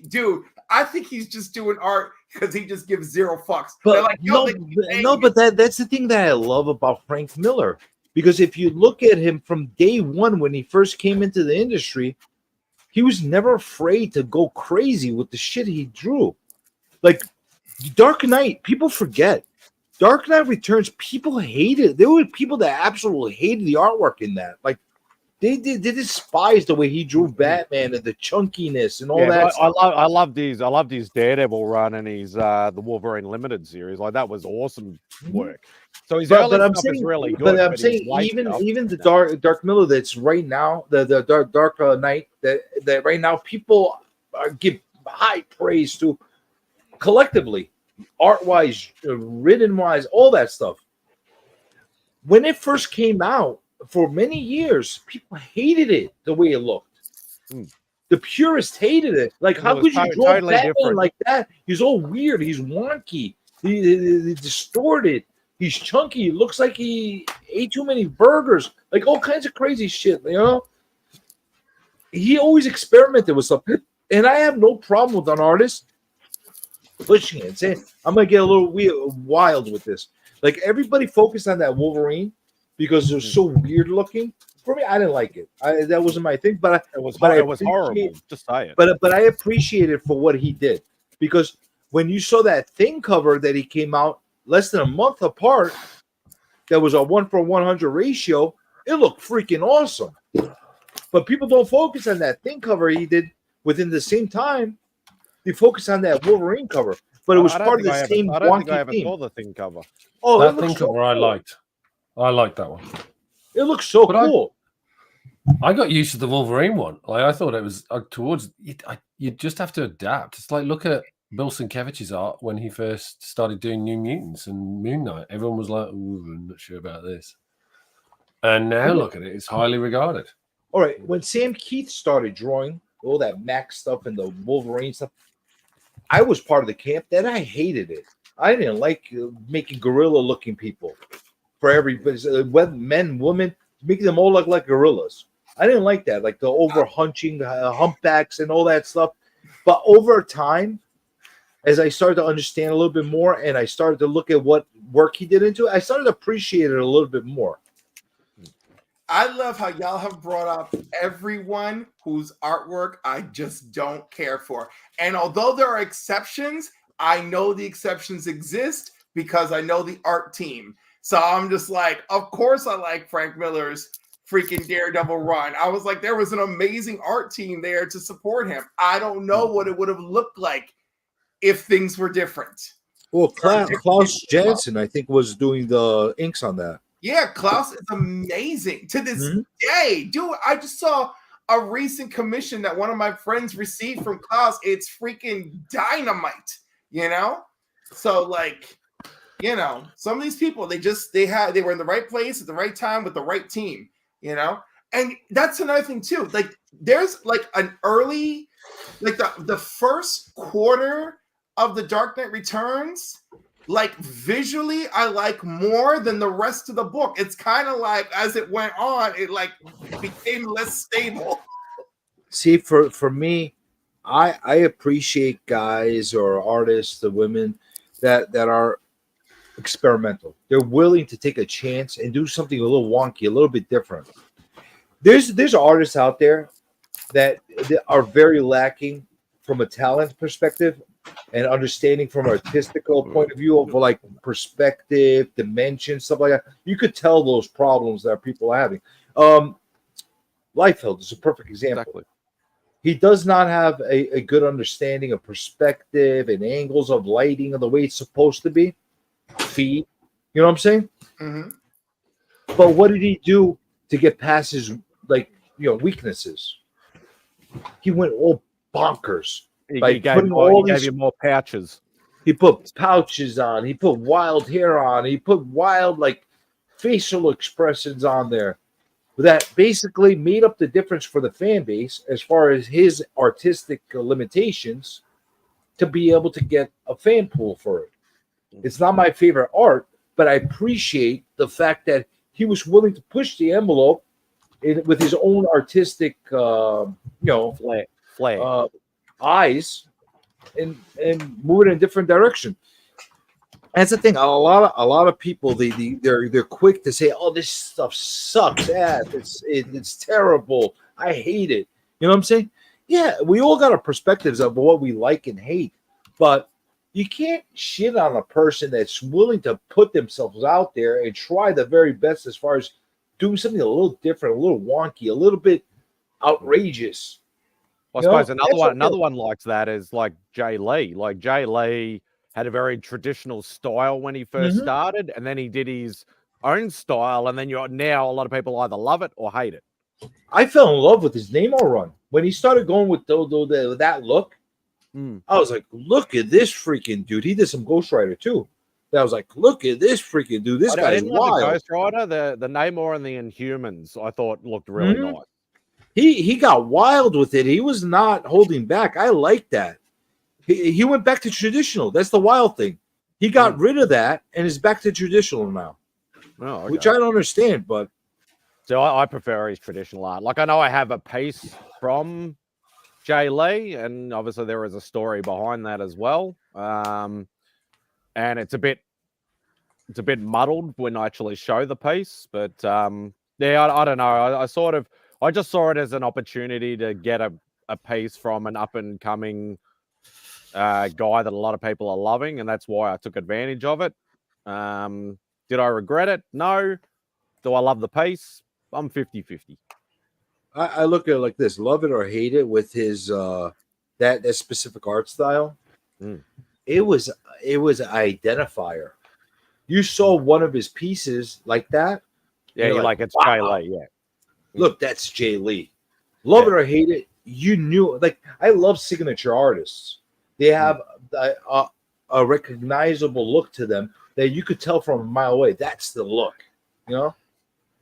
dude, I think he's just doing art. because he just gives zero fucks. But They're like, yo, but that's the thing that I love about Frank Miller, because if you look at him from day one when he first came into the industry, he was never afraid to go crazy with the shit he drew. Like Dark Knight, people forget. Dark Knight Returns, people hated it. There were people that absolutely hated the artwork in that. Like they despised the way he drew Batman and the chunkiness and all that. I loved his Daredevil run and his the Wolverine Limited series. Like that was awesome work. So his early stuff is really good. But I'm saying even the Dark Miller that's right now, the Dark Knight that right now people give high praise to collectively, art wise, written wise, all that stuff. When it first came out, for many years, people hated it the way it looked. The purists hated it. Like, how could you draw Batman like that? He's all weird. He's wonky. He's distorted. He's chunky. He looks like he ate too many burgers. Like all kinds of crazy shit. You know. He always experimented with stuff, and I have no problem with an artist pushing it, saying, "I'm gonna get a little wild with this." Like everybody focused on that Wolverine because it was so weird looking. For me, I didn't like it. That wasn't my thing. But it was horrible. Just say it. But I appreciate it for what he did, because when you saw that Thing cover that he came out less than a month apart, that was a 1:100 ratio. It looked freaking awesome. But people don't focus on that Thing cover he did within the same time. They focus on that Wolverine cover, but it was part of the same. I don't think I ever saw the Thing cover. Oh, that Thing cover I liked. I liked that one. It looks so cool. I got used to the Wolverine one. Like I thought it was towards. You just have to adapt. It's like look at Bill Sienkiewicz's art when he first started doing New Mutants and Moon Knight. Everyone was like, "Ooh, I'm not sure about this." And now look at it; it's highly regarded. All right, when Sam Keith started drawing all that Max stuff and the Wolverine stuff, I was part of the camp that I hated it. I didn't like making gorilla-looking people for everybody, men, women, making them all look like gorillas. I didn't like that, like the over-hunching humpbacks and all that stuff. But over time, as I started to understand a little bit more and I started to look at what work he did into it, I started to appreciate it a little bit more. I love how y'all have brought up everyone whose artwork I just don't care for. And although there are exceptions, I know the exceptions exist because I know the art team. So I'm just like, of course I like Frank Miller's freaking Daredevil run. I was like, there was an amazing art team there to support him. I don't know what it would have looked like if things were different. Well, Klaus Janson, I think, was doing the inks on that. Yeah, Klaus is amazing to this day. Dude, I just saw a recent commission that one of my friends received from Klaus. It's freaking dynamite, you know? So, like, you know, some of these people, they were in the right place at the right time with the right team, you know? And that's another thing, too. Like, there's like an early, like the first quarter of The Dark Knight Returns, like visually I like more than the rest of the book. It's kind of like as it went on, it like became less stable. See, for me, I appreciate guys or artists, the women that are experimental. They're willing to take a chance and do something a little wonky, a little bit different. There's artists out there that are very lacking from a talent perspective and understanding from an artistical point of view of like perspective, dimension, stuff like that. You could tell those problems that people are having. Liefeld is a perfect example. Exactly. He does not have a good understanding of perspective and angles of lighting of the way it's supposed to be. Feed, you know what I'm saying? Mm-hmm. But what did he do to get past his weaknesses? He went all bonkers. He gave you more pouches. He put pouches on. He put wild hair on. He put wild like facial expressions on there that basically made up the difference for the fan base as far as his artistic limitations to be able to get a fan pool for it. It's not my favorite art, but I appreciate the fact that he was willing to push the envelope with his own artistic, flair. Eyes and move it in a different direction. That's the thing. A lot of people they're quick to say, "Oh, this stuff sucks ass. It's terrible. I hate it." You know what I'm saying? Yeah, we all got our perspectives of what we like and hate, but you can't shit on a person that's willing to put themselves out there and try the very best as far as doing something a little different, a little wonky, a little bit outrageous. I You know, suppose another one like that is like Jay Lee. Like Jay Lee had a very traditional style when he first started, and then he did his own style, and then now a lot of people either love it or hate it. I fell in love with his Namor run when he started going with that look. I was like, look at this freaking dude. He did some Ghost Rider too. I was like, look at this freaking dude. This guy's wild. The Ghost Rider, the Namor and the Inhumans, I thought looked really nice. He got wild with it. He was not holding back. I like that. He went back to traditional. That's the wild thing. He got rid of that and is back to traditional now. Oh, okay. Which I don't understand, but so I prefer his traditional art. Like I know I have a piece from Jay Lee, and obviously there is a story behind that as well. And it's a bit muddled when I actually show the piece, but yeah, I don't know. I just saw it as an opportunity to get a piece from an up and coming guy that a lot of people are loving, and that's why I took advantage of it. Did I regret it? No. Do I love the piece? I'm 50-50. I look at it like this: love it or hate it with his that specific art style. It was an identifier. You saw one of his pieces like that. Yeah, you're like it's Jay Lee. Yeah. Look, that's Jay Lee. Love it or hate it, you knew. Like I love signature artists. They have a recognizable look to them that you could tell from a mile away. That's the look. You know,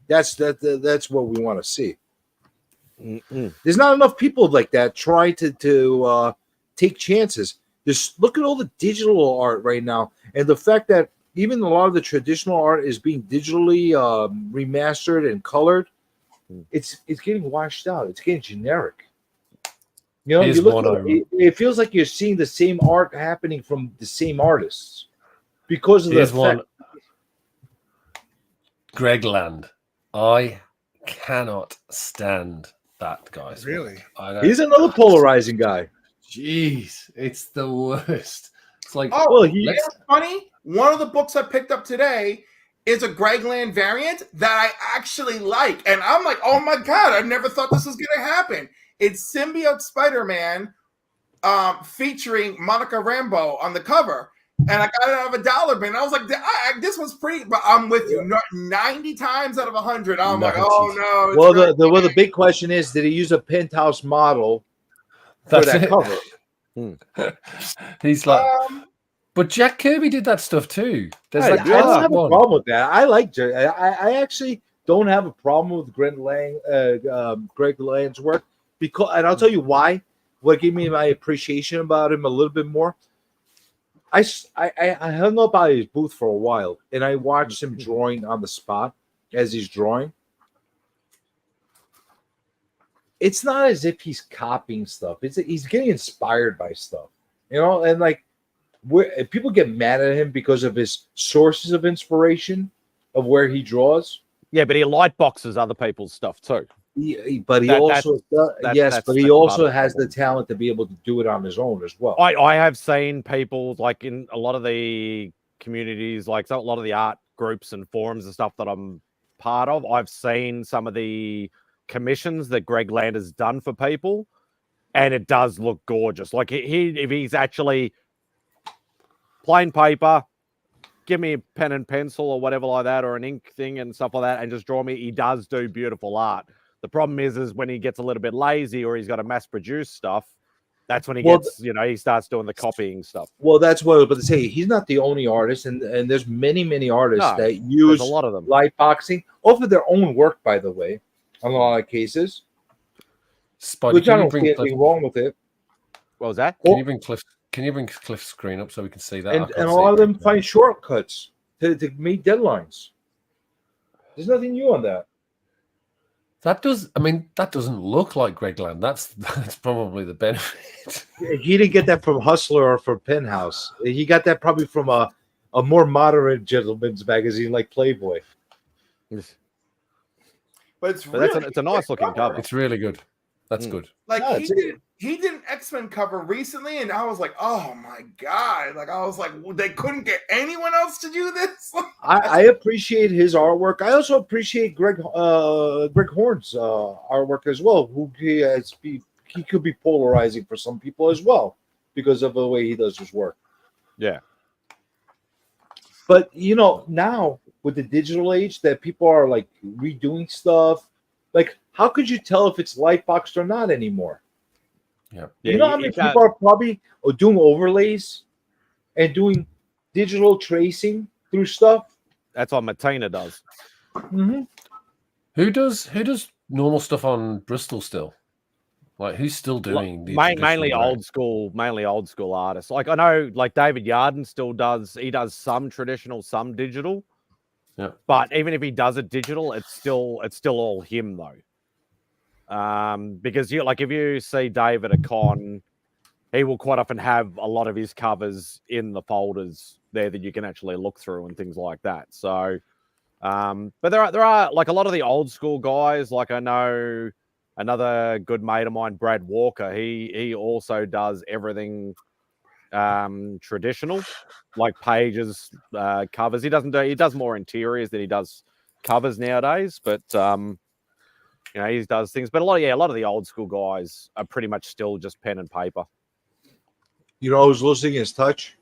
that's what we want to see. There's not enough people like that try to take chances. Just look at all the digital art right now, and the fact that even a lot of the traditional art is being digitally remastered and colored. It's getting washed out. It's getting generic. You know, it feels like you're seeing the same art happening from the same artists because of the effect. Greg Land. I cannot stand that guy's really. He's another polarizing guy. Jeez, it's the worst. It's like, it's funny. One of the books I picked up today is a Greg Land variant that I actually like, and I'm like, oh my god, I never thought this was going to happen. It's Symbiote Spider-Man featuring Monica Rambeau on the cover. And I got it out of a dollar bin. I was like, this was pretty, but I'm with you. 90 times out of 100, I'm like, oh no. Well, the big question is, did he use a penthouse model for that cover? He's like, but Jack Kirby did that stuff too. There's I don't have a problem with that. I like I actually don't have a problem with Greg Land's work because, and I'll tell you why. What gave me my appreciation about him a little bit more. I hung up by his booth for a while, and I watched him drawing on the spot as he's drawing. It's not as if he's copying stuff. He's getting inspired by stuff, you know. And like, people get mad at him because of his sources of inspiration of where he draws. Yeah, but he light boxes other people's stuff too. But he also has the talent to be able to do it on his own as well. I have seen people like in a lot of the communities, like a lot of the art groups and forums and stuff that I'm part of. I've seen some of the commissions that Greg Land has done for people, and it does look gorgeous. Like if he's actually plain paper, give me a pen and pencil or whatever like that, or an ink thing and stuff like that, and just draw me. He does do beautiful art. The problem is when he gets a little bit lazy or he's got to mass produce stuff, that's when he gets, he starts doing the copying stuff. Well, that's what I was about to say. He's not the only artist, and there's many artists that use a lot of them light boxing over their own work, by the way, in a lot of cases. Spidey, which I don't see anything wrong with it. What was that? Can you bring Cliff's screen up so we can see that? And a lot of them find shortcuts to meet deadlines. There's nothing new on that. That doesn't look like Greg Land. That's probably the benefit. He didn't get that from Hustler or from Penthouse. He got that probably from a more moderate gentleman's magazine like Playboy. But it's a nice looking cover. It's really good. That's good. Like No, he did an X-Men cover recently, and I was like, oh my god! Like I was like, they couldn't get anyone else to do this. I appreciate his artwork. I also appreciate Greg Horn's artwork as well. He could be polarizing for some people as well because of the way he does his work. Yeah. But now with the digital age that people are like redoing stuff, like how could you tell if it's lightboxed or not anymore? Yeah. You know how many people are probably doing overlays and doing digital tracing through stuff? That's what Matina does. Mm-hmm. Who does normal stuff on Bristol still? Like who's still doing the mainly old school artists? Like I know, like David Yarden still does. He does some traditional, some digital. Yeah. But even if he does it digital, it's still all him though. Because if you see Dave at a con, he will quite often have a lot of his covers in the folders there that you can actually look through and things like that. So, but there are like a lot of the old school guys. Like I know another good mate of mine, Brad Walker. He also does everything traditional, like pages, covers. He does more interiors than he does covers nowadays. But he does things. But a lot of the old school guys are pretty much still just pen and paper. You know who's losing his touch?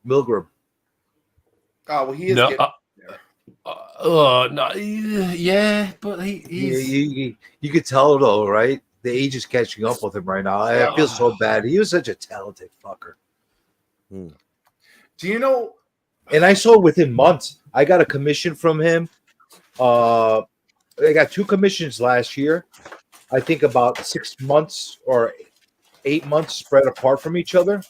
Milgram. Oh well, he is. No, getting yeah, but he's. You could tell though, right? The age is catching up with him right now. I feel so bad. He was such a talented fucker. Do you know? And I saw within months, I got a commission from him. I got 2 commissions last year. I think about 6 months or 8 months spread apart from each other.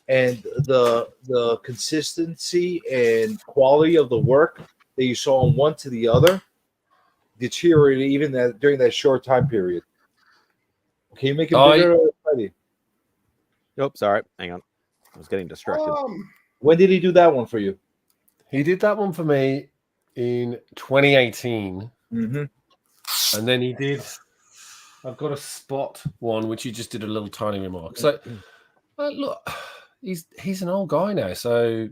And the consistency and quality of the work that you saw on one to the other deteriorated even during that short time period. Can you make it bigger? Oops, sorry. Hang on. I was getting distracted. When did he do that one for you? He did that one for me in 2018. Mm-hmm. And then he did. I've got a spot one, which he just did a little tiny remark. So, look, he's an old guy now. So,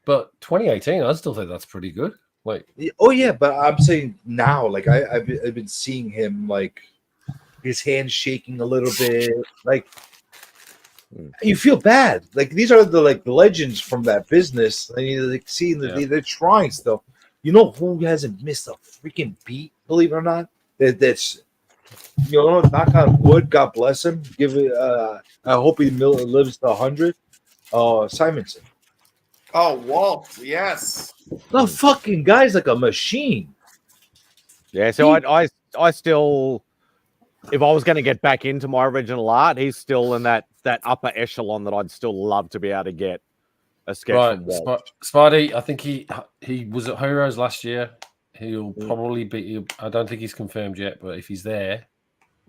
but 2018, I still think that's pretty good. Like, oh yeah, but I'm saying now, like I've been seeing him like his hands shaking a little bit, like you feel bad. Like these are the legends from that business. I mean, like seeing that they're trying still. You know who hasn't missed a freaking beat? Believe it or not, that's knock on wood. God bless him. Give it. I hope he lives to 100. Simonson. Oh, Walt. Yes. The fucking guy's like a machine. Yeah. So I still, if I was going to get back into my original art, he's still in that upper echelon that I'd still love to be able to get a sketch from Walt. Spidey, I think he was at Heroes last year. He'll probably be. I don't think he's confirmed yet, but if he's there,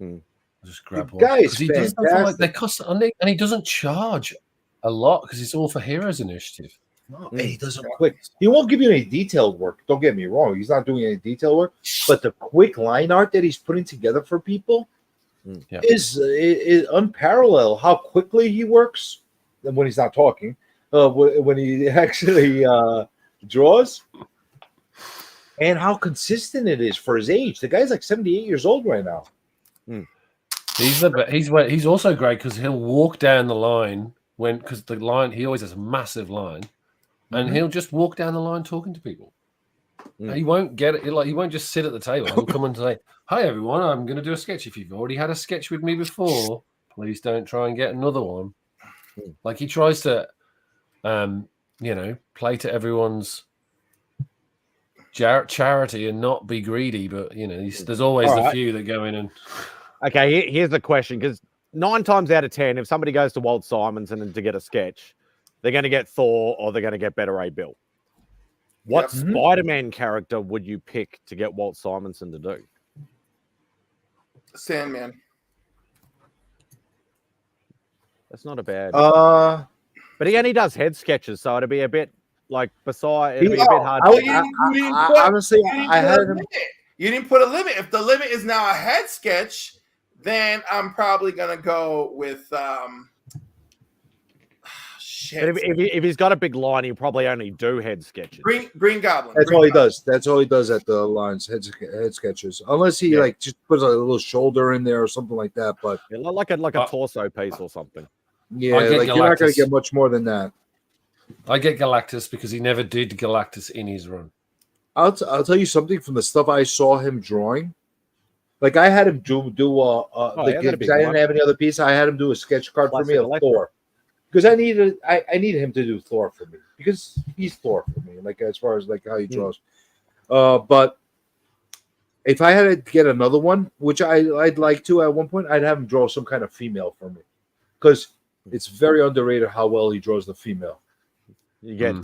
I'll just grab one. Guys, he does stuff like they cost, and he doesn't charge a lot because it's all for Heroes Initiative. No, and he doesn't quick. He won't give you any detailed work. Don't get me wrong. He's not doing any detailed work, but the quick line art that he's putting together for people is unparalleled. How quickly he works, and when he's not talking, when he actually draws, and how consistent it is for his age. The guy's like 78 years old right now. He's also great because he'll walk down the line because the line he always has a massive line. And he'll just walk down the line talking to people. He won't get it. Like he won't just sit at the table. He'll come and say, "Hi everyone, I'm going to do a sketch. If you've already had a sketch with me before, please don't try and get another one." Like he tries to, play to everyone's charity and not be greedy. But there's always the few that go in and. Okay, here's the question: because 9 times out of 10, if somebody goes to Walt Simonson to get a sketch, they're going to get Thor or they're going to get Better Ray Bill. What Spider-Man character would you pick to get Walt Simonson to do? Sandman. That's not a bad. Uh, But he only does head sketches, so it'd be a bit like beside. It'd be a Oh, bit hard. I- to honestly, I put a had him. limit. You didn't put a limit. If the limit is now a head sketch, then I'm probably gonna go with shit. But if he's got a big line, he'll probably only do head sketches. Green Goblin. That's Green all he Goblin. does. That's all he does at the lines, head sketches. Unless he like just puts a little shoulder in there or something like that. But Yeah, like a torso piece or something. yeah, I get like you're not going Galactus. to get much more than that. I get Galactus because he never did Galactus in his run. I'll tell you something from the stuff I saw him drawing. Like I had him do like, that'd be because I didn't fun. have any other piece. I had him do a sketch card for me Classic of Electro. Thor because I needed him to do Thor for me because he's Thor for me. Like as far as like how he draws. But if I had to get another one, which I'd like to at one point, I'd have him draw some kind of female for me because it's very underrated how well he draws the female. You get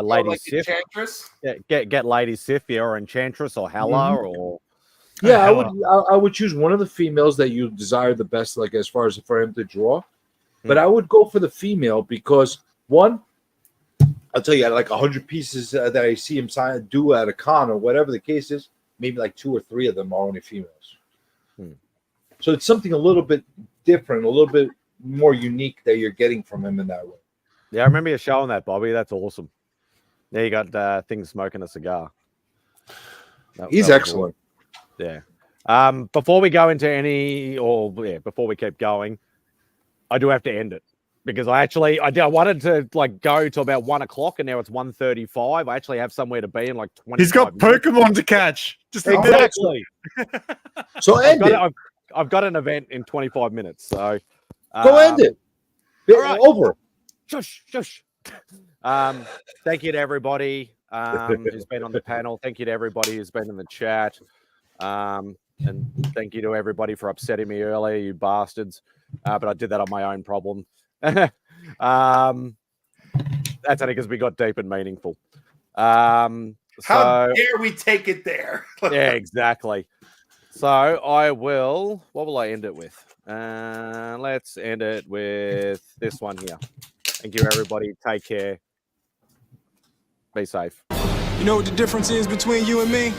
Lady like Sif. Enchantress? Get Lady Sif, yeah, or Enchantress, or Hela, or Yeah, I would choose one of the females that you desire the best, like as far as for him to draw. But I would go for the female because one, I'll tell you, out of like 100 pieces that I see him do at a con or whatever the case is, maybe like 2 or 3 of them are only females. So it's something a little bit different, a little bit more unique that you're getting from him in that way. Yeah, I remember you showing that, Bobby. That's awesome. There you got things smoking a cigar. He's was excellent. awesome. Yeah. Before we go into before we keep going, I do have to end it because I wanted to like go to about 1 o'clock and now it's 1:35. I actually have somewhere to be in like 20. He's got Pokemon to catch. Just exactly. So end it. I've got an event in 25 minutes. So Go end it. All right. Over. Shush. Thank you to everybody who's been on the panel. Thank you to everybody who's been in the chat. And thank you to everybody for upsetting me earlier, you bastards. But I did that on my own problem. That's only because we got deep and meaningful. How dare we take it there? Yeah, exactly. So I will. What will I end it with? Let's end it with this one here. Thank you, everybody. Take care. Be safe. You know what the difference is between you and me?